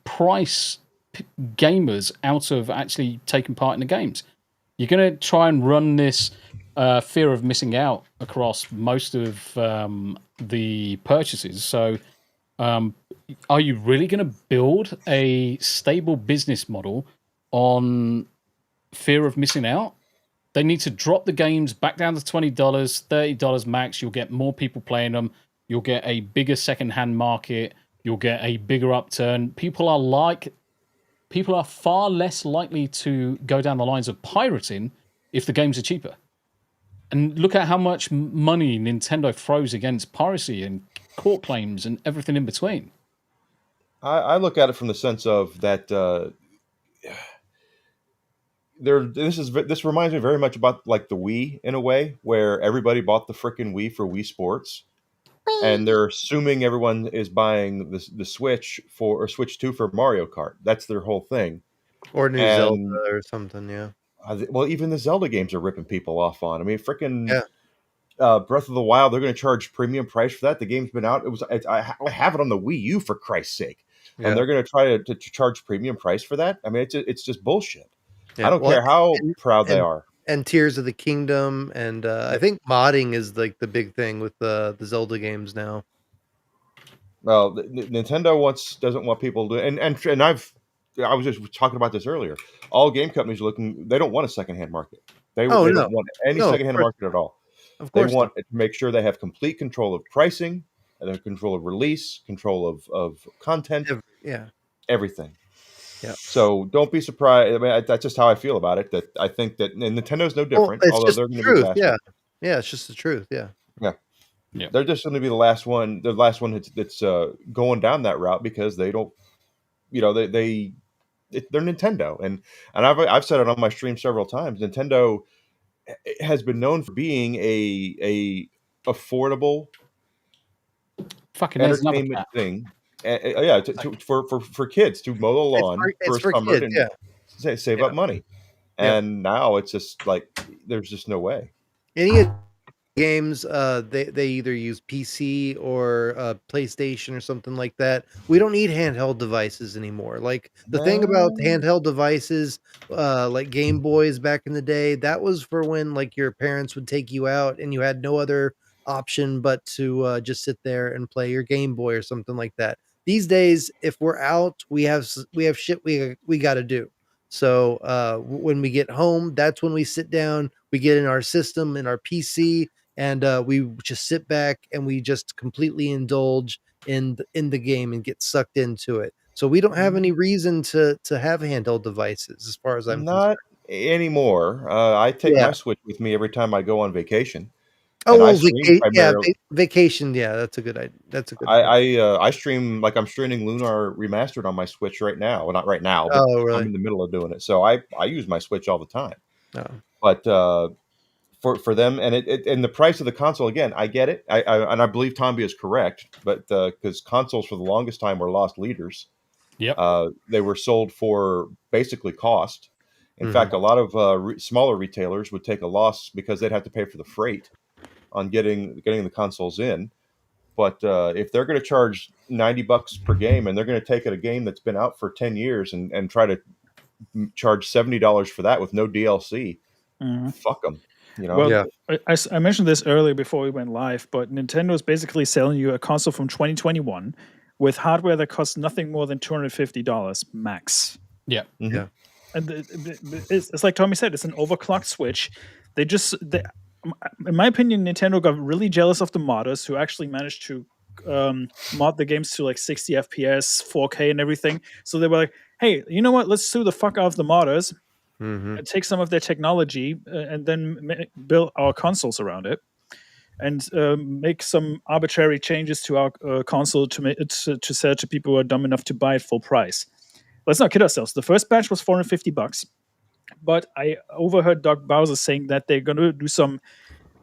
price gamers out of actually taking part in the games? You're going to try and run this fear of missing out across most of the purchases. So are you really going to build a stable business model on fear of missing out? They need to drop the games back down to $20, $30 max. You'll get more people playing them. You'll get a bigger second-hand market. You'll get a bigger upturn. People are far less likely to go down the lines of pirating if the games are cheaper. And look at how much money Nintendo throws against piracy and court claims and everything in between. I look at it from the sense of that this reminds me very much about like the Wii in a way, where everybody bought the frickin' Wii for Wii Sports, and they're assuming everyone is buying the Switch or Switch 2 for Mario Kart. That's their whole thing. Or New Zelda or something, yeah. Well, even the Zelda games are ripping people off on. I mean, frickin' Breath of the Wild, they're going to charge premium price for that. The game's been out. I have it on the Wii U, for Christ's sake. Yeah. and they're going to try to charge premium price for that. I mean, it's just bullshit. Yeah, I don't well, care how and- proud they and- are. And Tears of the Kingdom, and I think modding is like the big thing with the Zelda games now. Well, Nintendo doesn't want people to, and I was just talking about this earlier. All game companies they don't want a secondhand market. They Oh, don't want any No, of secondhand course- market at all. Of They course want to make sure they have complete control of pricing, and they have control of release, control of content, Yeah. everything. Yeah. So don't be surprised. I mean, that's just how I feel about it. That I think that and Nintendo's no different, it's although just they're the going to be the truth. last Yeah. one. Yeah, it's just the truth. Yeah. Yeah. Yeah. They're just going to be the last one that's going down that route because they don't, they're Nintendo, and I've said it on my stream several times. Nintendo has been known for being a affordable Fucking there's another entertainment cat. thing. For kids to mow the lawn It's for summer kids, and yeah. save up money. Yeah. And now it's just like there's just no way. Any games, they either use PC or PlayStation or something like that. We don't need handheld devices anymore. Like the thing about handheld devices, like Game Boys back in the day, that was for when like your parents would take you out and you had no other option but to just sit there and play your Game Boy or something like that. These days, if we're out, we have shit we got to do. So when we get home, that's when we sit down, we get in our system, in our PC, and we just sit back and we just completely indulge in the game and get sucked into it. So we don't have any reason to have handheld devices, as far as I'm Not anymore. I take Yeah. my Switch with me every time I go on vacation. Oh, And I well, stream primarily. vacation. Yeah, that's a good idea. That's a good. I stream like I'm streaming Lunar Remastered on my Switch right now. Well, not right now, but Oh, really? I'm in the middle of doing it. So I use my Switch all the time. Oh. But for them and and the price of the console again, I get it. I believe Tombi is correct, but because consoles for the longest time were lost leaders. Yep. They were sold for basically cost. In Mhm. fact, a lot of smaller retailers would take a loss because they'd have to pay for the freight on getting the consoles in. But if they're going to charge $90 per game, and they're going to take a game that's been out for 10 years and try to charge $70 for that with no DLC, fuck them. Well, I mentioned this earlier before we went live, but Nintendo is basically selling you a console from 2021 with hardware that costs nothing more than $250 max. Yeah. Mm-hmm. Yeah. And it's like Tommy said, it's an overclocked Switch. In my opinion, Nintendo got really jealous of the modders who actually managed to mod the games to like 60 FPS, 4K, and everything. So they were like, "Hey, you know what? Let's sue the fuck out of the modders, and take some of their technology, and then build our consoles around it, and make some arbitrary changes to our console to sell to people who are dumb enough to buy it full price." Let's not kid ourselves. The first batch was $450. But I overheard Doug Bowser saying that they're going to do some,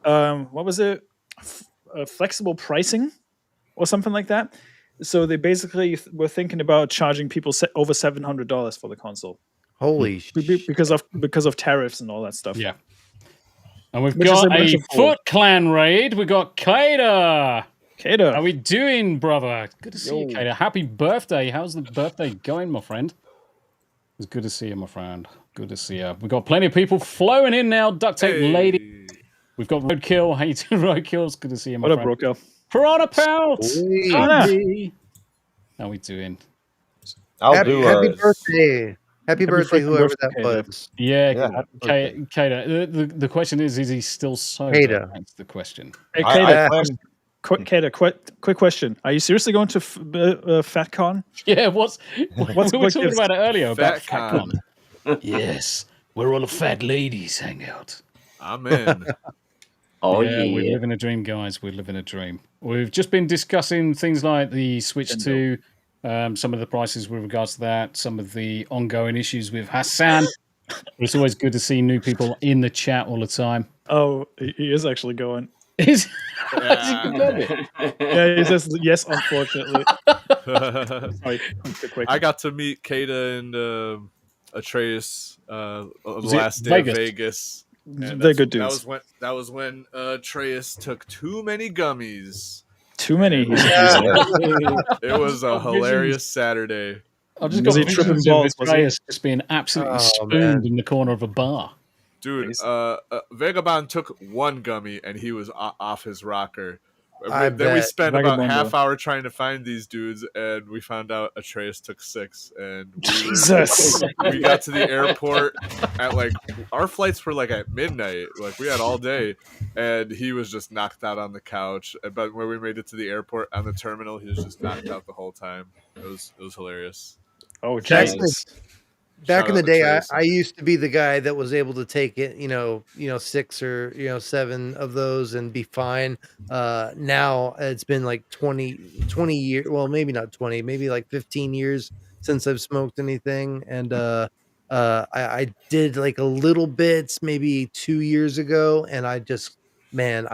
what was it, flexible pricing or something like that. So they basically were thinking about charging people over $700 for the console. Holy because of tariffs and all that stuff. Yeah. And we've got a Foot Clan raid. We've got Kadath. Kadath. How we doing, brother? Good to see you, Kadath. Happy birthday. How's the birthday going, my friend? It's good to see you, my friend. Good to see you. We've got plenty of people flowing in now. Duct tape lady. We've got Roadkill. How you doing, Roadkill? It's good to see you, my friend. What up, Roadkill? Piranha Pelt. Sweet. How we doing? Happy birthday. Happy birthday, whoever that was. Yeah, Kata. The question is he still sober? Kata. That's the question. Hey, Kata, quick question. Are you seriously going to FatCon? Yeah, we were talking about it earlier about FatCon. Yes, where all the fat ladies hang out. I'm in. We're living a dream, guys. We're living a dream. We've just been discussing things like the Switch 2, some of the prices with regards to that, some of the ongoing issues with Hassan. It's always good to see new people in the chat all the time. Oh, he is actually going. Is yeah, he says yes, unfortunately. Sorry, quick. I got to meet Kata and Atreus last day of Vegas. They're good dudes. That was when Atreus took too many gummies. Too many. It was a hilarious Saturday. I've just got visions of Andreas just being absolutely spooned in the corner of a bar. Dude, Vagabond took one gummy and he was off his rocker. Then we spent about half hour trying to find these dudes, and we found out Atreus took 6. And we got to the airport at our flights were at midnight. We had all day, and he was just knocked out on the couch. But when we made it to the airport on the terminal, he was just knocked out the whole time. It was hilarious. Oh, Jesus. Back in the day, I used to be the guy that was able to take it, 6 or 7 of those and be fine. Now it's been 20 years. Well, maybe not 20, maybe 15 years since I've smoked anything. And I did a little bits maybe 2 years ago, and I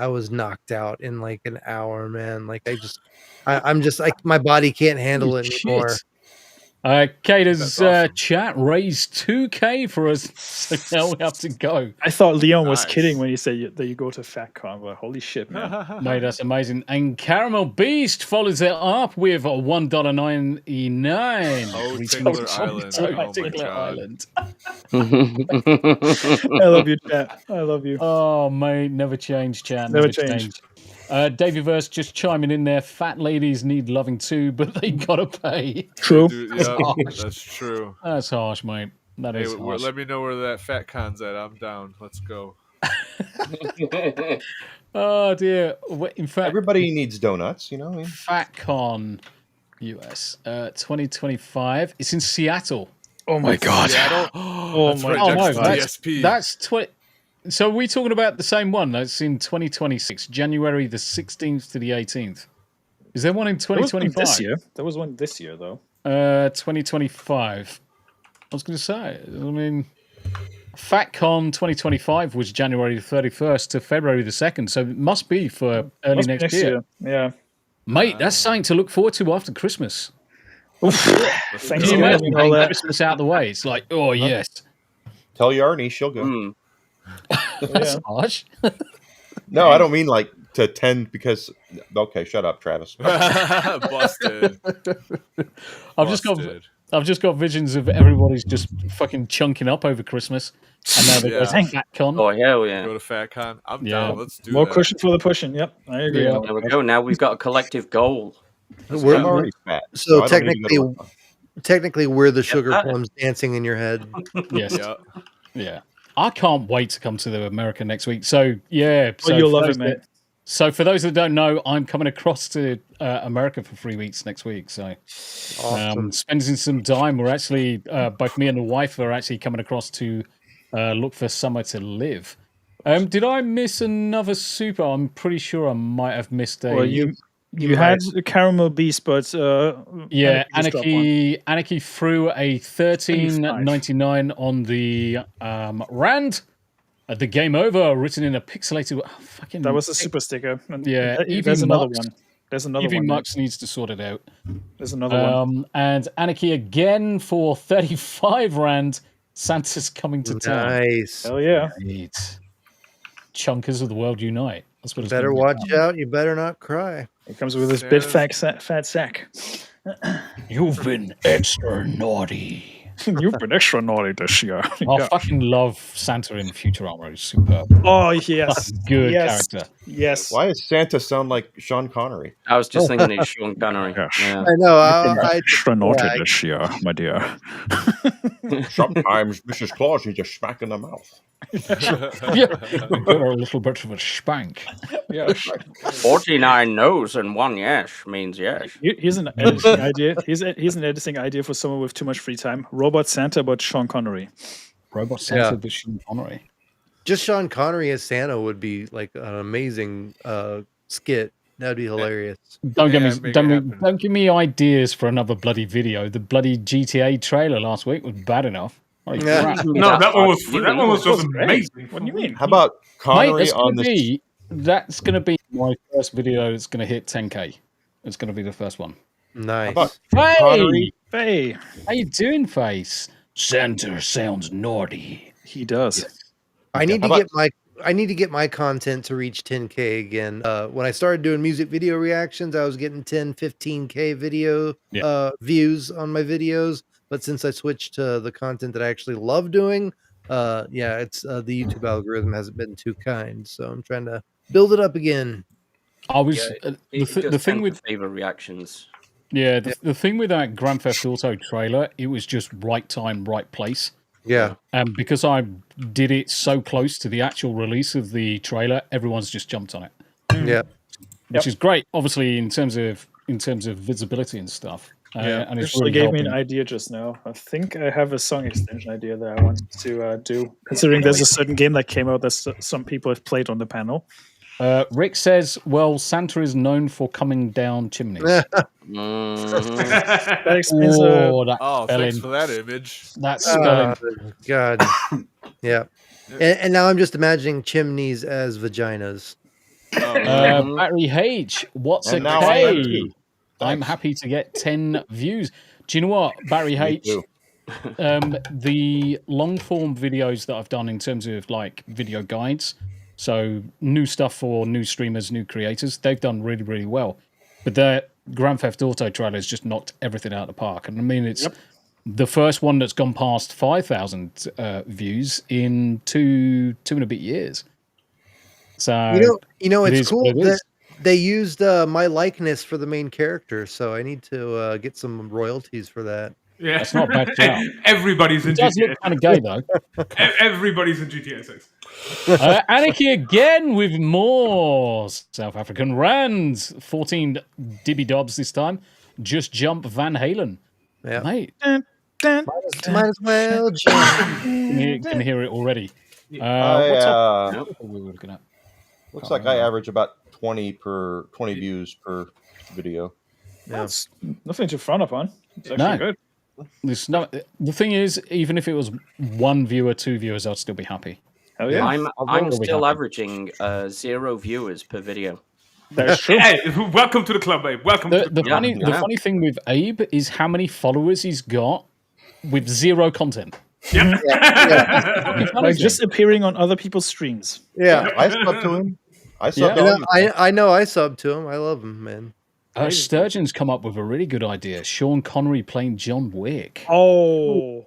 was knocked out in an hour, man. I'm just my body can't handle it anymore. Kata's chat raised 2K for us, so now we have to go. I thought Leon was kidding when he said that you go to FatCon. Well, holy shit, man. Mate, that's amazing. And Caramel Beast follows it up with a $1.99. Oh, Tickler Island. Oh, my God. I love you, chat. I love you. Oh, mate, never change, chat. Never change. Davey Verse just chiming in there. Fat ladies need loving too, but they gotta pay. True. Dude, yeah, that's true. That's harsh, mate. That is harsh. Let me know where that Fat Con's at. I'm down. Let's go. Oh dear. In fact, everybody needs donuts, FatCon US 2025. It's in Seattle. Oh my God. Seattle? Oh that's my right, God. DSP. That's 20. So are we talking about the same one? That's in 2026, January the 16th to the 18th. Is there one in 2025? There was one this year, though. 2025. I was going to say, FatCon 2025 was January the 31st to February the 2nd, so it must be for early next year. Yeah. Mate, that's something to look forward to after Christmas. Thanks Can you imagine getting Christmas out of the way? It's like, oh, yes. Tell Yarny, she'll go. That's harsh. No, I don't mean to attend because. Okay, shut up, Travis. Busted. I've just got visions of everybody's just fucking chunking up over Christmas, and now they go to FatCon. Oh hell yeah! Go to FatCon. I'm down. Let's do more that. cushion for the pushing. Yep, I agree. Yeah. There we go. Now we've got a collective goal. We're already fat, so technically, we're the sugar plums dancing in your head. Yes. Yeah. I can't wait to come to the America next week. So yeah, so you'll love it, mate. So for those that don't know, I'm coming across to America for 3 weeks next week. So spending some time. We're actually both me and the wife are actually coming across to look for somewhere to live. Did I miss another super? I'm pretty sure I might have missed a. Well, you had the Caramel Beast, but yeah, Anarchy threw a $13.99 on the Rand. The game over, written in a pixelated. Fucking. That was a super sticker. Yeah, there's another one. There's another one. Mux needs to sort it out. There's another one. And Anarchy again for 35 Rand. Santa's coming to town. Nice. Hell yeah. Right. Chunkers of the world unite. That's what it's better watch out. You better not cry. It comes with this big fat sack. You've been extra naughty. You've been extra naughty this year. I fucking love Santa in Futurama. He's superb. Oh, yes. Good character. Yes. Why does Santa sound like Sean Connery? I was just thinking it's Sean Connery. Yes. Yeah. I know. Extra naughty this year, my dear. Sometimes Mrs. Claus needs a smack in the mouth. Yeah, we've got a little bit of a spank. Yes. 49 no's and 1 yes means yes. Here's an editing idea. Here's an editing idea for someone with too much free time. Robot Santa, but Sean Connery. Robot Santa, but Sean Connery. Just Sean Connery as Santa would be like an amazing skit. That'd be hilarious. Don't give me ideas for another bloody video. The bloody GTA trailer last week was bad enough. No, that one was just amazing. What do you mean? How about Connery That's going to be my first video that's going to hit 10K. It's going to be the first one. Nice. Faye. How you doing, Face? Santa sounds naughty. He does. I need to get I need to get my content to reach 10K again. When I started doing music video reactions, I was getting 10, 15K video views on my videos. But since I switched to the content that I actually love doing, it's the YouTube algorithm hasn't been too kind. So I'm trying to build it up again. I was the thing with favor reactions. Yeah, the thing with that Grand Theft Auto trailer, it was just right time, right place. Yeah. And because I did it so close to the actual release of the trailer, everyone's just jumped on it. Yeah. Which is great, obviously, in terms of visibility and stuff. And it's Actually really gave me an helping. idea just now. I think I have a song extension idea that I want to do. Considering there's a certain game that came out that some people have played on the panel. Rick says, well, Santa is known for coming down chimneys. That explains thanks for that image. That's spelling. God. Yeah. And now I'm just imagining chimneys as vaginas. Battery H, what's And a now I am K? too. I'm happy to get 10 views. Do you know what, Battery H? The long form videos that I've done in terms of like video guides, so new stuff for new streamers, new creators, they've done really, really well. But the Grand Theft Auto trailer has just knocked everything out of the park. And I mean, it's the first one that's gone past 5,000 views in two and a bit years. So you know, it's cool that they used my likeness for the main character. So I need to get some royalties for that. Yeah, that's not bad. Everybody's in It does GTA. look kind of gay though. Everybody's in GTA 6. Anarchy again with more South African rands. 14 Dibby Dobs this time. Just jump Van Halen. Yeah, mate. Might as well jump. Can hear it already. What's I, up? What we were looking at? Looks like I average about 20 views per video. That's nothing to frown upon. It's actually good. The thing is, even if it was 1 viewer, 2 viewers, I'd still be happy. Hell yeah. I'm still averaging 0 viewers per video. That's true. Hey, welcome to the club, babe. Welcome to the club. The funny thing with Abe is how many followers he's got with 0 content. Like just appearing on other people's streams. Yeah, I sub to him. I know I sub to him. I love him, man. Sturgeon's come up with a really good idea. Sean Connery playing John Wick. Oh,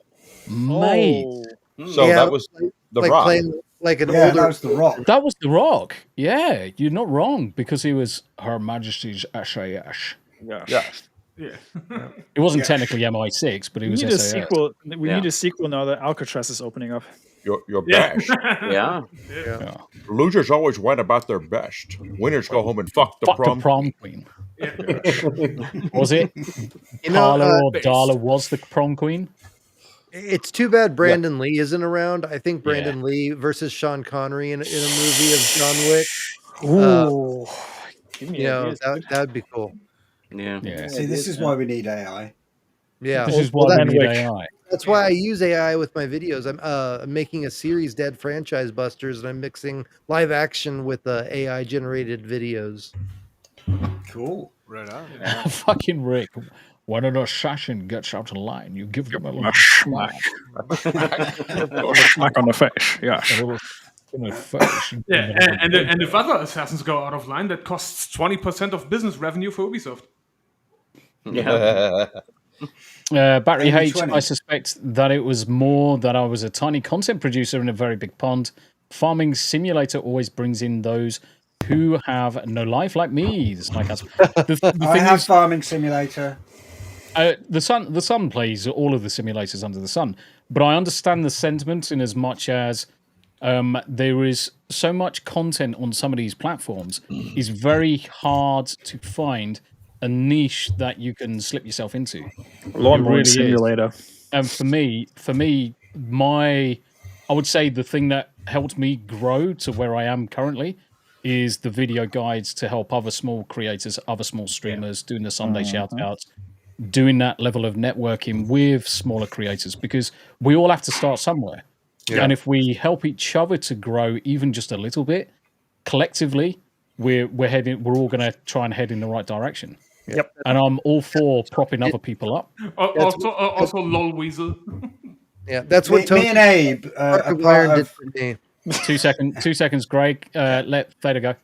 mate. So that was the Rock. Playing like an Yeah, older. that was The Rock. That was The Rock. Yeah, you're not wrong because he was Her Majesty's SAS. Yeah. It wasn't technically MI6, but he was We need a SAS. sequel. We need a sequel now that Alcatraz is opening up. Your best. Yeah. Losers always went about their best. Winners go home and fuck the prom queen. Was it? Carla or Darla was the prom queen? It's too bad Brandon Lee isn't around. I think Brandon Lee versus Sean Connery in a movie of John Wick. Ooh. That'd be cool. Yeah. See, this is why we need AI. Yeah, This is why we need AI. That's why I use AI with my videos. I'm making a series, Dead Franchise Busters, and I'm mixing live action with AI generated videos. Cool. Right on. Fucking Rick. When an assassin gets out of line, you give them a little smack. Smack on the face. Yeah. In the face. Yeah, and if other assassins go out of line, that costs 20% of business revenue for Ubisoft. Yeah. Battery Maybe H, 20. I suspect that it was more that I was a tiny content producer in a very big pond. Farming Simulator always brings in those who have no life like me. Like us. I have Farming Simulator. The sun plays all of the simulators under the sun, but I understand the sentiment in as much as there is so much content on some of these platforms. It's very hard to find a niche that you can slip yourself into. Lawnmower Simulator. And for me, I would say the thing that helped me grow to where I am currently is the video guides to help other small creators, other small streamers, doing the Sunday shout-outs, doing that level of networking with smaller creators, because we all have to start somewhere. Yeah. And if we help each other to grow even just a little bit, collectively, we're all going to try and head in the right direction. Yep. And I'm all for propping other people up. Also, LOL Weasel. Yeah, that's what me and Abe did for me. 2 seconds, Greg. Let Theta go.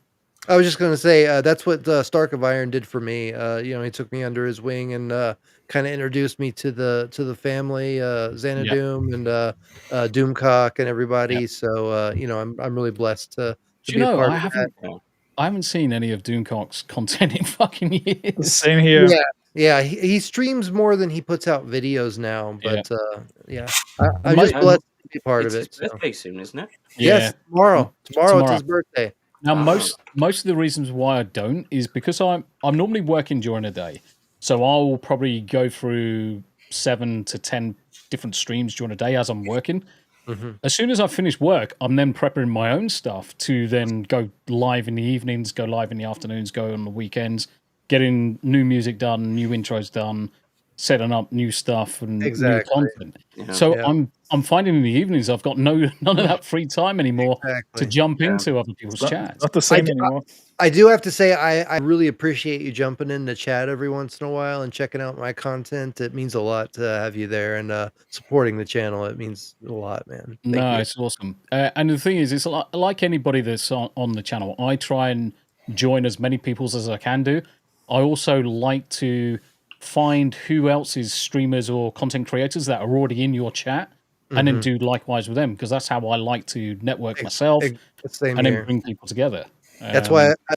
I was just going to say that's what Stark of Iron did for me. He took me under his wing and kind of introduced me to the family, Xanadu and Doomcock and everybody. So I'm really blessed to be a part of that. I haven't seen any of Doomcock's content in fucking years. Same here. Yeah. He streams more than he puts out videos now, but I'm just blessed to be part of it. It's his birthday soon, isn't it? Yes, tomorrow. Tomorrow it's his birthday. Now, most of the reasons why I don't is because I'm normally working during the day, so I'll probably go through 7 to 10 different streams during the day as I'm working. As soon as I finish work, I'm then prepping my own stuff to then go live in the evenings, go live in the afternoons, go on the weekends, getting new music done, new intros done, setting up new stuff and new content. So I'm finding in the evenings I've got none of that free time anymore to jump into other people's chats. Not the same anymore. I do have to say I really appreciate you jumping in the chat every once in a while and checking out my content. It means a lot to have you there and supporting the channel. It means a lot, man. Thank you. It's awesome. And the thing is, it's like anybody that's on the channel. I try and join as many people as I can do. I also like to find who else is streamers or content creators that are already in your chat and then do likewise with them, because that's how I like to network myself and then bring people together. That's why I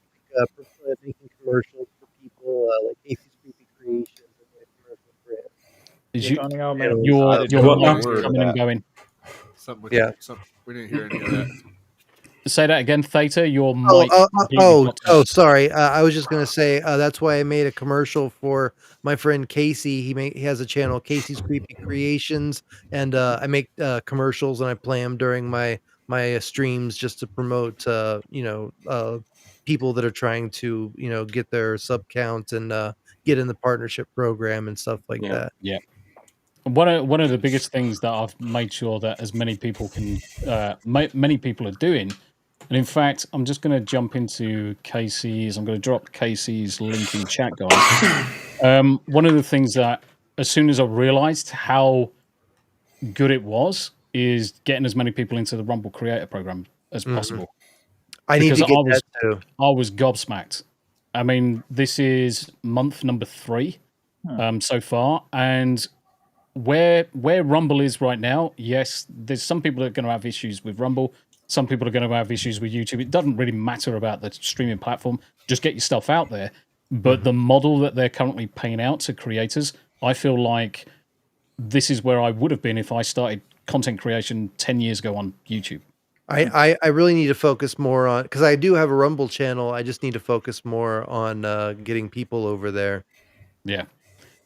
prefer making commercials for people like Casey's Creepy Creations and commercials for it. Is your mic's coming and going. We didn't hear any of that. Say that again, Theta. Your mic. Sorry. I was just gonna say that's why I made a commercial for my friend Casey. He has a channel, Casey's Creepy Creations, and I make commercials and I play them during my streams just to promote people that are trying to get their sub count and get in the partnership program and stuff like that. Yeah. One of the biggest things that I've made sure that as many people can, many people are doing, and in fact, I'm just going to jump into Casey's. I'm going to drop Casey's link in chat, guys. One of the things that, as soon as I realized how good it was, is getting as many people into the Rumble Creator Program as possible. I need to get that too. I was gobsmacked. I mean, this is month number 3 so far, and where Rumble is right now, yes, there's some people that are going to have issues with Rumble. Some people are going to have issues with YouTube. It doesn't really matter about the streaming platform. Just get your stuff out there. But the model that they're currently paying out to creators, I feel like this is where I would have been if I started content creation 10 years ago on YouTube. I really need to focus more on, because I do have a Rumble channel. I just need to focus more on getting people over there. Yeah.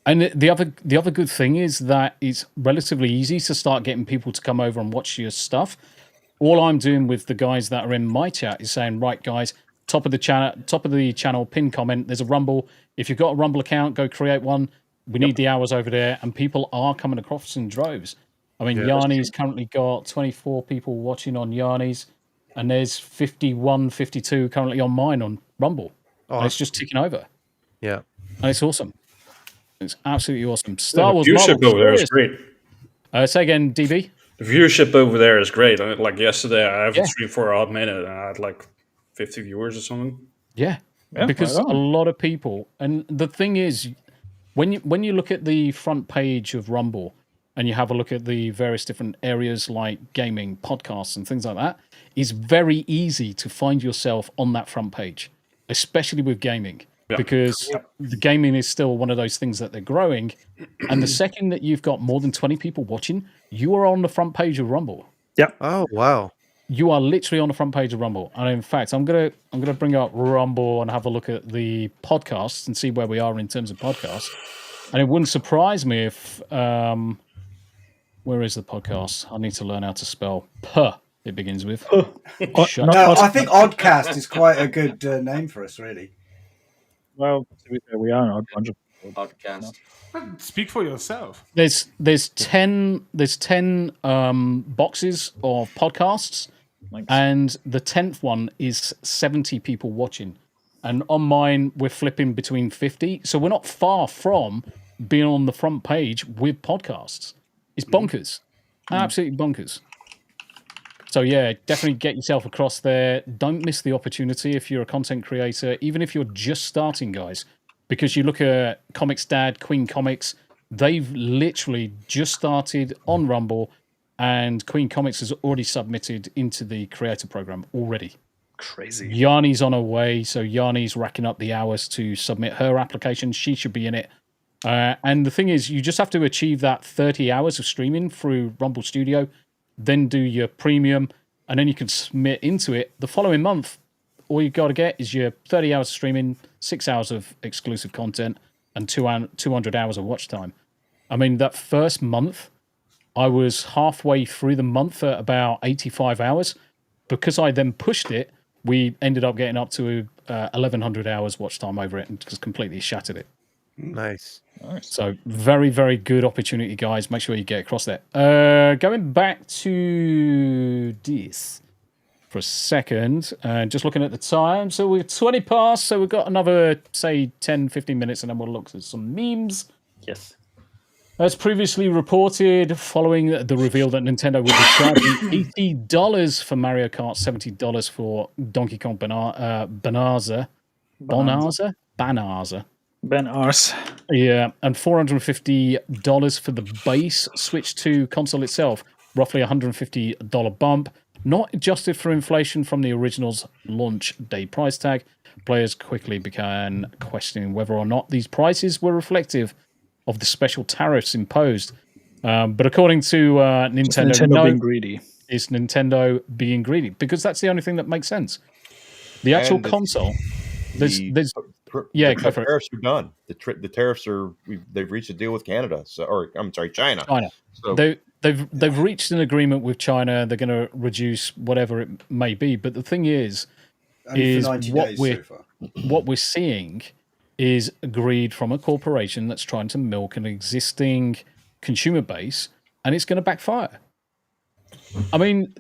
And the other good thing is that it's relatively easy to start getting people to come over and watch your stuff. All I'm doing with the guys that are in my chat is saying, right, guys, top of the channel, pin comment. There's a Rumble. If you've got a Rumble account, go create one. We need the hours over there, and people are coming across in droves. I mean, Yarny's currently got 24 people watching on Yarny's, and there's 51, 52 currently on mine on Rumble. And it's just ticking over. Yeah, and it's awesome. It's absolutely awesome. Star Wars viewership over there is great. Say again, DB. The viewership over there is great. Like yesterday, I haven't streamed for a hot minute, and I had like 50 viewers or something. Yeah, because a lot of people, and the thing is, when you look at the front page of Rumble and you have a look at the various different areas like gaming, podcasts, and things like that, it's very easy to find yourself on that front page, especially with gaming. Because the gaming is still one of those things that they're growing. And the second that you've got more than 20 people watching, you are on the front page of Rumble. Yeah. Oh, wow. You are literally on the front page of Rumble. And in fact, I'm gonna bring up Rumble and have a look at the podcasts and see where we are in terms of podcasts. And it wouldn't surprise me if where is the podcast? I need to learn how to spell it begins with. I think Oddcast is quite a good name for us, really. Well, to be fair, we are an podcast. Speak for yourself. There's 10 boxes of podcasts, and the 10th one is 70 people watching. And on mine, we're flipping between 50. So we're not far from being on the front page with podcasts. It's bonkers. Absolutely bonkers. So yeah, definitely get yourself across there. Don't miss the opportunity if you're a content creator, even if you're just starting, guys. Because you look at Comics Dad, Queen Comics, they've literally just started on Rumble, and Queen Comics has already submitted into the creator program already. Crazy. Yanni's on her way, so Yanni's racking up the hours to submit her application. She should be in it. And the thing is, you just have to achieve that 30 hours of streaming through Rumble Studio, then do your premium, and then you can submit into it the following month. All you got to get is your 30 hours of streaming, 6 hours of exclusive content, and 200 hours of watch time. I mean, that first month, I was halfway through the month at about 85 hours. Because I then pushed it, we ended up getting up to 1,100 hours watch time over it and just completely shattered it. Nice. So very, very good opportunity, guys. Make sure you get across there. Going back to this for a second, just looking at the time. So we're 20 past, so we've got another, say, 10, 15 minutes, and then we'll look at some memes. Yes. As previously reported, following the reveal that Nintendo will be charging $80 for Mario Kart, $70 for Donkey Kong Bonanza. Ben Ars. Yeah, and $450 for the base Switch 2 console itself, roughly $150 bump, not adjusted for inflation from the original's launch day price tag. Players quickly began questioning whether or not these prices were reflective of the special tariffs imposed. But according to Nintendo, Nintendo being greedy. It's Nintendo being greedy, because that's the only thing that makes sense. The actual console, there's yeah, the tariffs are done. The tariffs are they've reached a deal with Canada, China. So They've reached an agreement with China. They're going to reduce whatever it may be. But the thing is what we're seeing is greed from a corporation that's trying to milk an existing consumer base, and it's going to backfire. I mean,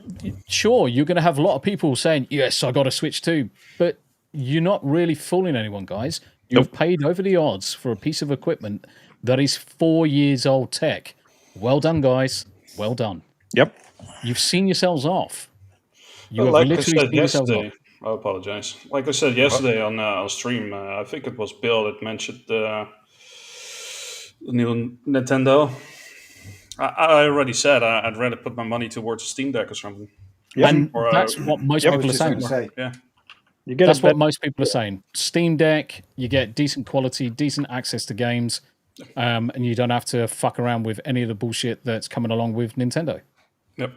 sure, you're going to have a lot of people saying, yes, I got a Switch too, but you're not really fooling anyone, guys. You've paid over the odds for a piece of equipment that is 4 years old tech. Well done, guys. Well done. Yep. You've seen yourselves off. You Well, have like I literally said seen yourselves yesterday, off. I apologize. Like I said yesterday on stream, I think it was Bill that mentioned the new Nintendo. I already said I'd rather put my money towards a Steam Deck or something. Yeah, and that's what most people are saying. Yeah. That's what most people are saying. Steam Deck, you get decent quality, decent access to games, and you don't have to fuck around with any of the bullshit that's coming along with Nintendo. Yep.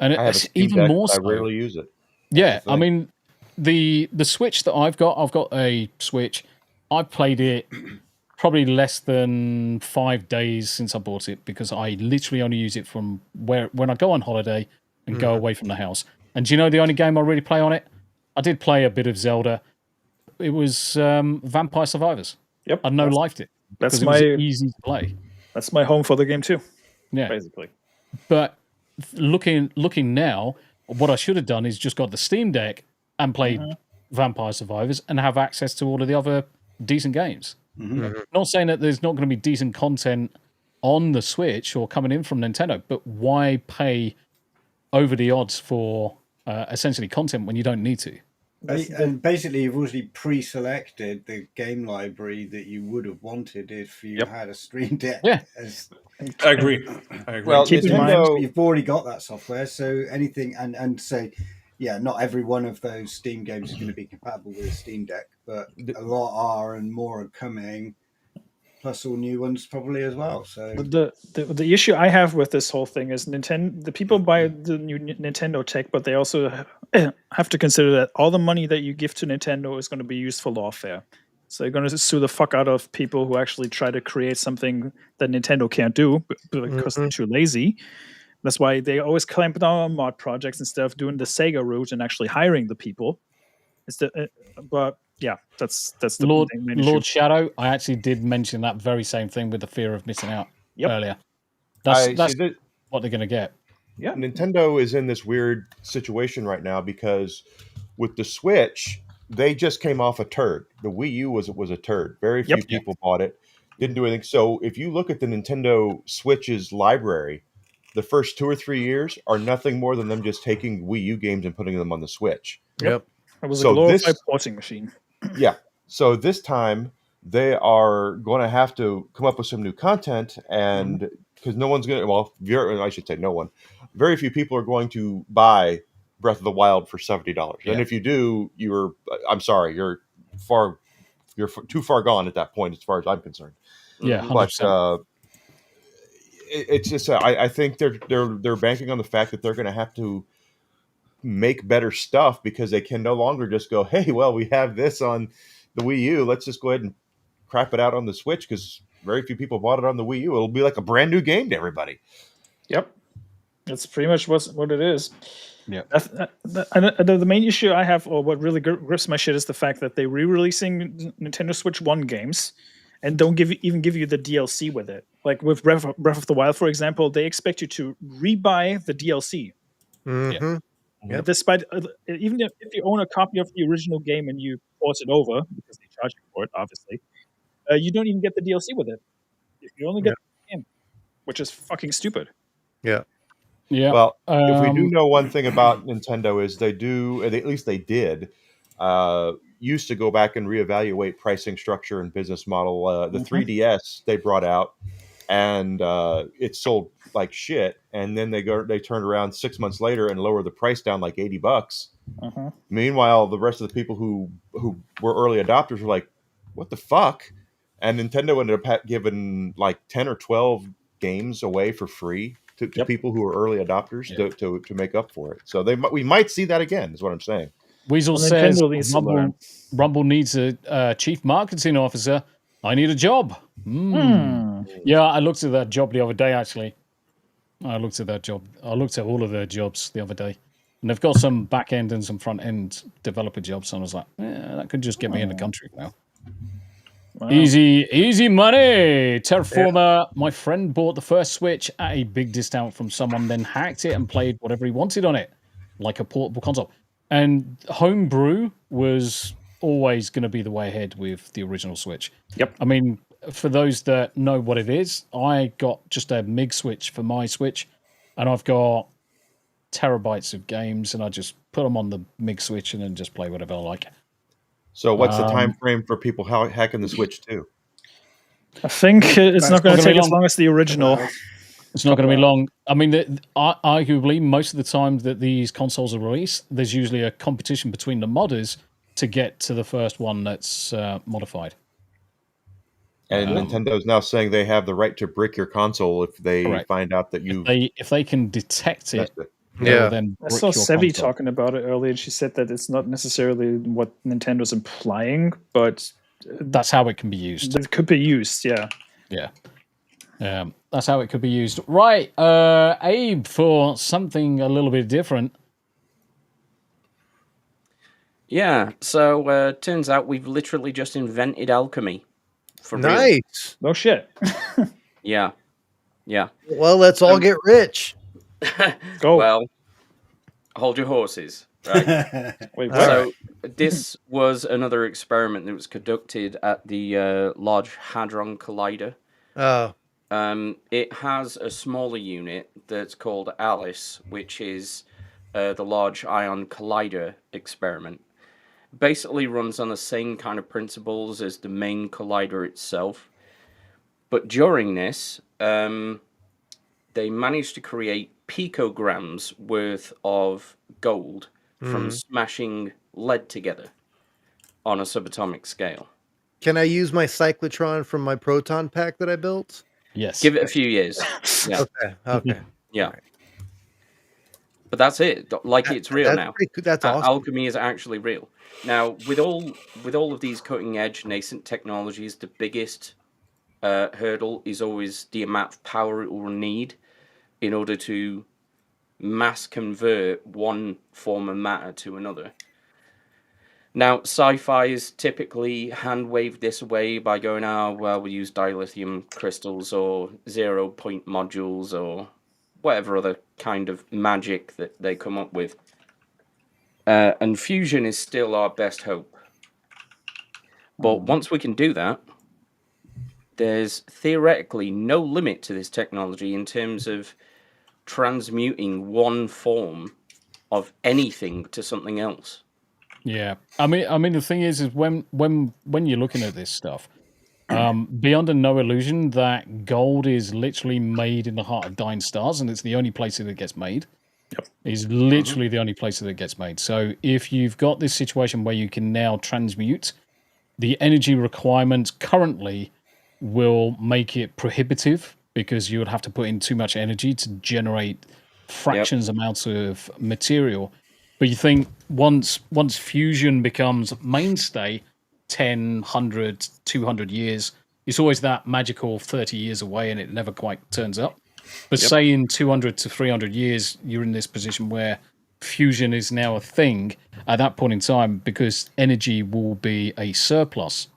And I have a it's Steam even Deck, more but so. I rarely use it. Yeah, I mean, the Switch that I've got a Switch. I've played it probably less than 5 days since I bought it, because I literally only use it from when I go on holiday and go away from the house. And do you know the only game I really play on it? I did play a bit of Zelda. It was Vampire Survivors. Yep. I no-lifed it. That's because it was easy to play. That's my home for the game too. Yeah. Basically. But looking now, what I should have done is just got the Steam Deck and played Vampire Survivors and have access to all of the other decent games. Not saying that there's not going to be decent content on the Switch or coming in from Nintendo, but why pay over the odds for essentially content when you don't need to? And basically, you've already pre-selected the game library that you would have wanted if you had a Stream Deck. Yeah, I agree. Well, keep in mind you've already got that software, so anything and say, yeah, not every one of those Steam games is going to be compatible with a Steam Deck, but a lot are, and more are coming. Plus, all new ones probably as well. So the issue I have with this whole thing is Nintendo. The people buy the new Nintendo tech, but they also have to consider that all the money that you give to Nintendo is going to be used for lawfare. So they're going to sue the fuck out of people who actually try to create something that Nintendo can't do because they're too lazy. That's why they always clamp down on mod projects instead of doing the Sega route and actually hiring the people. But yeah, that's the main issue. Lord Shadow. I actually did mention that very same thing with the fear of missing out earlier. That's what they're going to get. Yeah, Nintendo is in this weird situation right now because with the Switch, they just came off a turd. The Wii U was a turd. Very few people bought it. Didn't do anything. So if you look at the Nintendo Switch's library, the first 2 or 3 years are nothing more than them just taking Wii U games and putting them on the Switch. Yep. It was a So glorified porting machine. Yeah. So this time they are going to have to come up with some new content, and because no one's going to, well, I should say no one, very few people are going to buy Breath of the Wild for $70. Yeah. And if you do, I'm sorry, you're too far gone at that point, as far as I'm concerned. Yeah, 100%. But it's just, I think they're banking on the fact that they're going to have to make better stuff because they can no longer just go, hey, well, we have this on the Wii U, let's just go ahead and crap it out on the Switch, because very few people bought it on the Wii U. It'll be like a brand new game to everybody. Yep, that's pretty much what it is. Yeah. The main issue I have, or what really grips my shit, is the fact that they're re-releasing Nintendo Switch 1 games and don't even give you the DLC with it. Like with Breath of the Wild, for example, they expect you to rebuy the DLC. Mm-hmm. Yeah. Despite even if you own a copy of the original game and you port it over, because they charge you for it, obviously, you don't even get the DLC with it. You only get the game, which is fucking stupid. Yeah. Yeah. Well, if we do know one thing about Nintendo is they do, at least they did, used to go back and reevaluate pricing structure and business model. The 3DS they brought out, and it sold like shit. And then they turned around 6 months later and lowered the price down like $80. Meanwhile, the rest of the people who were early adopters were like, "What the fuck?" And Nintendo ended up giving like 10 or 12 games away for free to people who are early adopters to make up for it. So we might see that again, is what I'm saying. Weasel says Rumble needs a chief marketing officer. I need a job. Yeah, I looked at that job the other day, actually. I looked at that job. I looked at all of their jobs the other day. And they've got some back end and some front end developer jobs. And I was like, that could just get me in the country now. Wow. Easy money. Terraformer, my friend bought the first Switch at a big discount from someone, then hacked it and played whatever he wanted on it, like a portable console. And homebrew was always going to be the way ahead with the original Switch. Yep. I mean, for those that know what it is, I got just a MIG switch for my Switch, and I've got terabytes of games, and I just put them on the MIG switch and then just play whatever I like. So what's the time frame for people hacking the Switch too? I think it's not going to take as long as the original. It's not going to be long. I mean, arguably, most of the time that these consoles are released, there's usually a competition between the modders to get to the first one that's modified. And Nintendo's now saying they have the right to brick your console if they find out that you... If they can detect it. Then I saw Sevi talking about it earlier, and she said that it's not necessarily what Nintendo's implying, but that's how it can be used. It could be used, yeah. Yeah. That's how it could be used. Right, Abe, for something a little bit different. Yeah, so turns out we've literally just invented alchemy. For nice. Real. No shit. Yeah. Well, let's all get rich. Go. Well, hold your horses. Right? Wait, so this was another experiment that was conducted at the Large Hadron Collider. Oh. It has a smaller unit that's called ALICE, which is the Large Ion Collider experiment. Basically runs on the same kind of principles as the main collider itself. But during this, they managed to create picograms worth of gold from smashing lead together on a subatomic scale. Can I use my cyclotron from my proton pack that I built? Yes. Give it a few years. Yeah. Okay. Yeah. But that's it. Like, it's real now. That's awesome. Alchemy is actually real. Now, with all of these cutting edge nascent technologies, the biggest hurdle is always the amount of power it will need in order to mass convert one form of matter to another. Now, sci-fi's typically hand-waved this away by going, well, we use dilithium crystals or 0-point modules or whatever other kind of magic that they come up with. And fusion is still our best hope. But once we can do that, there's theoretically no limit to this technology in terms of transmuting one form of anything to something else. Yeah, I mean, the thing is when you're looking at this stuff, beyond a no illusion that gold is literally made in the heart of dying stars, and it's the only place that it gets made. Yep. Is literally the only place that it gets made. So if you've got this situation where you can now transmute, the energy requirements currently will make it prohibitive because you would have to put in too much energy to generate fractions amounts of material. But you think once fusion becomes mainstay, 10, 100, 200 years, it's always that magical 30 years away and it never quite turns up. But say in 200 to 300 years, you're in this position where fusion is now a thing at that point in time because energy will be a surplus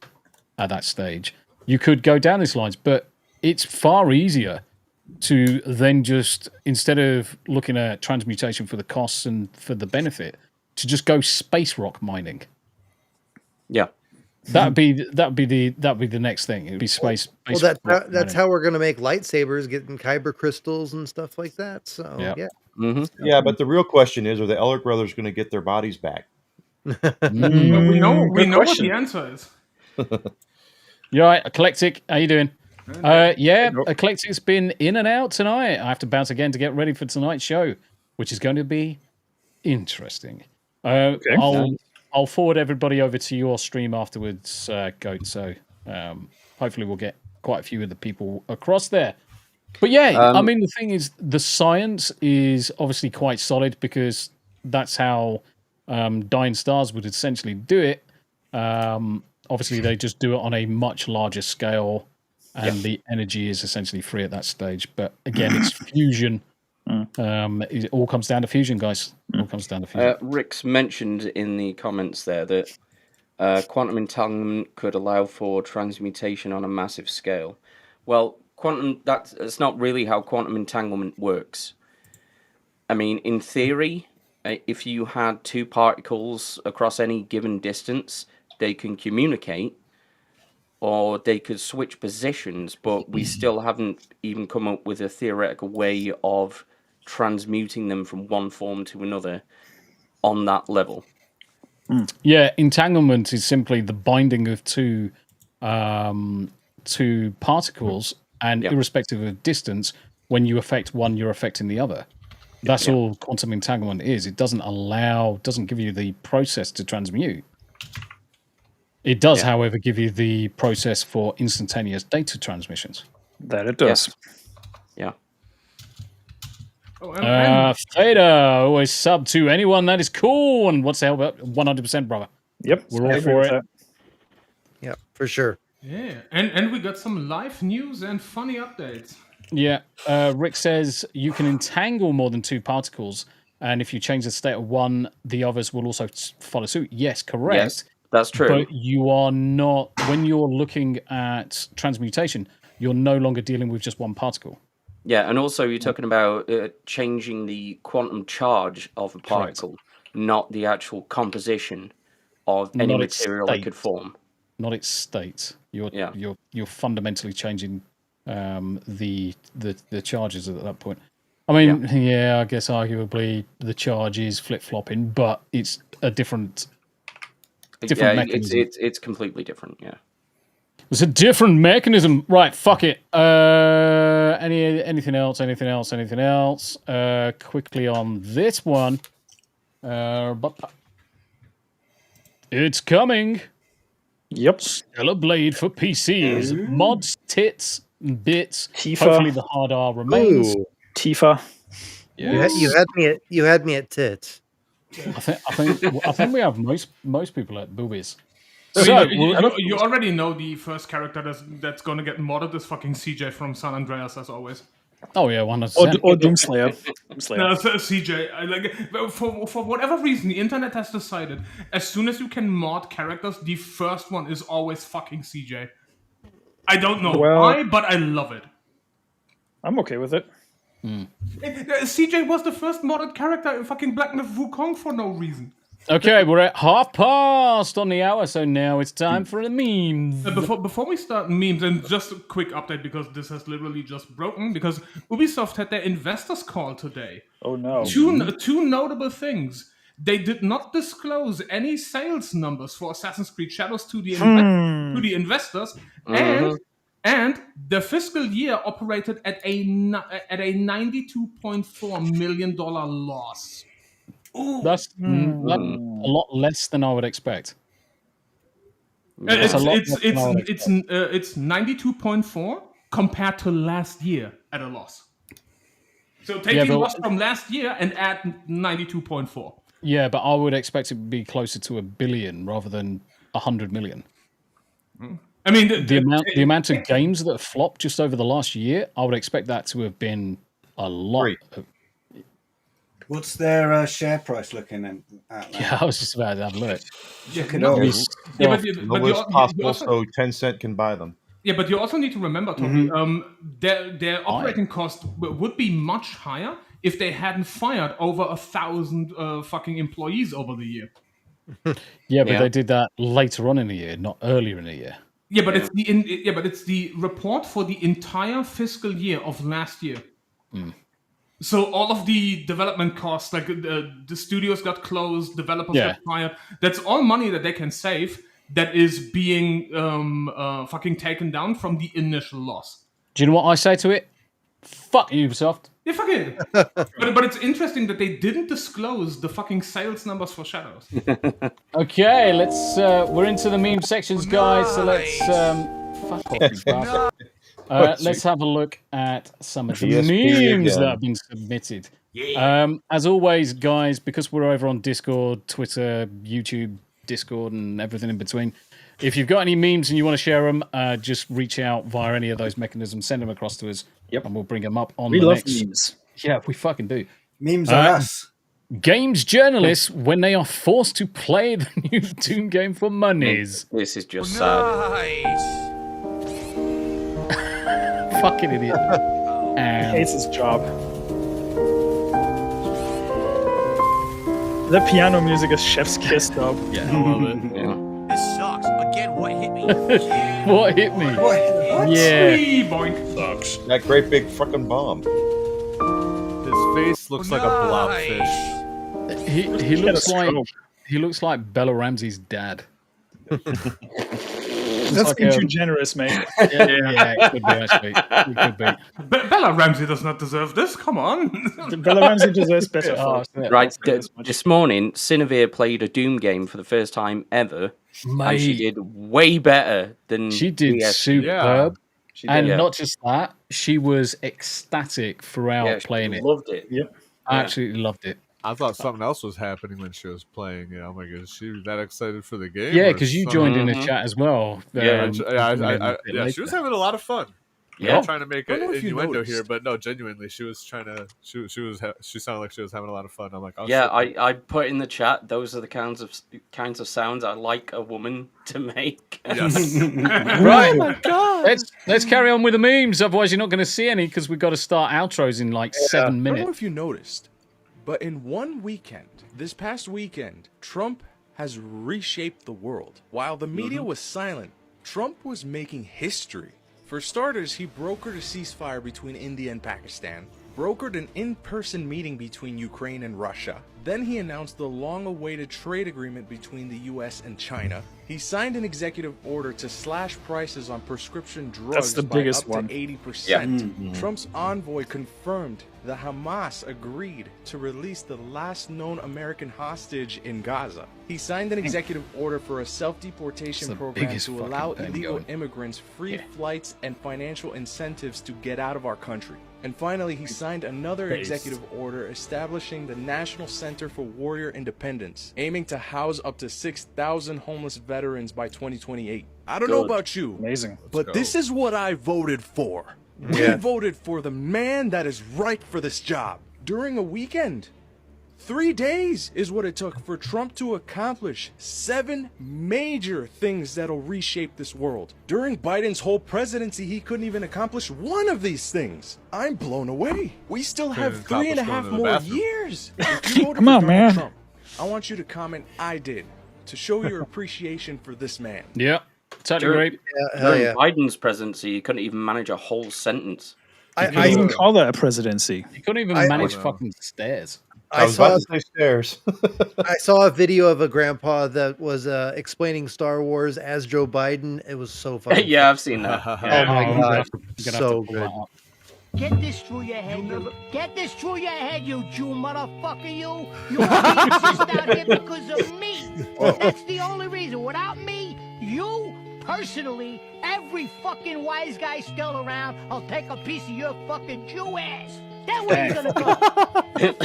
at that stage. You could go down these lines, but it's far easier to then just, instead of looking at transmutation for the costs and for the benefit, to just go space rock mining. Yeah. That'd be the next thing. It'd be space. Well, that's how we're gonna make lightsabers, getting kyber crystals and stuff like that. So yeah. Yeah, but the real question is: are the Eller brothers going to get their bodies back? We know what question. the answer is. You all right, Eclectic? How you doing? Yeah, Eclectic's been in and out tonight. I have to bounce again to get ready for tonight's show, which is going to be interesting. I'll forward everybody over to your stream afterwards, Goat. So hopefully we'll get quite a few of the people across there. But yeah, I mean, the thing is, the science is obviously quite solid because that's how Dying Stars would essentially do it. Obviously, they just do it on a much larger scale, and the energy is essentially free at that stage. But again, it's fusion. It all comes down to fusion, guys. It all comes down to fusion. Rick's mentioned in the comments there that quantum entanglement could allow for transmutation on a massive scale. Well, that's not really how quantum entanglement works. I mean, in theory, if you had two particles across any given distance, they can communicate, or they could switch positions, but we still haven't even come up with a theoretical way of transmuting them from one form to another on that level. Yeah, entanglement is simply the binding of two particles, and irrespective of distance, when you affect one, you're affecting the other. That's all quantum entanglement is. It doesn't give you the process to transmute. It does, however, give you the process for instantaneous data transmissions. That it does. Yeah. Theta always sub to anyone that is cool. And what's the hell about 100%, brother? Yep. We're all for it. Yeah, for sure. Yeah, and we got some live news and funny updates. Yeah, Rick says you can entangle more than two particles, and if you change the state of one, the others will also follow suit. Yes, correct. Yes, that's true. But you are not, when you're looking at transmutation, you're no longer dealing with just one particle. Yeah, and also you're talking about changing the quantum charge of a particle, not the actual composition of any material it could form. Not its state. You're fundamentally changing the charges at that point. I mean, I guess arguably the charge is flip-flopping, but it's a different mechanism. It's completely different, yeah. It's a different mechanism. Right, fuck it. Anything else? Quickly on this one. But it's coming. Yep. Stellar Blade for PCs. Mods, tits, bits. Tifa. Hopefully the hard R remains. Ooh. Tifa. Yes. You had me at tits. I think we have most people at boobies. So you already know the first character that's going to get modded is fucking CJ from San Andreas, as always. Oh yeah, 100%. Or Doomslayer. No, CJ. For whatever reason, the internet has decided as soon as you can mod characters, the first one is always fucking CJ. I don't know why, but I love it. I'm okay with it. CJ was the first modded character in fucking Black Myth Wukong for no reason. Okay, we're at past on the hour, so now it's time for the memes. Before we start memes, and just a quick update because this has literally just broken, because Ubisoft had their investors call today. Oh no. Two notable things. They did not disclose any sales numbers for Assassin's Creed Shadows to the investors, and the fiscal year operated at a $92.4 million loss. That's a lot less than I would expect. It's 92.4 compared to last year at a loss. So take the loss from last year and add 92.4. Yeah, but I would expect it to be closer to $1 billion rather than 100 million. I mean, the amount of games that have flopped just over the last year, I would expect that to have been a lot. What's their share price looking at? Yeah, I was just about to have a look. Check it out. Lowest possible, so Tencent can buy them. Yeah, but you also need to remember, Tombi, their operating cost would be much higher if they hadn't fired over 1,000 fucking employees over the year. Yeah, but they did that later on in the year, not earlier in the year. Yeah, but it's the report for the entire fiscal year of last year. So all of the development costs, like the studios got closed, developers got fired. That's all money that they can save that is being fucking taken down from the initial loss. Do you know what I say to it? Fuck Ubisoft. Yeah, fuck it. but it's interesting that they didn't disclose the fucking sales numbers for Shadows. Okay, let's. We're into the meme sections, guys. So let's. Fuck off, you bastard. Let's have a look at some of the memes that have been submitted. As always, guys, because we're over on Discord, Twitter, YouTube, Discord, and everything in between. If you've got any memes and you want to share them, just reach out via any of those mechanisms. Send them across to us, and we'll bring them up on the next. We love memes. Yeah, we fucking do. Memes are us. Games journalists when they are forced to play the new Doom game for monies. This is just sad. Fucking idiot. He hates his job. The piano music is chef's kiss, though. Yeah, I love it. This sucks. Again, what hit me? What hit me? What? Yeah. Boink. Sucks. That great big fucking bomb. His face looks like a blobfish. He looks like Bella Ramsey's dad. That's like too generous, mate. Yeah, it could be actually. It could be. Bella Ramsey does not deserve this. Come on. Bella Ramsey deserves better. Right, this morning, Cinevere played a Doom game for the first time ever, and she did way better than she did. Superb. And not just that, she was ecstatic throughout playing it. Loved it. Yep. I absolutely loved it. I thought something else was happening when she was playing. Yeah, oh my god, she was that excited for the game. Yeah, because you joined in the chat as well. Yeah, she was having a lot of fun. Yeah, trying to make an innuendo here, but no, genuinely, she was trying to. She sounded like she was having a lot of fun. I'm like, oh, yeah, I put in the chat. Those are the kinds of sounds I like a woman to make. Yes. Right. Oh my god. Let's carry on with the memes. Otherwise, you're not going to see any because we've got to start outros in like 7 minutes. I don't know if you noticed, but in one weekend, this past weekend, Trump has reshaped the world. While the media was silent, Trump was making history. For starters, he brokered a ceasefire between India and Pakistan, brokered an in-person meeting between Ukraine and Russia. Then he announced the long-awaited trade agreement between the US and China. He signed an executive order to slash prices on prescription drugs by up to 80%. Yeah. Trump's envoy confirmed that Hamas agreed to release the last known American hostage in Gaza. He signed an executive order for a self-deportation program to allow illegal immigrants free flights and financial incentives to get out of our country. And finally, he signed another executive order establishing the National Center for Warrior Independence, aiming to house up to 6,000 homeless veterans by 2028. I don't know about you, but this is what I voted for. We voted for the man that is right for this job. During a weekend, 3 days is what it took for Trump to accomplish 7 major things that'll reshape this world. During Biden's whole presidency, he couldn't even accomplish one of these things. I'm blown away. We still have 3.5 more years. Come on, man. Trump, I want you to comment "I did" to show your appreciation for this man. Yeah, totally agree. During Biden's presidency, he couldn't even manage a whole sentence. I even call that a presidency. He couldn't even manage fucking stairs. I was about to say stairs. I saw a video of a grandpa that was explaining Star Wars as Joe Biden. It was so funny. Yeah, I've seen that. Oh my god, so pull good. that up. Get this through your head, you. Get this through your head, you Jew motherfucker, you. You exist out here because of me. That's the only reason. Without me, you personally, every fucking wise guy still around, I'll take a piece of your fucking Jew ass. That way you're gonna go.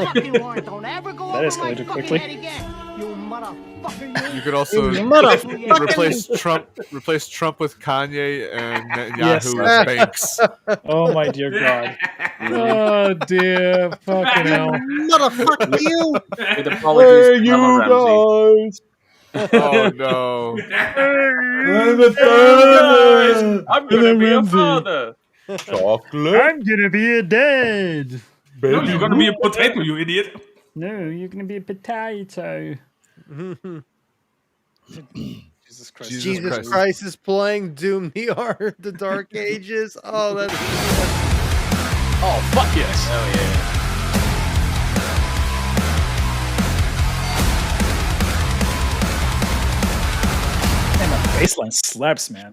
Fucking Warren, don't ever go That over my escalated fucking quickly. head again. You motherfucker, you. You could also You motherfucker. replace Trump with Kanye and Netanyahu Yes. with Banks. Oh my dear God. Oh dear, fucking hell. Motherfucker, you. With apologies to Bella Ramsey. Oh no! I'm gonna be a father. Chocolate. I'm gonna be a dad. No, you're gonna be a potato, you idiot. No, you're gonna be a potato. Jesus Christ. Jesus Christ is playing Doom the Dark Ages. Oh, that's Oh fuck yes. Oh yeah. And the baseline slaps, man.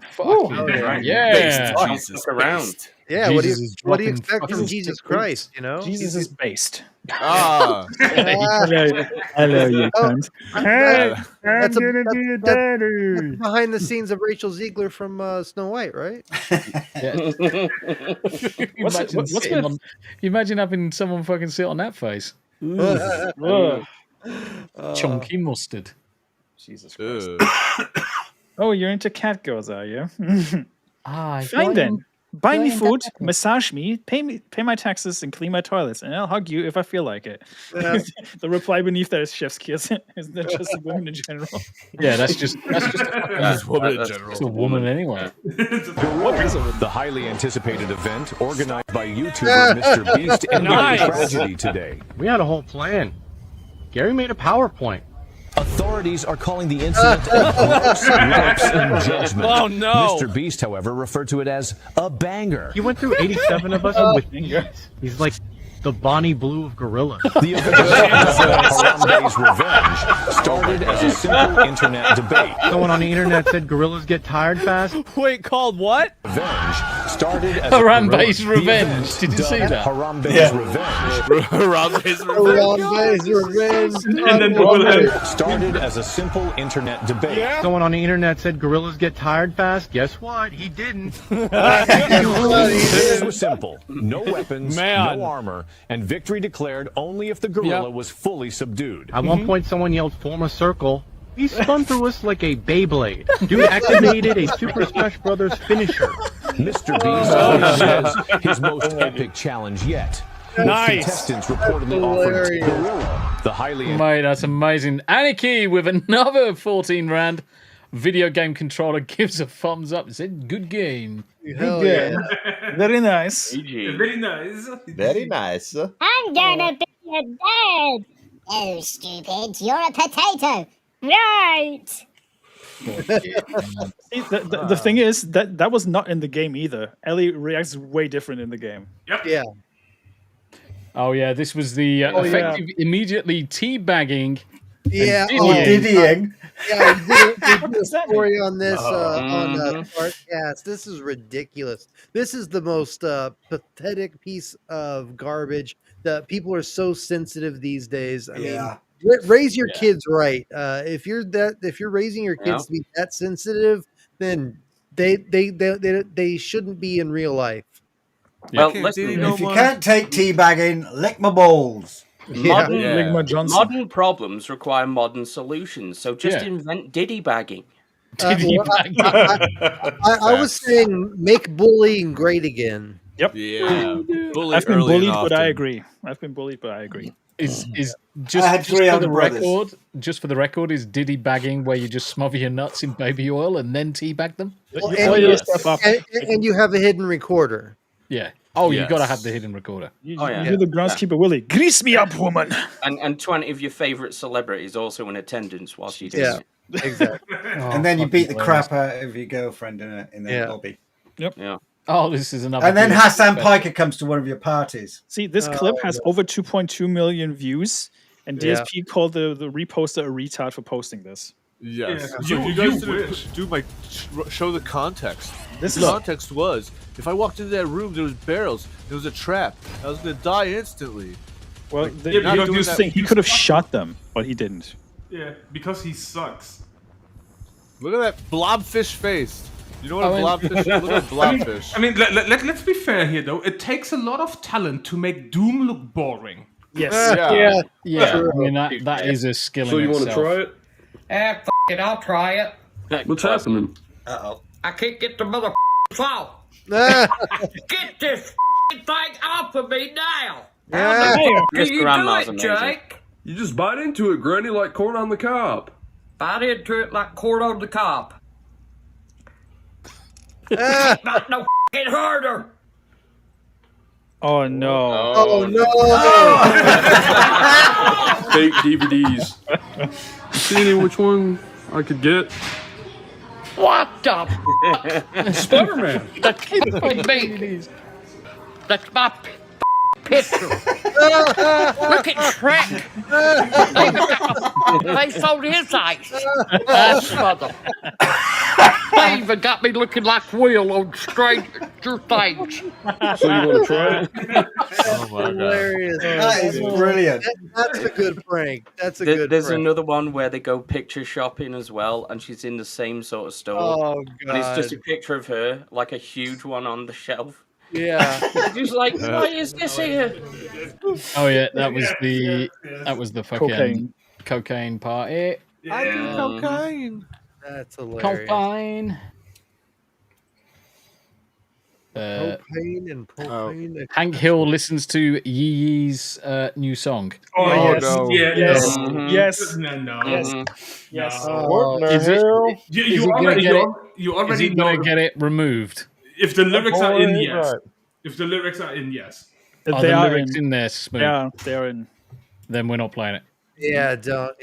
Yeah. Jesus around. yeah. Jesus What do you is dropping expect from fucking Jesus footprints. Christ? You know, Jesus is based. Ah, Hello, you cunt. that's gonna be a daddy. that's behind the scenes of Rachel Ziegler from Snow White, right? Imagine having someone fucking sit on that face. Chunky mustard. Jesus Christ. Oh, you're into cat girls, are you? Ah, Fine then. Buy me food, massage me, pay my taxes, and clean my toilets, and I'll hug you if I feel like it. Yeah. The reply beneath that is chef's kiss. Isn't that just a woman in general? Yeah, that's just that's woman in general. It's a woman anyway. The highly anticipated event organized by YouTuber Mr. Beast ended in tragedy today. We had a whole plan. Gary made a PowerPoint. Authorities are calling the incident a gross lapse in judgment. Oh, no. Mr. Beast, however, referred to it as a banger. He went through 87 of us with fingers. He's like the Bonnie Blue of gorillas. The event Harambe's Revenge started as a simple internet debate. Someone on the internet said gorillas get tired fast. Wait, called what? Revenge started as Harambe's a Revenge. Did you see that? Harambe's Revenge. Harambe's Revenge. And then started as a simple internet debate. Someone on the internet said gorillas get tired fast. Guess what? He didn't. This was simple. No weapons, no armor, and victory declared only if the gorilla was fully subdued. At one point, someone yelled, "Form a circle." He spun through us like a Beyblade. Dude activated a Super Smash Brothers finisher. Mr. Beast says his most epic challenge yet. Nice. Contestants reportedly offered Gorilla, the highly... Mate, that's amazing. Aniki with another 14 rand. Video game controller gives a thumbs up. It said, good game. Hell Good game. Very nice. Very nice. Very nice. I'm gonna be a dad. Oh, stupid, you're a potato. Right. See, the thing is that was not in the game either. Ellie reacts way different in the game. Yep. Yeah. Oh, yeah, this was the effective immediately teabagging. Yeah. Diddying. Yeah, we did a story on this on Sparkcast. This is ridiculous. This is the most pathetic piece of garbage that people are so sensitive these days. I mean, raise your kids right. If you're raising your kids to be that sensitive, then they shouldn't be in real life. Well, listen, if you can't take teabagging, lick my balls. Modern problems require modern solutions. So just invent diddy bagging. I was saying make bullying great again. Yep. Yeah. I've been bullied, but I agree. Is I had three for other the brothers. record? Just for the record, is diddy bagging where you just smother your nuts in baby oil and then teabag them? And you have a hidden recorder. Yeah. Oh, you got to have the hidden recorder. You're the groundskeeper, Willie. Grease me up, woman. And 20 of your favourite celebrities also in attendance whilst you're doing it. Exactly. And then you beat the crap out of your girlfriend in the lobby. Yep. Yeah. Oh, this is another. And then Hassan Piker comes to one of your parties. See, this clip has over 2.2 million views, and DSP called the reposter a retard for posting this. Yes. Yeah. So you guys didn't do my show the context. This context was if I walked into that room, there was barrels. There was a trap. I was gonna die instantly. Well, he could have shot them, but he didn't. Yeah, because he sucks. Look at that blobfish face. You know what a blobfish is? Look at a blobfish. I mean, let's be fair here, though. It takes a lot of talent to make Doom look boring. Yes. Yeah. I mean, that is a skill So in you want to itself. try it? F it, I'll try it. What's happening? Uh-oh. I can't get the mother off. Get this thing off of me now. How the do you do it, Jake? You just bite into it, Granny, like corn on the cob. Bite into it like corn on the cob. Not no f***ing harder. Oh no! Oh no! Fake DVDs. See any which one I could get? What the f***? Spider-Man. That's me. That's my picture. Look at Shrek. They sold his ice. That's mother. They even got me looking like Will on Stranger Things. So you want to try it? Oh my Hilarious. That is brilliant. That's a good prank. That's a good There's prank. another one where they go picture shopping as well, and she's in the same sort of store. Oh, And it's just a God. picture of her, like a huge one on the shelf. Yeah. She's like, why is this here? Oh yeah, that was the fucking cocaine party. I do cocaine. That's hilarious. Cocaine. Propane and propane. Hank Hill listens to Yee Yee's new song. Oh, yes. no. Yes. Mhm. Yes. No. Yes. Yes. Oh, Is it- You gonna already get know. it? You Is already he know. gonna get it removed? If the lyrics are in, yes. Right. If the lyrics are in, yes. Are They the are lyrics in. in there, Smooth? Yeah, they're in. Then we're not playing it. Don't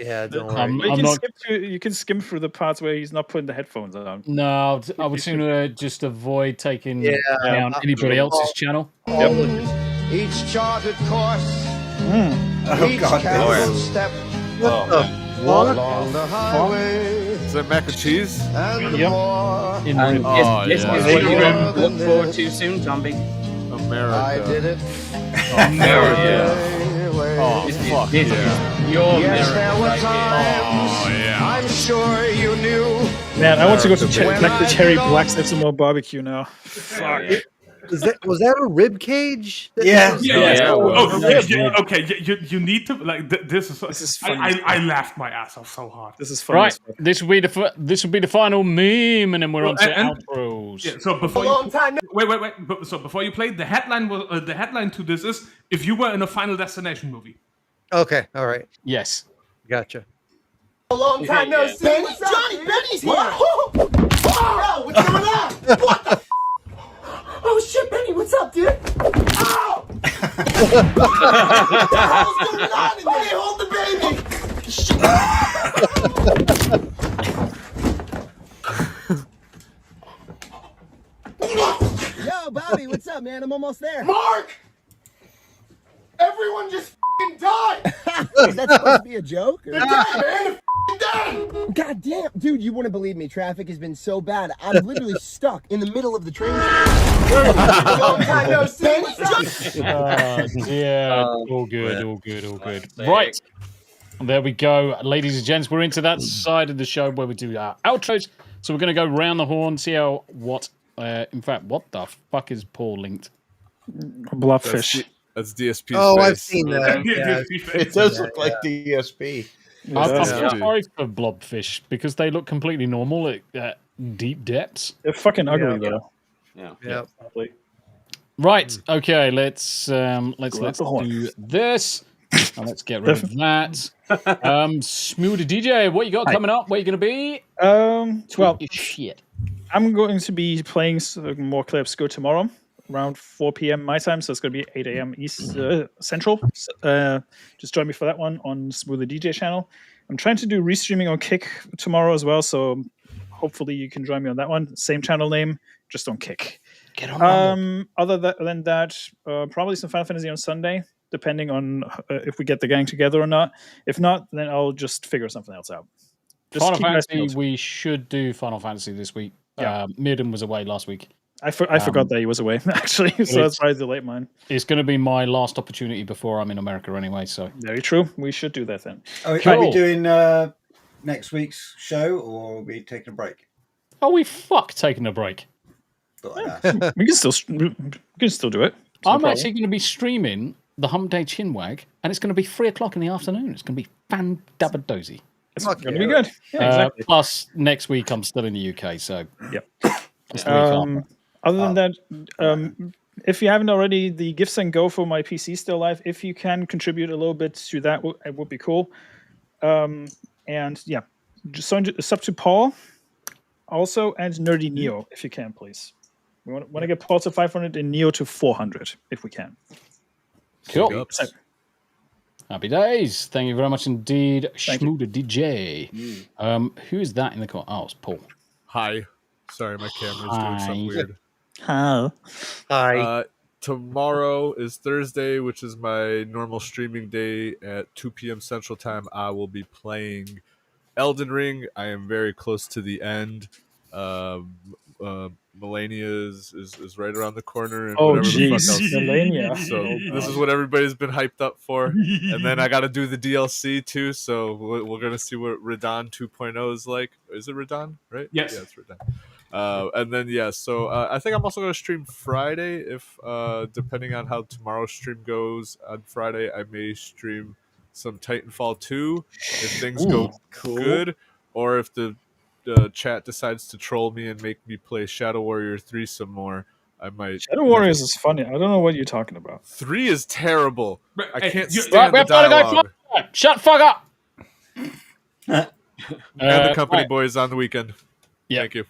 worry. I'm But not. you can skim through the parts where he's not putting the headphones on. No, I would sooner just avoid taking Yeah, down anybody else's channel. Each charted course, Oh, each God. careful step along the highway, Is that mac and cheese? and the Yep. more In And the this yeah. is what you look forward to soon, Tombi. America. I did it. America. Oh, fuck yeah. Your Yes, there America were right times. Oh, yeah. I'm sure you knew. Man, I want to go to When like the I Cherry belong- Blacks have some more barbecue now. Fuck. Was that a rib cage? Yeah. Yeah. Oh, Okay. You need to like. This is funny. I laughed my ass off so hard. This is funny. Right, this will be the final meme, and then we're on to and- outros. Yeah. So before wait. So before you play, the headline was the headline to this is if you were in a Final Destination movie. Okay, all right. Yes. Gotcha. A long time no see. Johnny Benny's here. Bro, what's going on? What the? Oh shit, Benny, what's up, dude? Ow! What the hell's going on in there? Hold the baby. Yo, Bobby, what's up, man? I'm almost there. Mark! Everyone just f***ing died! Is that supposed to be a joke? They're dead, man! They're f***ing dead! God damn! Dude, you wouldn't believe me. Traffic has been so bad. I'm literally stuck in the middle of the train. Long time no see. Yeah, all good. Right. There we go. Ladies and gents, we're into that side of the show where we do our outros. So we're going to go round the horn, see what the fuck is Paul linked? Blobfish. That's DSP's Oh, face. I've seen that. Yeah. It does look like DSP. I feel sorry for blobfish because they look completely normal at deep depths. They're fucking ugly though. Yeah. Right. Okay. Let's do this. And let's get rid of that. Smu the DJ, what you got coming up? Where you going to be? Well, shit. I'm going to be playing some more Clay Obscure tomorrow around 4 p.m. my time, so it's going to be 8 a.m. East Central. Just join me for that one on Smu the DJ channel. I'm trying to do restreaming on Kick tomorrow as well, so hopefully you can join me on that one. Same channel name, just on Kick. Get on. Other than that, probably some Final Fantasy on Sunday, depending on if we get the gang together or not. If not, then I'll just figure something else out. Just Final keep my Fantasy, skills. we should do Final Fantasy this week. Yeah. Mirden was away last week. I forgot that he was away, actually, so that's why I delayed mine. It's going to be my last opportunity before I'm in America anyway. So Very true. We should do that then. Are we doing next week's show, or are we taking a break? Are we taking a break? We can still do it. I'm actually going to be streaming the Hump Day Chinwag, and it's going to be 3:00 in the afternoon. It's going to be fan-dabba-dozy. It's going to be good. Yeah, exactly. Plus, next week I'm still in the UK, so yep. It's the week after. Other than that, if you haven't already, the Gifts and Go for my PC still live. If you can contribute a little bit to that, it would be cool. And yeah, just sub to Paul also, and Nerdy Neo, if you can, please. We want to get Paul to 500 and Neo to 400, if we can. Cool. Happy days. Thank you very much indeed, Smu the DJ. Who is that in the corner? Oh, it's Paul. Hi. Sorry, my camera's doing something weird. Hi. Tomorrow is Thursday, which is my normal streaming day at 2 p.m. Central Time. I will be playing Elden Ring. I am very close to the end. Melania is right around the corner. And Oh, whatever the fuck jeez. else. Melania. So this is what everybody's been hyped up for. And then I got to do the DLC too. So we're going to see what Radon 2.0 is like. Is it Radon, right? Yes. Yeah, it's Radon. And then so I think I'm also going to stream Friday. If depending on how tomorrow's stream goes on Friday, I may stream some Titanfall 2 if things go good, or if the chat decides to troll me and make me play Shadow Warrior 3 some more. I might. Shadow Warriors is funny. I don't know what you're talking about. 3 is terrible. I can't we stand the have got to dialogue. go. Shut the fuck up. And the company boys on the weekend. Yeah. Thank you.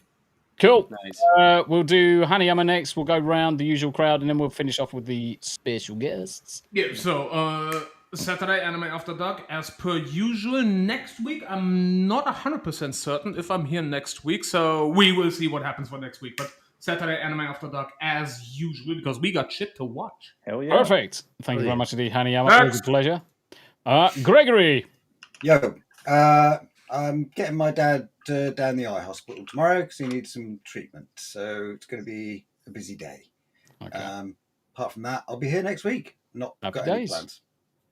Cool. Nice. We'll do Hanayama next. We'll go round the usual crowd, and then we'll finish off with the special guests. Yeah, so Saturday Anime After Dark, as per usual. Next week, I'm not 100% certain if I'm here next week, so we will see what happens for next week. But Saturday Anime After Dark, as usual, because we got shit to watch. Hell yeah. Perfect. Thank you very much indeed, Hanayama. Always a pleasure. Gregory. Yo, I'm getting my dad down the eye hospital tomorrow because he needs some treatment. So it's going to be a busy day. Okay. Apart from that, I'll be here next week. Not Happy got any days. plans.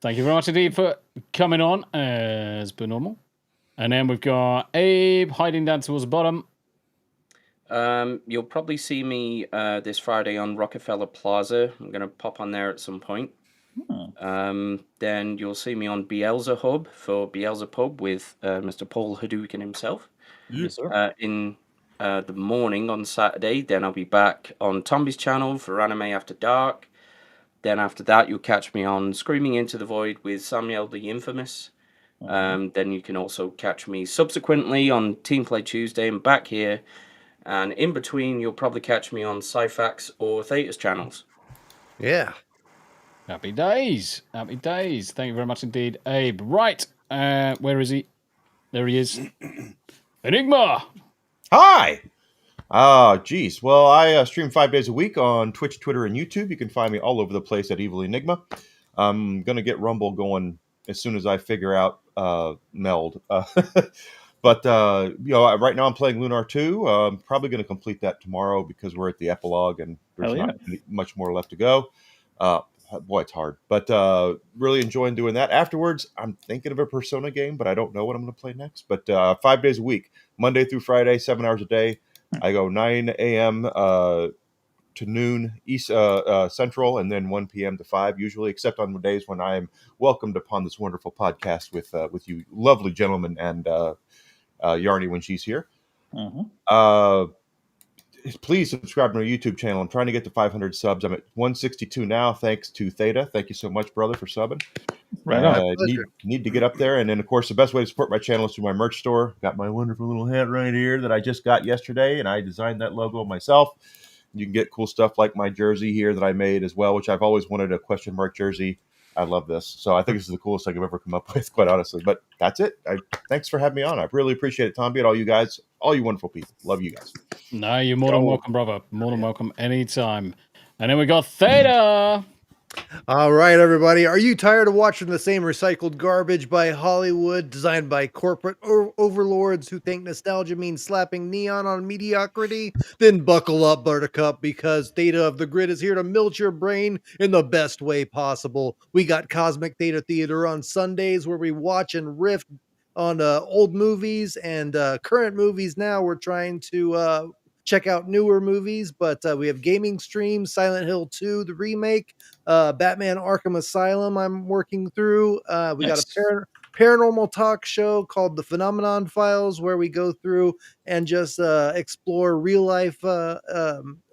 Thank you very much indeed for coming on as per normal. And then we've got Abe hiding down towards the bottom. You'll probably see me this Friday on Rockefeller Plaza. I'm going to pop on there at some point. Then you'll see me on Beelzehub for Beelzepub with Mr. Paul Hadouken himself. Yes, sir. In the morning on Saturday. Then I'll be back on Tombi's channel for Anime After Dark. Then after that, you'll catch me on Screaming Into the Void with Samuel the Infamous. Then you can also catch me subsequently on Team Play Tuesday and back here. And in between, you'll probably catch me on Cyfax or Theta's channels. Yeah. Happy days. Happy days. Thank you very much indeed, Abe. Right. Where is he? There he is. Enigma. Hi. Geez. Well, I stream 5 days a week on Twitch, Twitter, and YouTube. You can find me all over the place at EvilEnygma. I'm going to get Rumble going as soon as I figure out Meld. But, right now I'm playing Lunar 2. I'm probably going to complete that tomorrow because we're at the epilogue and there's not much more left to go. Boy, it's hard. But really enjoying doing that. Afterwards, I'm thinking of a Persona game, but I don't know what I'm going to play next. But 5 days a week, Monday through Friday, 7 hours a day. I go 9 a.m. To noon East Central, and then 1 p.m. to 5 usually, except on the days when I am welcomed upon this wonderful podcast with you lovely gentlemen and Yarny when she's here. Please subscribe to my YouTube channel. I'm trying to get to 500 subs. I'm at 162 now, thanks to Theta. Thank you so much, brother, for subbing. Right on. Need to get up there. And then, of course, the best way to support my channel is through my merch store. Got my wonderful little hat right here that I just got yesterday, and I designed that logo myself. You can get cool stuff like my jersey here that I made as well, which I've always wanted a question mark jersey. I love this. So I think this is the coolest thing I've ever come up with, quite honestly. But that's it. Thanks for having me on. I really appreciate it, Tombi, and all you guys, all you wonderful people. Love you guys. No, you're more than welcome, brother. More than welcome anytime. And then we got Theta. All right, everybody. Are you tired of watching the same recycled garbage by Hollywood, designed by corporate overlords who think nostalgia means slapping neon on mediocrity? Then buckle up, Buttercup, because Theta of the Grid is here to melt your brain in the best way possible. We got Cosmic Theta Theater on Sundays, where we watch and riff on old movies and current movies. Now we're trying to check out newer movies, but we have gaming streams, Silent Hill 2, the remake, Batman Arkham Asylum I'm working through. We got a paranormal talk show called The Phenomenon Files, where we go through and just explore real life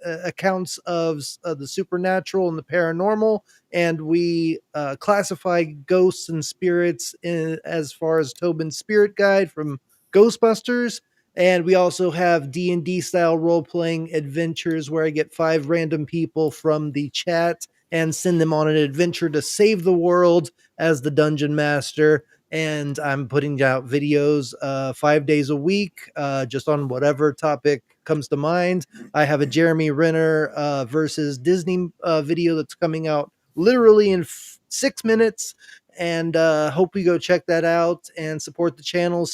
accounts of the supernatural and the paranormal, and we classify ghosts and spirits as far as Tobin's Spirit Guide from Ghostbusters. And we also have D&D style role-playing adventures where I get 5 random people from the chat and send them on an adventure to save the world as the dungeon master. And I'm putting out videos 5 days a week, just on whatever topic comes to mind. I have a Jeremy Renner versus Disney video that's coming out literally in 6 minutes. And hope you go check that out and support the channel.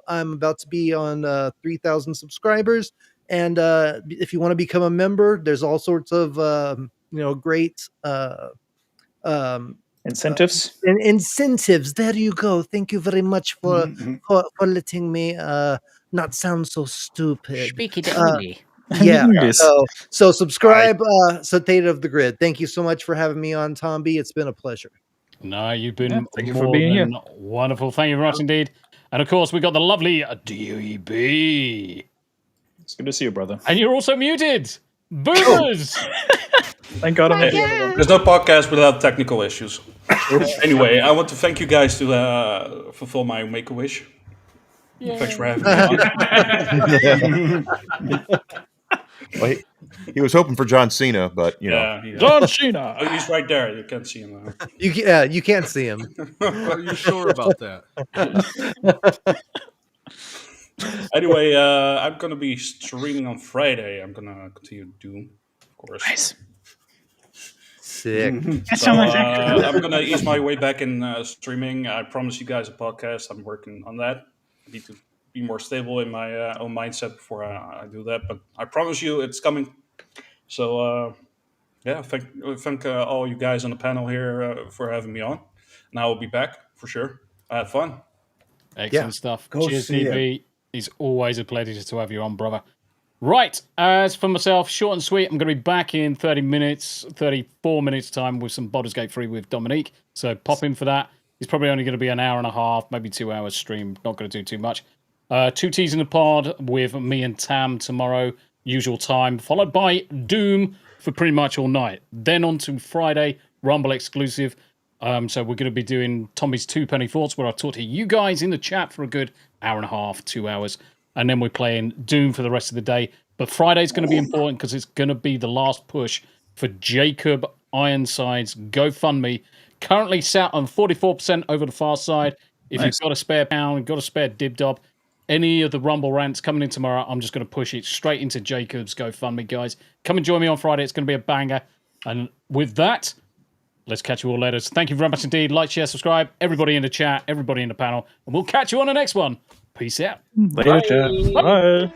I'm about to be on 3,000 subscribers. And if you want to become a member, there's all sorts of great incentives. Incentives. There you go. Thank you very much for letting me not sound so stupid. Speak it only. Yeah. So subscribe. So Theta of the Grid. Thank you so much for having me on, Tombi. It's been a pleasure. No, you've been thank you more for being than here. wonderful. Thank you very much indeed. And of course, we got the lovely DEB. It's good to see you, brother. And you're also muted. Boomers! Thank God I'm here. There's no podcast without technical issues. Anyway, I want to thank you guys to fulfill my Make-A-Wish. Thanks for having me on. Well, he was hoping for John Cena, but you know. John Cena. Oh, he's right there. You can't see him. You can't see him. Are you sure about that? Anyway, I'm gonna be streaming on Friday. I'm gonna continue Doom, of course. Nice. Sick. So, I'm gonna ease my way back in streaming. I promise you guys a podcast. I'm working on that. I need to be more stable in my own mindset before I do that. But I promise you, it's coming. So thank all you guys on the panel here for having me on. And I will be back for sure. I had fun. Excellent stuff. Cheers, DB. It's always a pleasure to have you on, brother. Right, as for myself, short and sweet, I'm going to be back in 34 minutes time with some Baldur's Gate 3 with Dominique. So pop in for that. It's probably only going to be an hour and a half, maybe 2 hours stream. Not going to do too much. 2 T's in the pod with me and Tam tomorrow, usual time, followed by Doom for pretty much all night. Then on to Friday, Rumble exclusive. So we're going to be doing Tombi's 2 Penny Thoughts, where I talk to you guys in the chat for a good hour and a half, 2 hours. And then we're playing Doom for the rest of the day. But Friday's going to be important because it's going to be the last push for Jacob Ironside's GoFundMe. Currently sat on 44% over the far side. If you've got a spare pound, got a spare dibdob, any of the Rumble rants coming in tomorrow, I'm just going to push it straight into Jacob's GoFundMe, guys. Come and join me on Friday. It's going to be a banger. And with that, let's catch you all later. So thank you very much indeed. Like, share, subscribe. Everybody in the chat, everybody in the panel. And we'll catch you on the next one. Peace out. Later, chat. Bye.